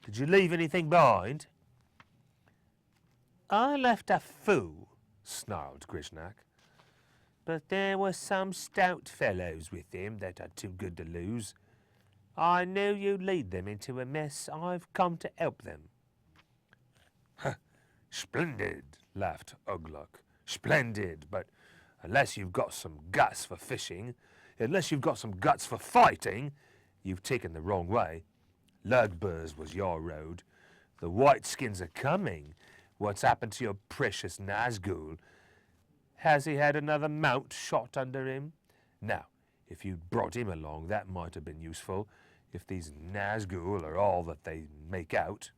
Did you leave anything behind?" "I left a fool," snarled Grishnach. "But there were some stout fellows with him that are too good to lose. I knew you'd lead them into a mess. I've come to help them." "Splendid," laughed Ugluk. "Splendid, but unless you've got some guts for fishing, unless you've got some guts for fighting, you've taken the wrong way. Lugburs was your road. The Whiteskins are coming. What's happened to your precious Nazgul? Has he had another mount shot under him? Now, if you'd brought him along, that might have been useful, if these Nazgul are all that they make out."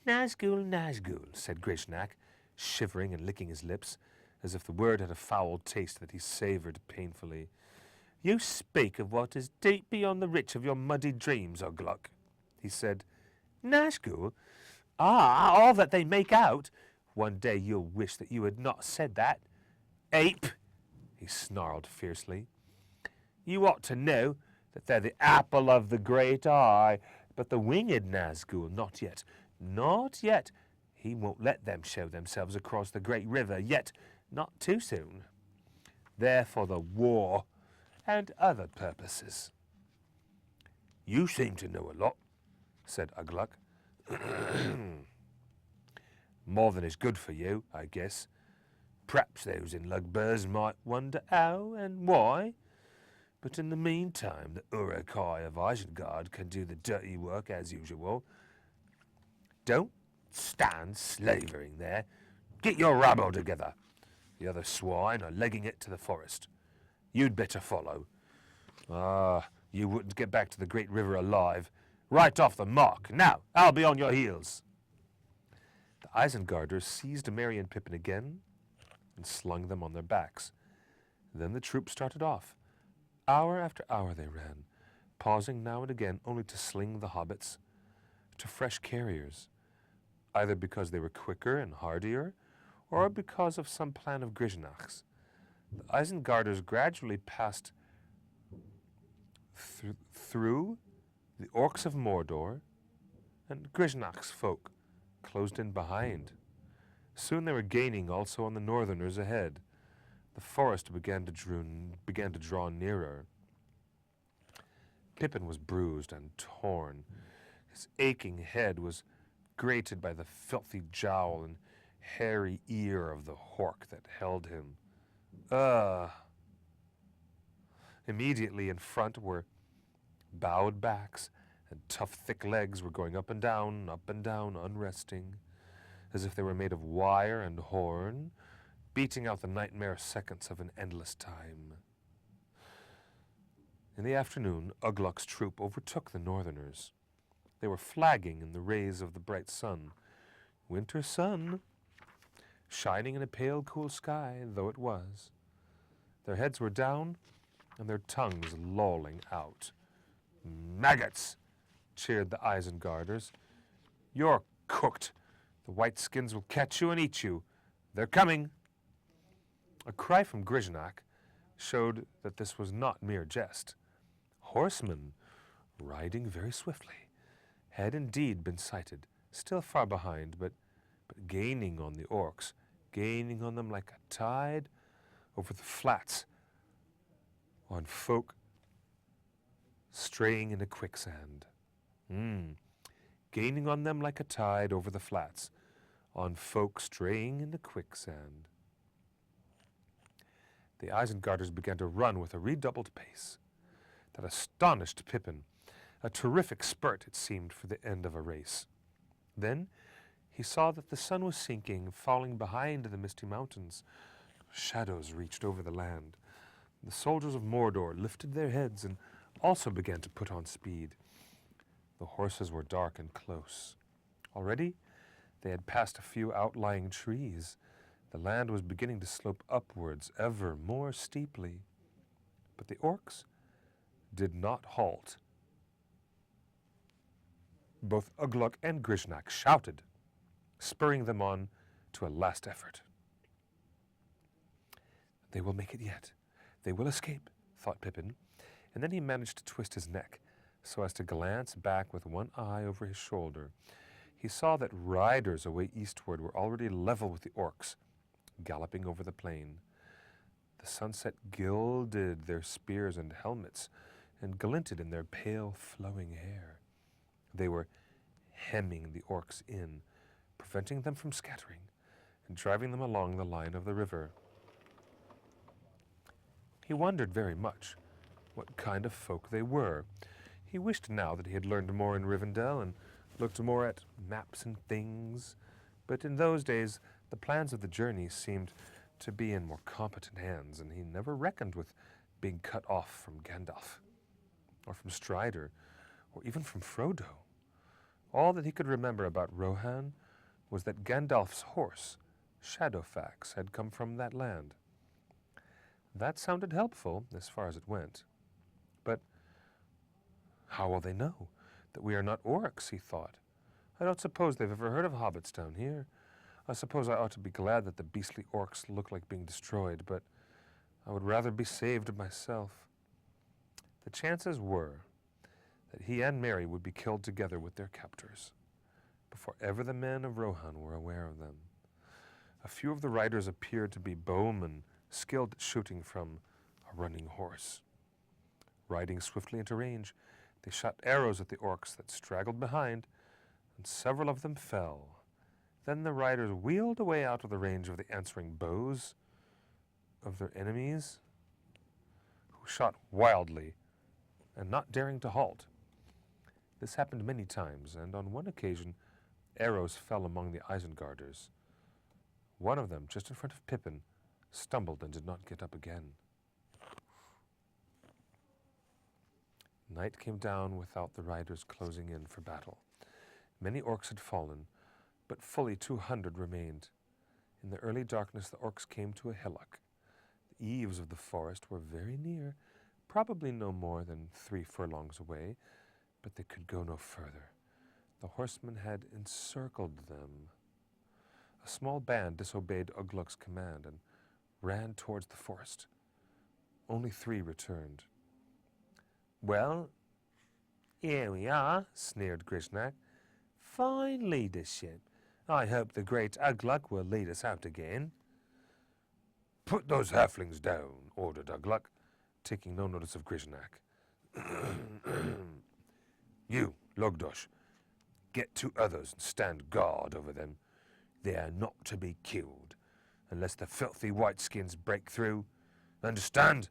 Nazgul, Nazgul, said Grishnak, shivering and licking his lips, as if the word had a foul taste that he savoured painfully. You speak of what is deep beyond the reach of your muddy dreams, Ugluk, he said. Nazgul? Ah, all that they make out. One day you'll wish that you had not said that. Ape, he snarled fiercely. You ought to know that they're the apple of the great eye, but the winged Nazgul, not yet. Not yet. He won't let them show themselves across the great river, yet not too soon. They're for the war and other purposes. You seem to know a lot, said Ugluk. More than is good for you, I guess. Perhaps those in Lugburs might wonder how and why. But in the meantime, the Uruk-hai of Isengard can do the dirty work as usual. Don't stand slavering there. Get your rabble together. The other swine are legging it to the forest. You'd better follow. Ah, you wouldn't get back to the great river alive. Right off the mark. Now, I'll be on your heels. The Isengarders seized Merry and Pippin again and slung them on their backs. Then the troop started off. Hour after hour they ran, pausing now and again only to sling the hobbits to fresh carriers, either because they were quicker and hardier, or because of some plan of Grishnach's. The Isengarders gradually passed through the orcs of Mordor, and Grishnach's folk closed in behind. Soon they were gaining also on the northerners ahead. The forest began to draw nearer. Pippin was bruised and torn. His aching head was grated by the filthy jowl and hairy ear of the hork that held him. Immediately in front were bowed backs, and tough, thick legs were going up and down, unresting, as if they were made of wire and horn, beating out the nightmare seconds of an endless time. In the afternoon, Ugluk's troop overtook the northerners. They were flagging in the rays of the bright sun. Winter sun, shining in a pale, cool sky, though it was. Their heads were down, and their tongues lolling out. Maggots, cheered the Isengarders. You're cooked. The white skins will catch you and eat you. They're coming. A cry from Grishnach showed that this was not mere jest. Horsemen, riding very swiftly, had indeed been sighted, still far behind, but gaining on the orcs, gaining on them like a tide over the flats, on folk straying in a quicksand. Gaining on them like a tide over the flats, on folk straying in the quicksand. The Isengarders began to run with a redoubled pace that astonished Pippin. A terrific spurt, it seemed, for the end of a race. Then he saw that the sun was sinking, falling behind the misty mountains. Shadows reached over the land. The soldiers of Mordor lifted their heads and also began to put on speed. The horses were dark and close. Already they had passed a few outlying trees. The land was beginning to slope upwards ever more steeply. But the orcs did not halt. Both Ugluk and Grishnach shouted, spurring them on to a last effort. They will make it yet. They will escape, thought Pippin, and then he managed to twist his neck so as to glance back with one eye over his shoulder. He saw that riders away eastward were already level with the orcs, galloping over the plain. The sunset gilded their spears and helmets and glinted in their pale, flowing hair. They were hemming the orcs in, preventing them from scattering and driving them along the line of the river. He wondered very much what kind of folk they were. He wished now that he had learned more in Rivendell and looked more at maps and things, but in those days the plans of the journey seemed to be in more competent hands, and he never reckoned with being cut off from Gandalf, or from Strider, or even from Frodo. All that he could remember about Rohan was that Gandalf's horse, Shadowfax, had come from that land. That sounded helpful as far as it went. But how will they know that we are not orcs, he thought. I don't suppose they've ever heard of hobbits down here. I suppose I ought to be glad that the beastly orcs look like being destroyed, but I would rather be saved myself. The chances were that he and Merry would be killed together with their captors before ever the men of Rohan were aware of them. A few of the riders appeared to be bowmen, skilled at shooting from a running horse. Riding swiftly into range, they shot arrows at the orcs that straggled behind, and several of them fell. Then the riders wheeled away out of the range of the answering bows of their enemies, who shot wildly and not daring to halt. This happened many times, and on one occasion arrows fell among the Isengarders. One of them, just in front of Pippin, stumbled and did not get up again. Night came down without the riders closing in for battle. Many orcs had fallen, but fully 200 remained. In the early darkness, the orcs came to a hillock. The eaves of the forest were very near, probably no more than 3 furlongs away, but they could go no further. The horsemen had encircled them. A small band disobeyed Ugluk's command and ran towards the forest. Only 3 returned. "Well, here we are," sneered Grishnak. "Fine leadership. I hope the great Ugluk will lead us out again." "Put those halflings down," ordered Ugluk, taking no notice of Grishnak. "You, Logdosh, get 2 others and stand guard over them. They are not to be killed, unless the filthy whiteskins break through. Understand?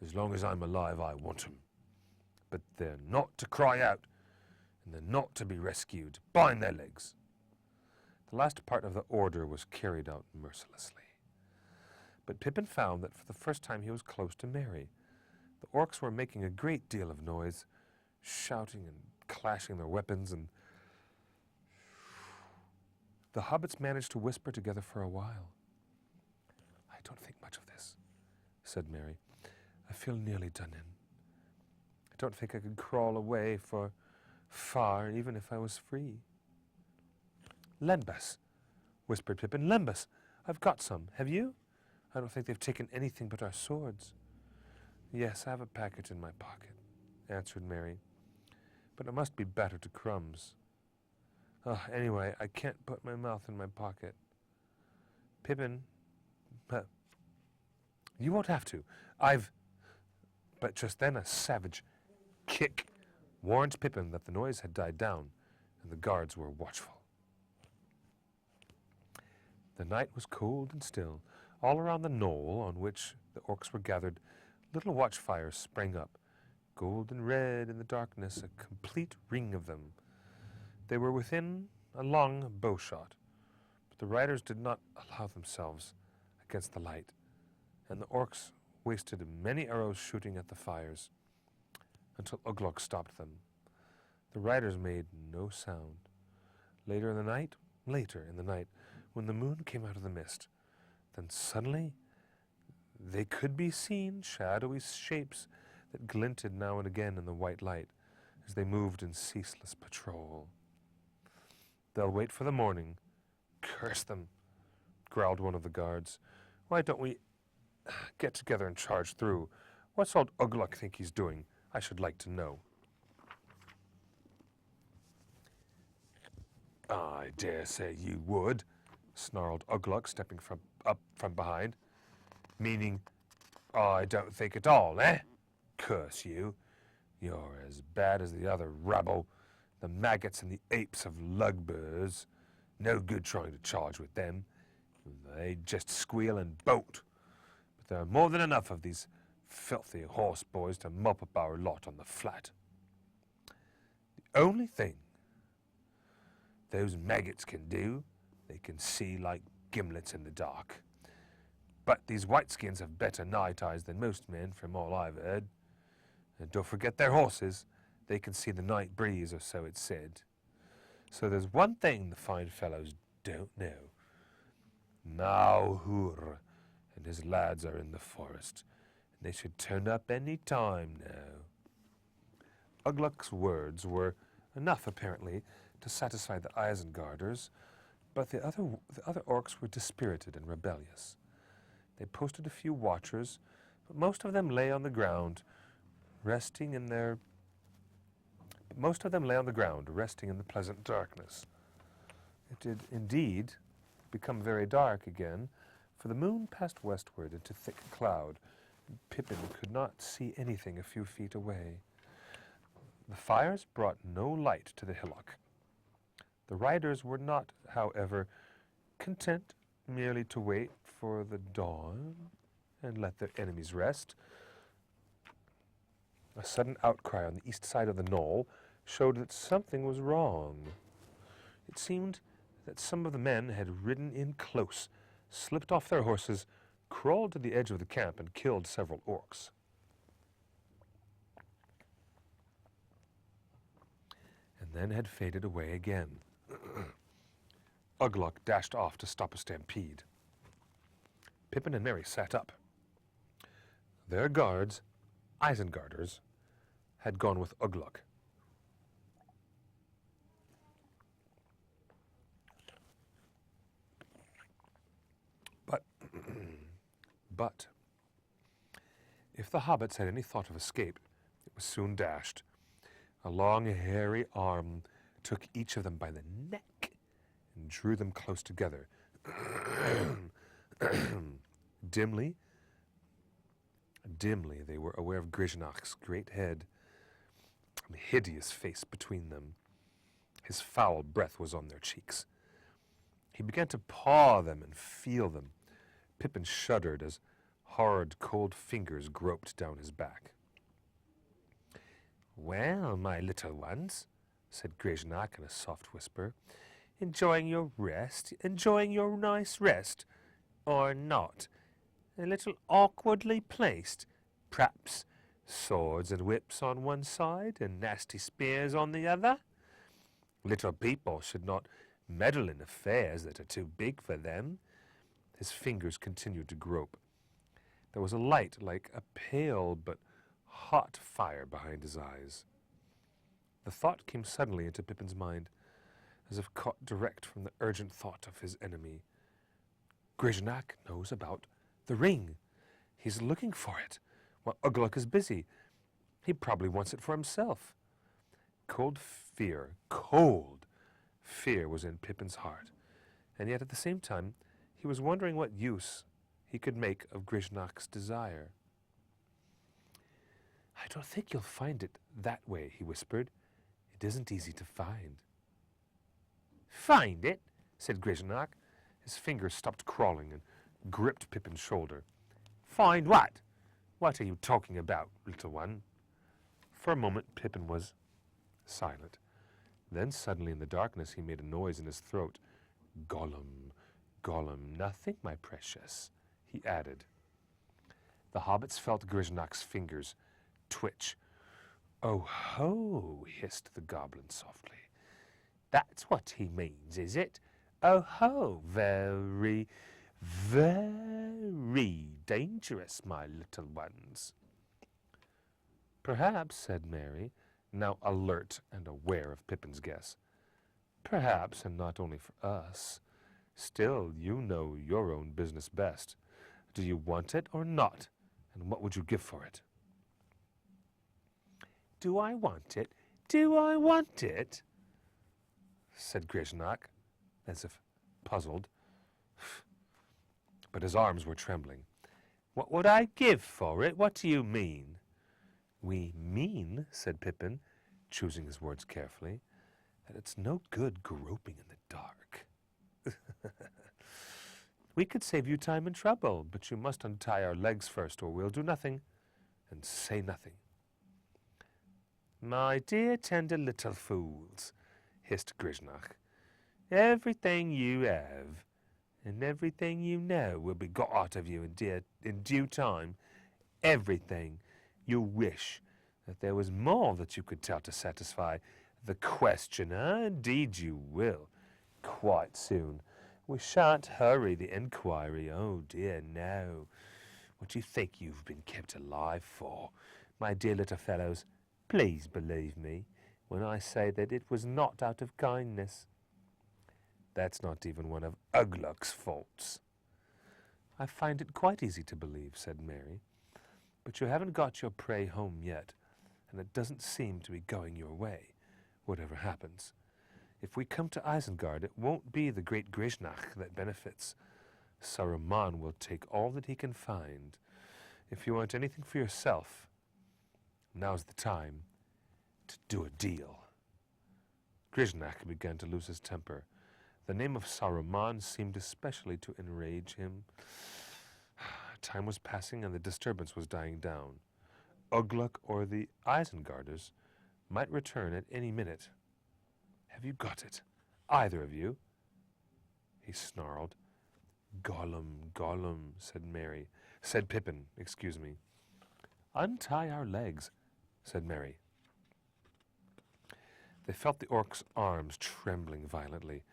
As long as I'm alive, I want 'em. But they're not to cry out, and they're not to be rescued. Bind their legs." The last part of the order was carried out mercilessly. But Pippin found that for the first time he was close to Merry. The orcs were making a great deal of noise, shouting and clashing their weapons, and the hobbits managed to whisper together for a while. "I don't think much of this," said Merry. "I feel nearly done in. I don't think I could crawl away for far, even if I was free." "Lend us," whispered Pippin. "Lend us. I've got some. Have you?" "I don't think they've taken anything but our swords." "Yes, I have a packet in my pocket," answered Merry. "But it must be battered to crumbs. Anyway, I can't put my mouth in my pocket." "Pippin, you won't have to. But just then a savage kick warned Pippin that the noise had died down and the guards were watchful. The night was cold and still. All around the knoll on which the orcs were gathered, little watchfires sprang up, gold and red in the darkness, a complete ring of them. They were within a long bow shot, but the riders did not allow themselves against the light, and the orcs wasted many arrows shooting at the fires until Ugluk stopped them. The riders made no sound. Later in the night, when the moon came out of the mist, then suddenly they could be seen, shadowy shapes that glinted now and again in the white light as they moved in ceaseless patrol. "They'll wait for the morning. Curse them," growled one of the guards. "Why don't we get together and charge through? What's old Ugluk think he's doing? I should like to know." "I dare say you would," snarled Ugluk, stepping up from behind. "Meaning, I don't think at all, eh? Curse you. You're as bad as the other rabble, the maggots and the apes of Lugburs. No good trying to charge with them. They just squeal and bolt. But there are more than enough of these filthy horse boys to mop up our lot on the flat. The only thing those maggots can do, they can see like gimlets in the dark. But these whiteskins have better night eyes than most men, from all I've heard. And don't forget their horses. They can see the night breeze, or so it's said. So there's one thing the fine fellows don't know. Now and his lads are in the forest, and they should turn up any time now. Ugluk's words were enough, apparently, to satisfy the Isengarders, but the other orcs were dispirited and rebellious. They posted a few watchers, but most of them lay on the ground, resting in the pleasant darkness. It did indeed become very dark again, for the moon passed westward into thick cloud, and Pippin could not see anything a few feet away. The fires brought no light to the hillock. The riders were not, however, content merely to wait for the dawn and let their enemies rest. A sudden outcry on the east side of the knoll showed that something was wrong. It seemed that some of the men had ridden in close, slipped off their horses, crawled to the edge of the camp, and killed several orcs. And then had faded away again. Ugluk dashed off to stop a stampede. Pippin and Merry sat up. Their guards, Isengarders, had gone with Ugluk. But if the hobbits had any thought of escape, it was soon dashed. A long, hairy arm took each of them by the neck and drew them close together. Dimly, they were aware of Grishnach's great head and hideous face between them. His foul breath was on their cheeks. He began to paw them and feel them. Pippin shuddered as hard, cold fingers groped down his back. "Well, my little ones," said Grishnach in a soft whisper, "enjoying your rest, enjoying your nice rest, or not? A little awkwardly placed, perhaps swords and whips on one side and nasty spears on the other? Little people should not meddle in affairs that are too big for them." His fingers continued to grope. There was a light like a pale but hot fire behind his eyes. The thought came suddenly into Pippin's mind, as if caught direct from the urgent thought of his enemy. Grishnach knows about the ring. He's looking for it, while Ugluk is busy. He probably wants it for himself. Cold fear was in Pippin's heart, and yet at the same time he was wondering what use he could make of Grishnach's desire. "I don't think you'll find it that way," he whispered. "It isn't easy to find." "Find it?" said Grishnach. His fingers stopped crawling and gripped Pippin's shoulder. "Find what? What are you talking about, little one?" For a moment Pippin was silent. Then suddenly in the darkness he made a noise in his throat. "Gollum, Gollum, nothing, my precious," he added. The hobbits felt Grishnach's fingers twitch. "Oh ho," hissed the goblin softly. "That's what he means, is it? Oh ho, very, very dangerous, my little ones." "Perhaps," said Merry, now alert and aware of Pippin's guess. "Perhaps, and not only for us. Still, you know your own business best. Do you want it or not? And what would you give for it?" "Do I want it? Do I want it?" said Grishnach, as if puzzled. But his arms were trembling. "What would I give for it? What do you mean?" "We mean," said Pippin, choosing his words carefully, "that it's no good groping in the dark. We could save you time and trouble, but you must untie our legs first, or we'll do nothing and say nothing." "My dear tender little fools," hissed Grishnach, "everything you have and everything you know will be got out of you in due time. Everything. You'll wish that there was more that you could tell to satisfy The questioner? Indeed you will. Quite soon. We shan't hurry the inquiry. Oh dear, no. What do you think you've been kept alive for? My dear little fellows, please believe me when I say that it was not out of kindness. That's not even one of Ugluk's faults. I find it quite easy to believe, said Mary, but you haven't got your prey home yet, and it doesn't seem to be going your way, whatever happens. If we come to Isengard, it won't be the great Grishnach that benefits. Saruman will take all that he can find. If you want anything for yourself, now's the time to do a deal. Grishnach began to lose his temper. The name of Saruman seemed especially to enrage him. Time was passing and the disturbance was dying down. Ugluk or the Isengarders might return at any minute. Have you got it? Either of you? He snarled. Gollum, Gollum, said Pippin, excuse me. Untie our legs, said Merry. They felt the orc's arms trembling violently.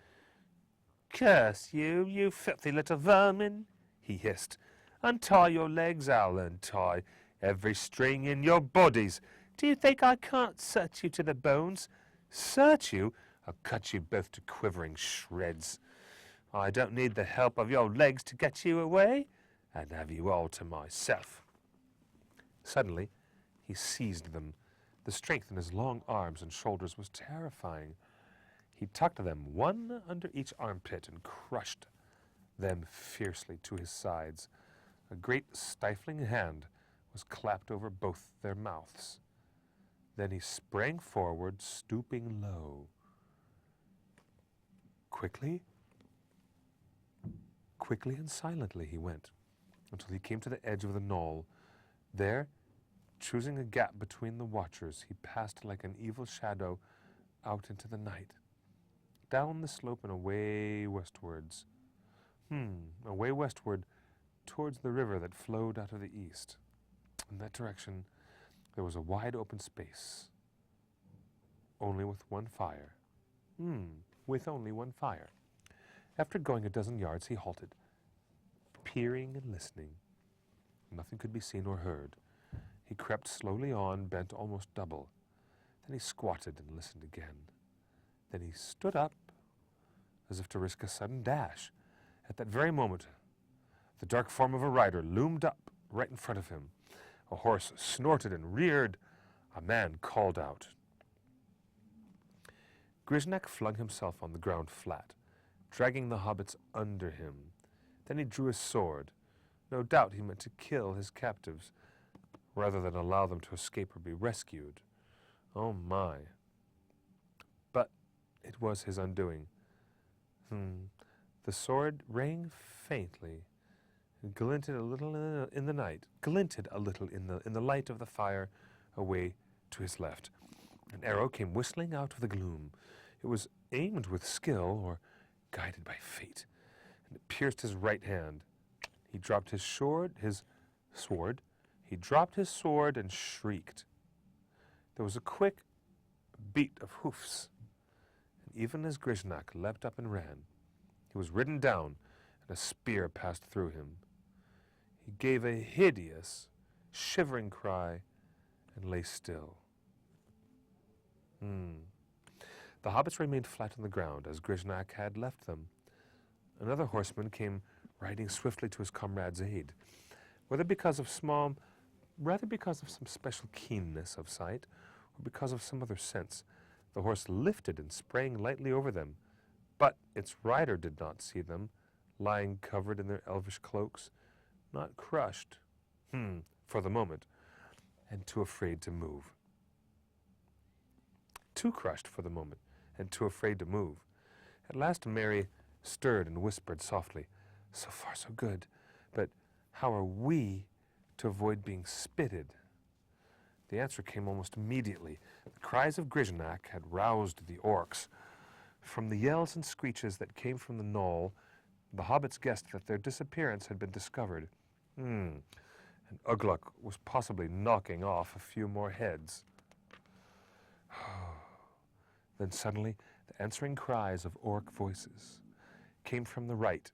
Curse you, you filthy little vermin, he hissed. Untie your legs, I'll untie every string in your bodies. Do you think I can't search you to the bones? Search you? I'll cut you both to quivering shreds. I don't need the help of your legs to get you away, and have you all to myself. Suddenly, he seized them. The strength in his long arms and shoulders was terrifying. He tucked them one under each armpit and crushed them fiercely to his sides. A great stifling hand was clapped over both their mouths. Then he sprang forward, stooping low. Quickly and silently he went, until he came to the edge of the knoll. There, choosing a gap between the watchers, he passed like an evil shadow out into the night, down the slope and away westwards. Away westward towards the river that flowed out of the east. In that direction, there was a wide open space, only with one fire. With only one fire. After going a dozen yards, he halted, peering and listening. Nothing could be seen or heard. He crept slowly on, bent almost double. Then he squatted and listened again. Then he stood up, as if to risk a sudden dash. At that very moment, the dark form of a rider loomed up right in front of him. A horse snorted and reared. A man called out. Grishnach flung himself on the ground flat, dragging the hobbits under him. Then he drew his sword. No doubt he meant to kill his captives, rather than allow them to escape or be rescued. Oh my. But it was his undoing. The sword rang faintly, and glinted a little in the night, glinted a little in the light of the fire away to his left. An arrow came whistling out of the gloom. It was aimed with skill or guided by fate, and it pierced his right hand. He dropped his sword, he dropped his sword and shrieked. There was a quick beat of hoofs, and even as Grishnach leapt up and ran, he was ridden down, and a spear passed through him. He gave a hideous, shivering cry, and lay still. The hobbits remained flat on the ground, as Grishnach had left them. Another horseman came riding swiftly to his comrade's aid. Rather because of some special keenness of sight, or because of some other sense, the horse lifted and sprang lightly over them, but its rider did not see them, lying covered in their elvish cloaks, not crushed, for the moment, and too afraid to move. Too crushed for the moment, and too afraid to move. At last Mary stirred and whispered softly, "So far so good, but how are we to avoid being spitted?" The answer came almost immediately. The cries of Grishnach had roused the orcs. From the yells and screeches that came from the knoll, the hobbits guessed that their disappearance had been discovered. And Ugluk was possibly knocking off a few more heads. Then suddenly, the answering cries of orc voices came from the right,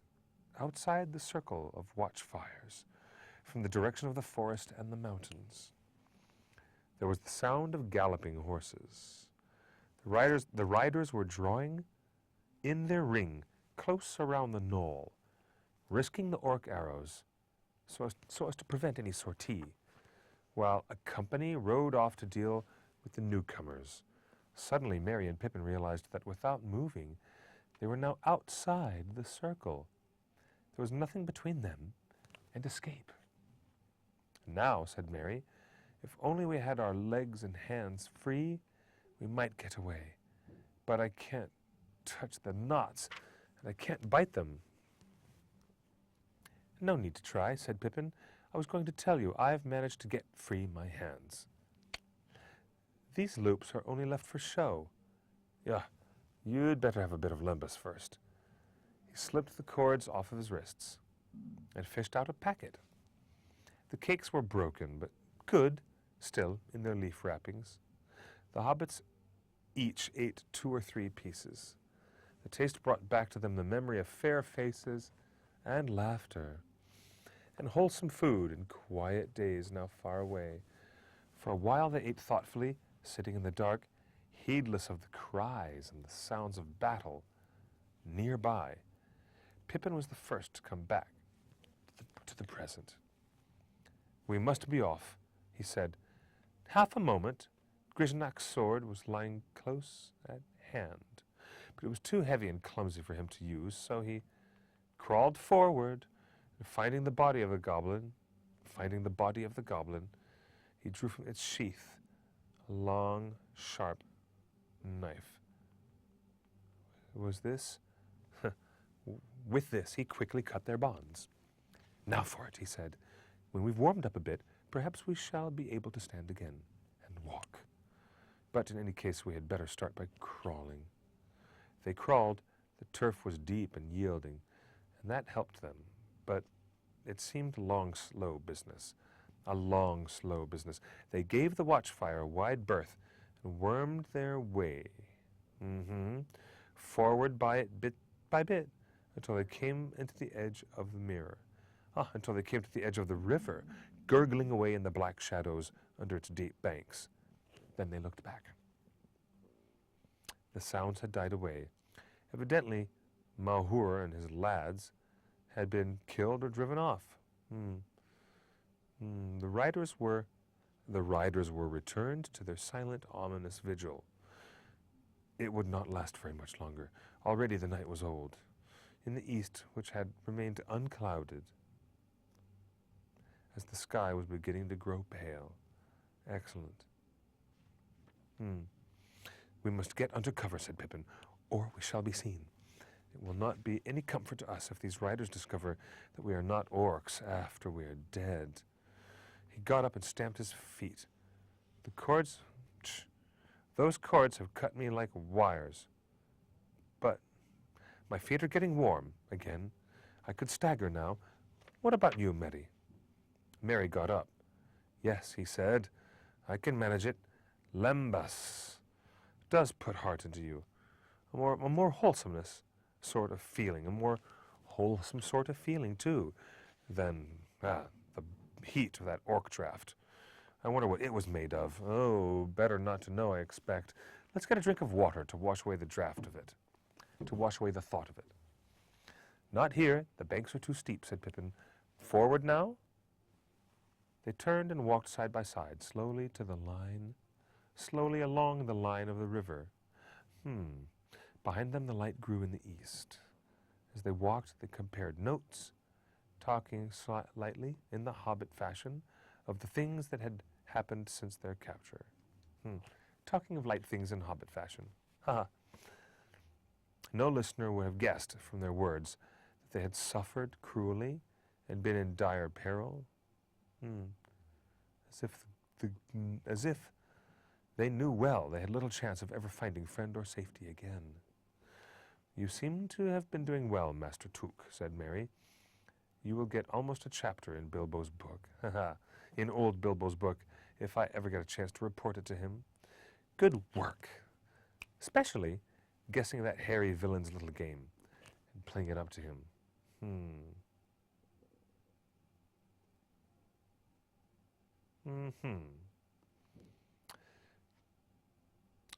outside the circle of watchfires, from the direction of the forest and the mountains. There was the sound of galloping horses. The riders were drawing in their ring close around the knoll, risking the orc arrows so as to prevent any sortie, while a company rode off to deal with the newcomers. Suddenly, Merry and Pippin realized that without moving, they were now outside the circle. There was nothing between them and escape. Now, said Merry, if only we had our legs and hands free, we might get away. But I can't touch the knots, and I can't bite them. No need to try, said Pippin. I was going to tell you, I've managed to get free my hands. These loops are only left for show. Yeah, you'd better have a bit of limbus first. He slipped the cords off of his wrists and fished out a packet. The cakes were broken, but good still in their leaf wrappings. The hobbits each ate 2 or 3 pieces. The taste brought back to them the memory of fair faces and laughter, and wholesome food in quiet days now far away. For a while they ate thoughtfully, sitting in the dark, heedless of the cries and the sounds of battle nearby. Pippin was the first to come back to the present. We must be off, he said. Half a moment. Grishnak's sword was lying close at hand, but it was too heavy and clumsy for him to use, so he crawled forward, and finding the body of the goblin, he drew from its sheath a long, sharp knife. Was this? With this, he quickly cut their bonds. Now for it, he said. When we've warmed up a bit, perhaps we shall be able to stand again and walk. But in any case, we had better start by crawling. They crawled. The turf was deep and yielding, and that helped them. But it seemed a long, slow business. They gave the watchfire a wide berth and wormed their way forward by it bit by bit until they came into the edge of the mirror. Until they came to the edge of the river, gurgling away in the black shadows under its deep banks. Then they looked back. The sounds had died away. Evidently, Mahur and his lads had been killed or driven off. The riders were returned to their silent, ominous vigil. It would not last very much longer. Already the night was old. In the east, which had remained unclouded, as the sky was beginning to grow pale. Excellent. We must get under cover, said Pippin, or we shall be seen. It will not be any comfort to us if these riders discover that we are not orcs after we are dead. He got up and stamped his feet. The cords, those cords have cut me like wires. But my feet are getting warm again. I could stagger now. What about you, Merry? Merry got up. Yes, he said, I can manage it. Lembas does put heart into you. A more wholesomeness sort of feeling, a more wholesome sort of feeling, too, than the heat of that orc draft. I wonder what it was made of. Oh, better not to know, I expect. Let's get a drink of water to wash away the draft of it, to wash away the thought of it. Not here. The banks are too steep, said Pippin. Forward now? They turned and walked side by side, slowly along the line of the river. Behind them the light grew in the east. As they walked, they compared notes, talking lightly in the hobbit fashion of the things that had happened since their capture. Talking of light things in hobbit fashion. No listener would have guessed from their words that they had suffered cruelly and been in dire peril. As if they knew well they had little chance of ever finding friend or safety again. You seem to have been doing well, Master Took, said Merry. You will get almost a chapter in Bilbo's book. In old Bilbo's book, if I ever get a chance to report it to him. Good work. especially guessing that hairy villain's little game and playing it up to him.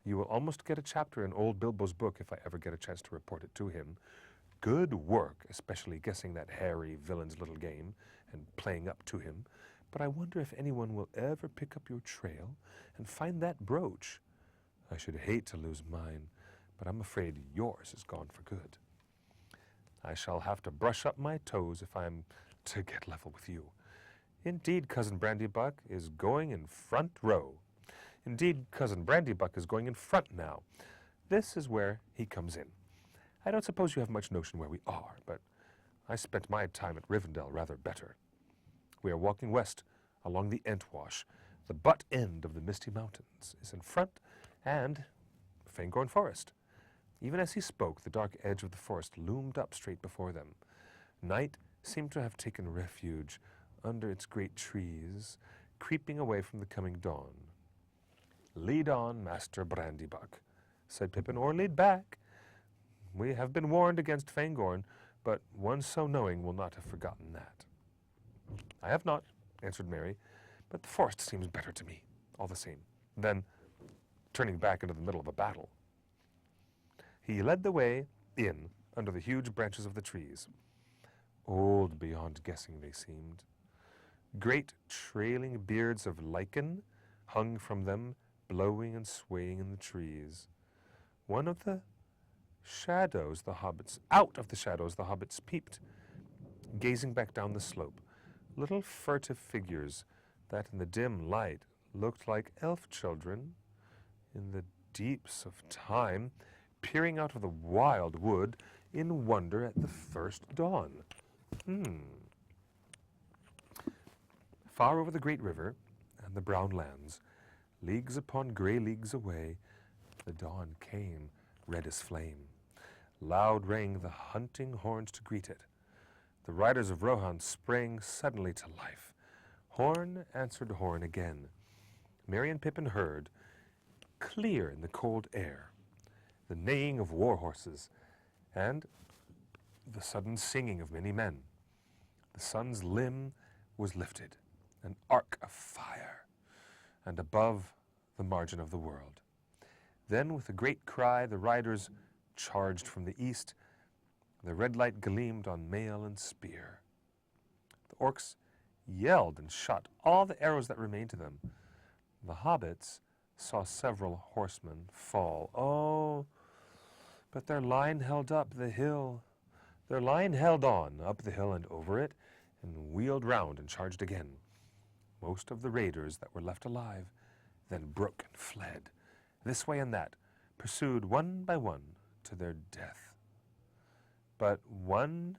You will almost get a chapter in old Bilbo's book if I ever get a chance to report it to him. Good work, especially guessing that hairy villain's little game and playing up to him. But I wonder if anyone will ever pick up your trail and find that brooch. I should hate to lose mine, but I'm afraid yours is gone for good. I shall have to brush up my toes if I'm to get level with you. Indeed, Cousin Brandybuck is going in front row. Indeed, Cousin Brandybuck is going in front now. This is where he comes in. I don't suppose you have much notion where we are, but I spent my time at Rivendell rather better. We are walking west along the Entwash. The butt end of the Misty Mountains is in front, and Fangorn Forest. Even as he spoke, the dark edge of the forest loomed up straight before them. Night seemed to have taken refuge under its great trees, creeping away from the coming dawn. "Lead on, Master Brandybuck," said Pippin, "or lead back. We have been warned against Fangorn, but one so knowing will not have forgotten that." "I have not," answered Merry, "but the forest seems better to me, all the same, than turning back into the middle of a battle." He led the way in under the huge branches of the trees. Old beyond guessing they seemed. Great trailing beards of lichen hung from them, blowing and swaying in the trees. Out of the shadows the hobbits peeped, gazing back down the slope. Little furtive figures that in the dim light looked like elf children in the deeps of time, peering out of the wild wood in wonder at the first dawn. Far over the great river and the brown lands, leagues upon grey leagues away, the dawn came, red as flame. Loud rang the hunting horns to greet it. The riders of Rohan sprang suddenly to life. Horn answered horn again. Merry and Pippin heard, clear in the cold air, the neighing of war horses and the sudden singing of many men. The sun's limb was lifted, an arc of fire, and above the margin of the world. Then with a great cry the riders charged from the east. The red light gleamed on mail and spear. The orcs yelled and shot all the arrows that remained to them. The hobbits saw several horsemen fall. Oh, but their line held up the hill. Their line held on up the hill and over it, and wheeled round and charged again. Most of the raiders that were left alive then broke and fled, this way and that, pursued one by one to their death. But one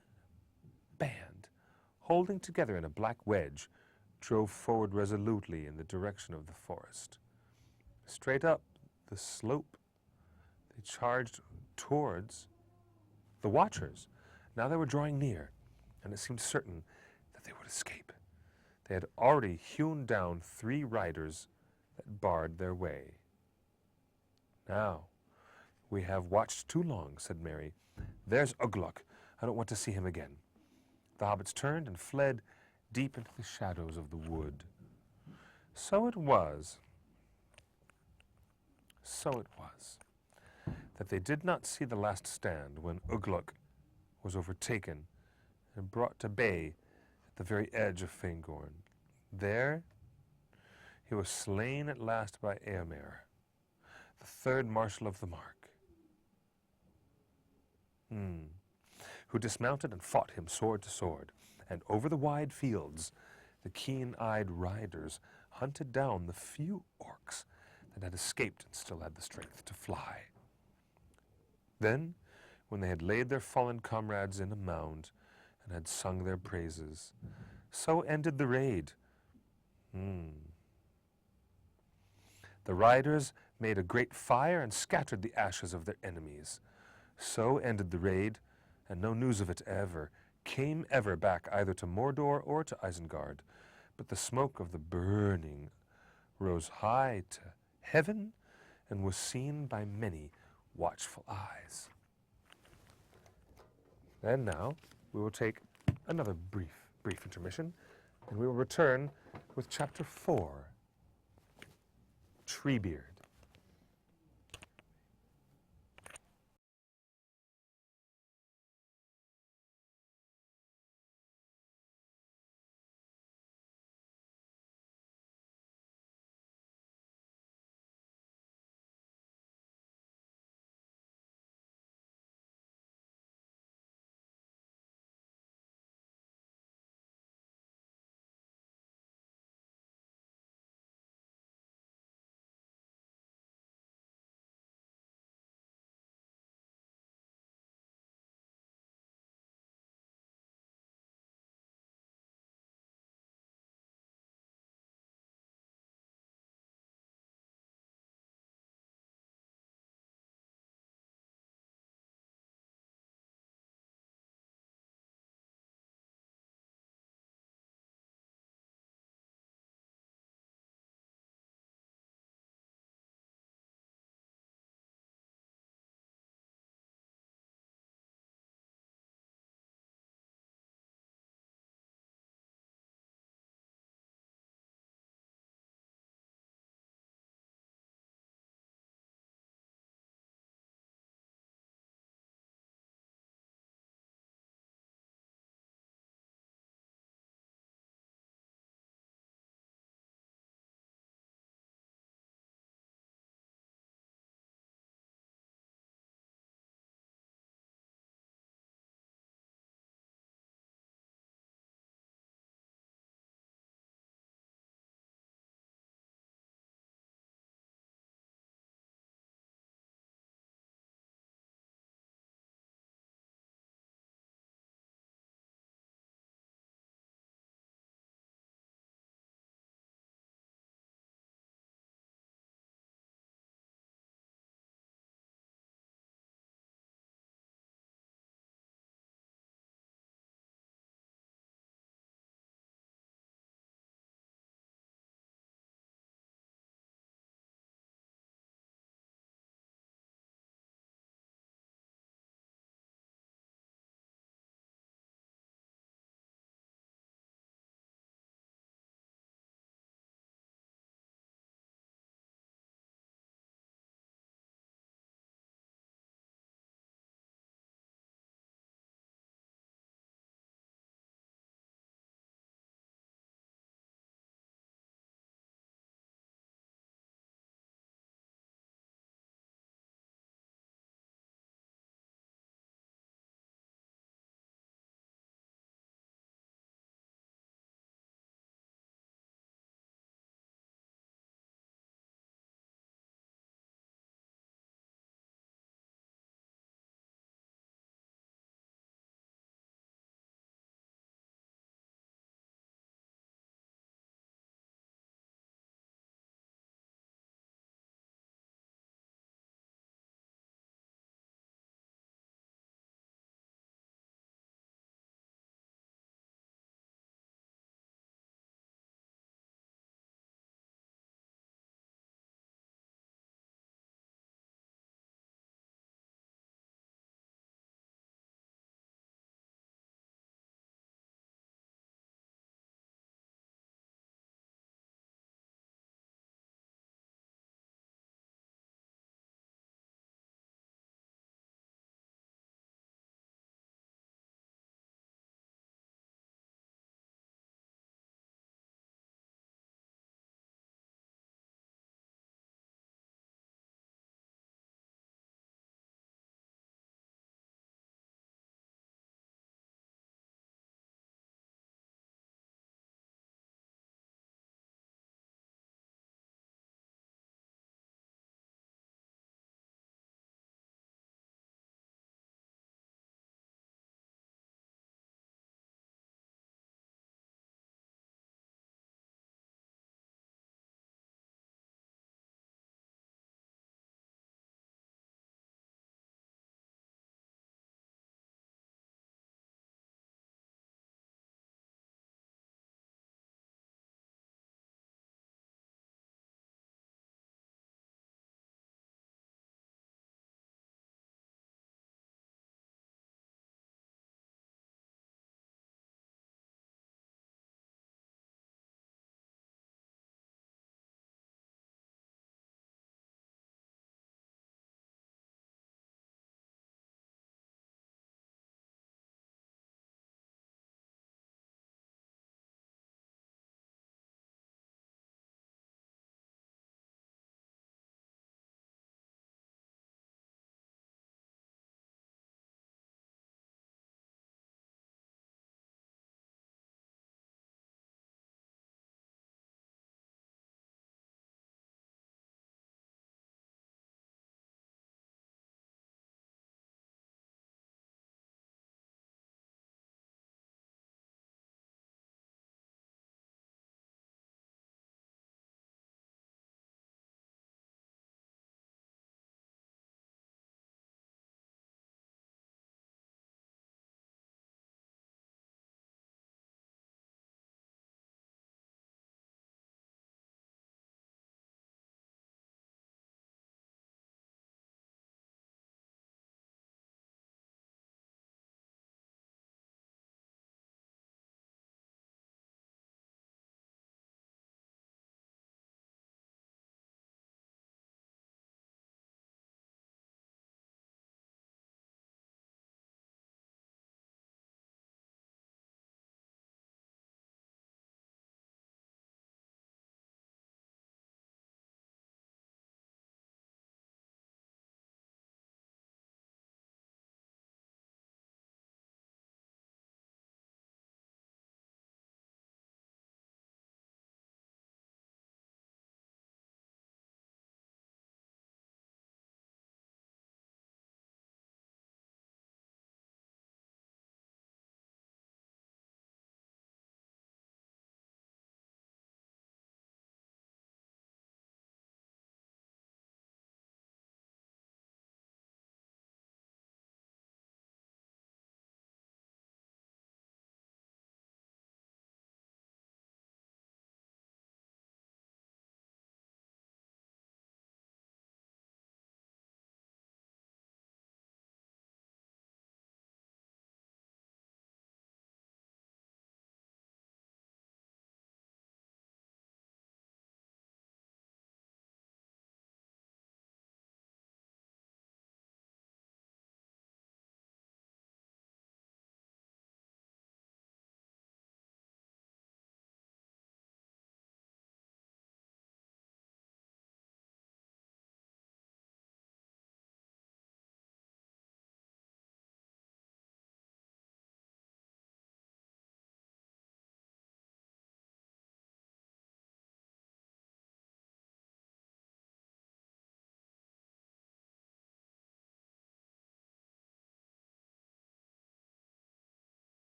band, holding together in a black wedge, drove forward resolutely in the direction of the forest. Straight up the slope they charged towards the watchers. Now they were drawing near, and it seemed certain that they would escape. They had already hewn down 3 riders that barred their way. "Now, we have watched too long," said Merry. "There's Ugluk. I don't want to see him again." The hobbits turned and fled deep into the shadows of the wood. So it was that they did not see the last stand when Ugluk was overtaken and brought to bay at the very edge of Fangorn. There he was slain at last by Eomer, the 3rd Marshal of the Mark, who dismounted and fought him sword to sword. And over the wide fields, the keen-eyed riders hunted down the few orcs that had escaped and still had the strength to fly. Then, when they had laid their fallen comrades in a mound and had sung their praises, so ended the raid. The riders made a great fire and scattered the ashes of their enemies. So ended the raid, and no news of it came ever back either to Mordor or to Isengard. But the smoke of the burning rose high to heaven and was seen by many watchful eyes. And now we will take another brief intermission, and we will return with Chapter 4, Treebeard.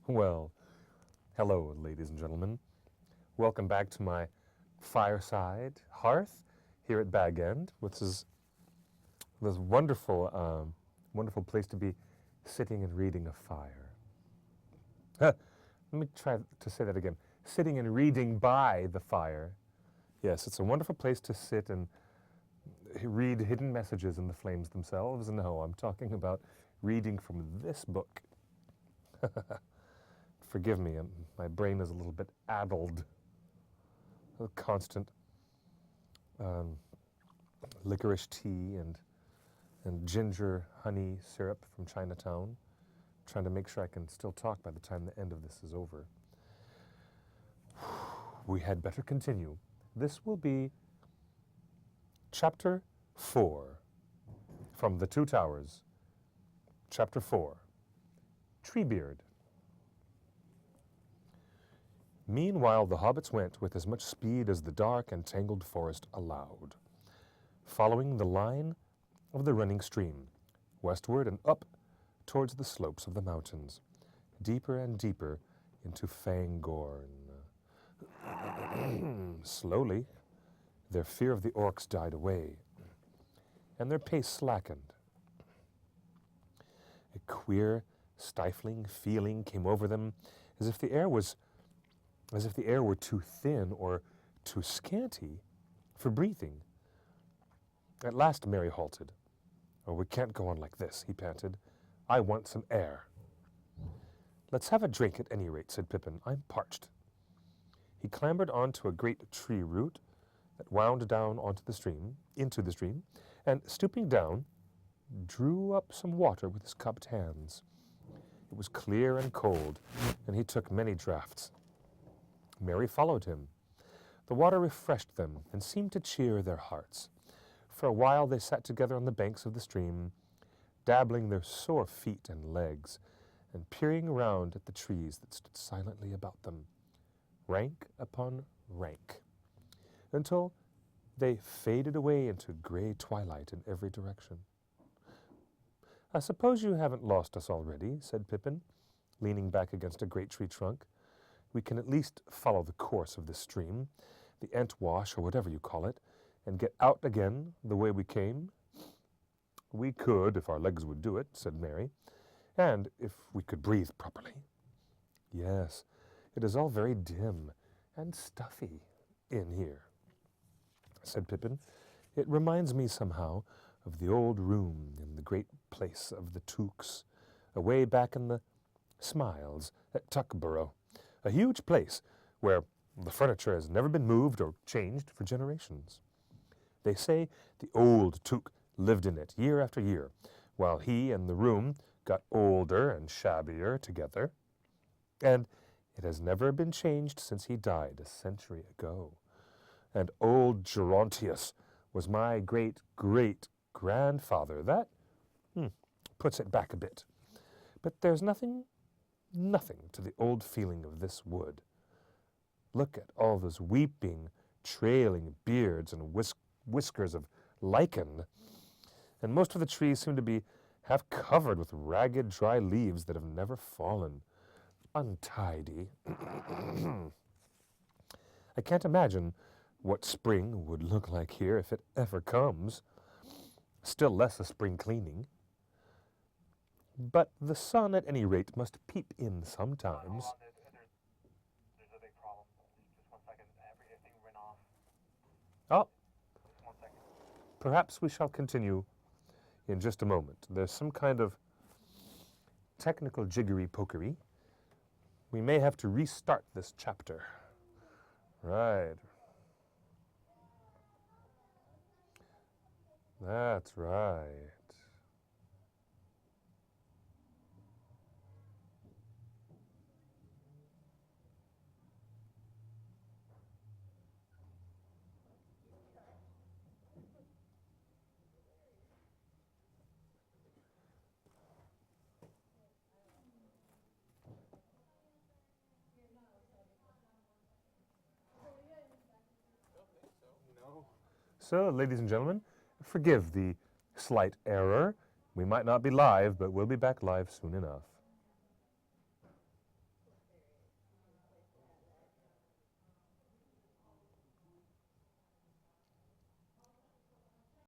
Well, hello, ladies and gentlemen. Welcome back to my fireside hearth here at Bag End, which is this wonderful, wonderful place to be sitting and reading a fire. Let me try to say that again. Sitting and reading by the fire. Yes, it's a wonderful place to sit and read hidden messages in the flames themselves. No, I'm talking about reading from this book. Forgive me, my brain is a little bit addled. A constant licorice tea and ginger honey syrup from Chinatown. Trying to make sure I can still talk by the time the end of this is over. We had better continue. This will be Chapter 4 from The Two Towers. Chapter 4, Treebeard. Meanwhile, the hobbits went with as much speed as the dark and tangled forest allowed, following the line of the running stream, westward and up towards the slopes of the mountains, deeper and deeper into Fangorn. Slowly, their fear of the orcs died away, and their pace slackened. A queer, stifling feeling came over them, as if the air were too thin or too scanty for breathing. At last Merry halted. "Oh, we can't go on like this," he panted. "I want some air." "Let's have a drink at any rate," said Pippin. "I'm parched." He clambered onto a great tree root that wound down into the stream, and stooping down, drew up some water with his cupped hands. It was clear and cold, and he took many draughts. Merry followed him. The water refreshed them and seemed to cheer their hearts. For a while they sat together on the banks of the stream, dabbling their sore feet and legs, and peering round at the trees that stood silently about them, rank upon rank, until they faded away into gray twilight in every direction. "I suppose you haven't lost us already," said Pippin, leaning back against a great tree trunk. "We can at least follow the course of this stream, the Entwash or whatever you call it, and get out again the way we came." "We could, if our legs would do it," said Merry, "and if we could breathe properly." "Yes, it is all very dim and stuffy in here," said Pippin. "It reminds me somehow of the old room in the great place of the Tooks, away back in the Smiles at Tuckborough, a huge place where the furniture has never been moved or changed for generations. They say the old Took lived in it year after year, while he and the room got older and shabbier together, and it has never been changed since he died a century ago. And old Gerontius was my great-great-grandfather. That puts it back a bit. But there's nothing to the old feeling of this wood. Look at all those weeping, trailing beards and whiskers of lichen. And most of the trees seem to be half covered with ragged, dry leaves that have never fallen. Untidy. I can't imagine what spring would look like here if it ever comes. Still less a spring cleaning. But the sun, at any rate, must peep in sometimes." There's a big problem. Just 1 second. Everything went off. Oh, Just 1 second. perhaps we shall continue in just a moment. There's some kind of technical jiggery-pokery. We may have to restart this chapter. Right. That's right. So, ladies and gentlemen, forgive the slight error We might not be live, but we'll be back live soon enough.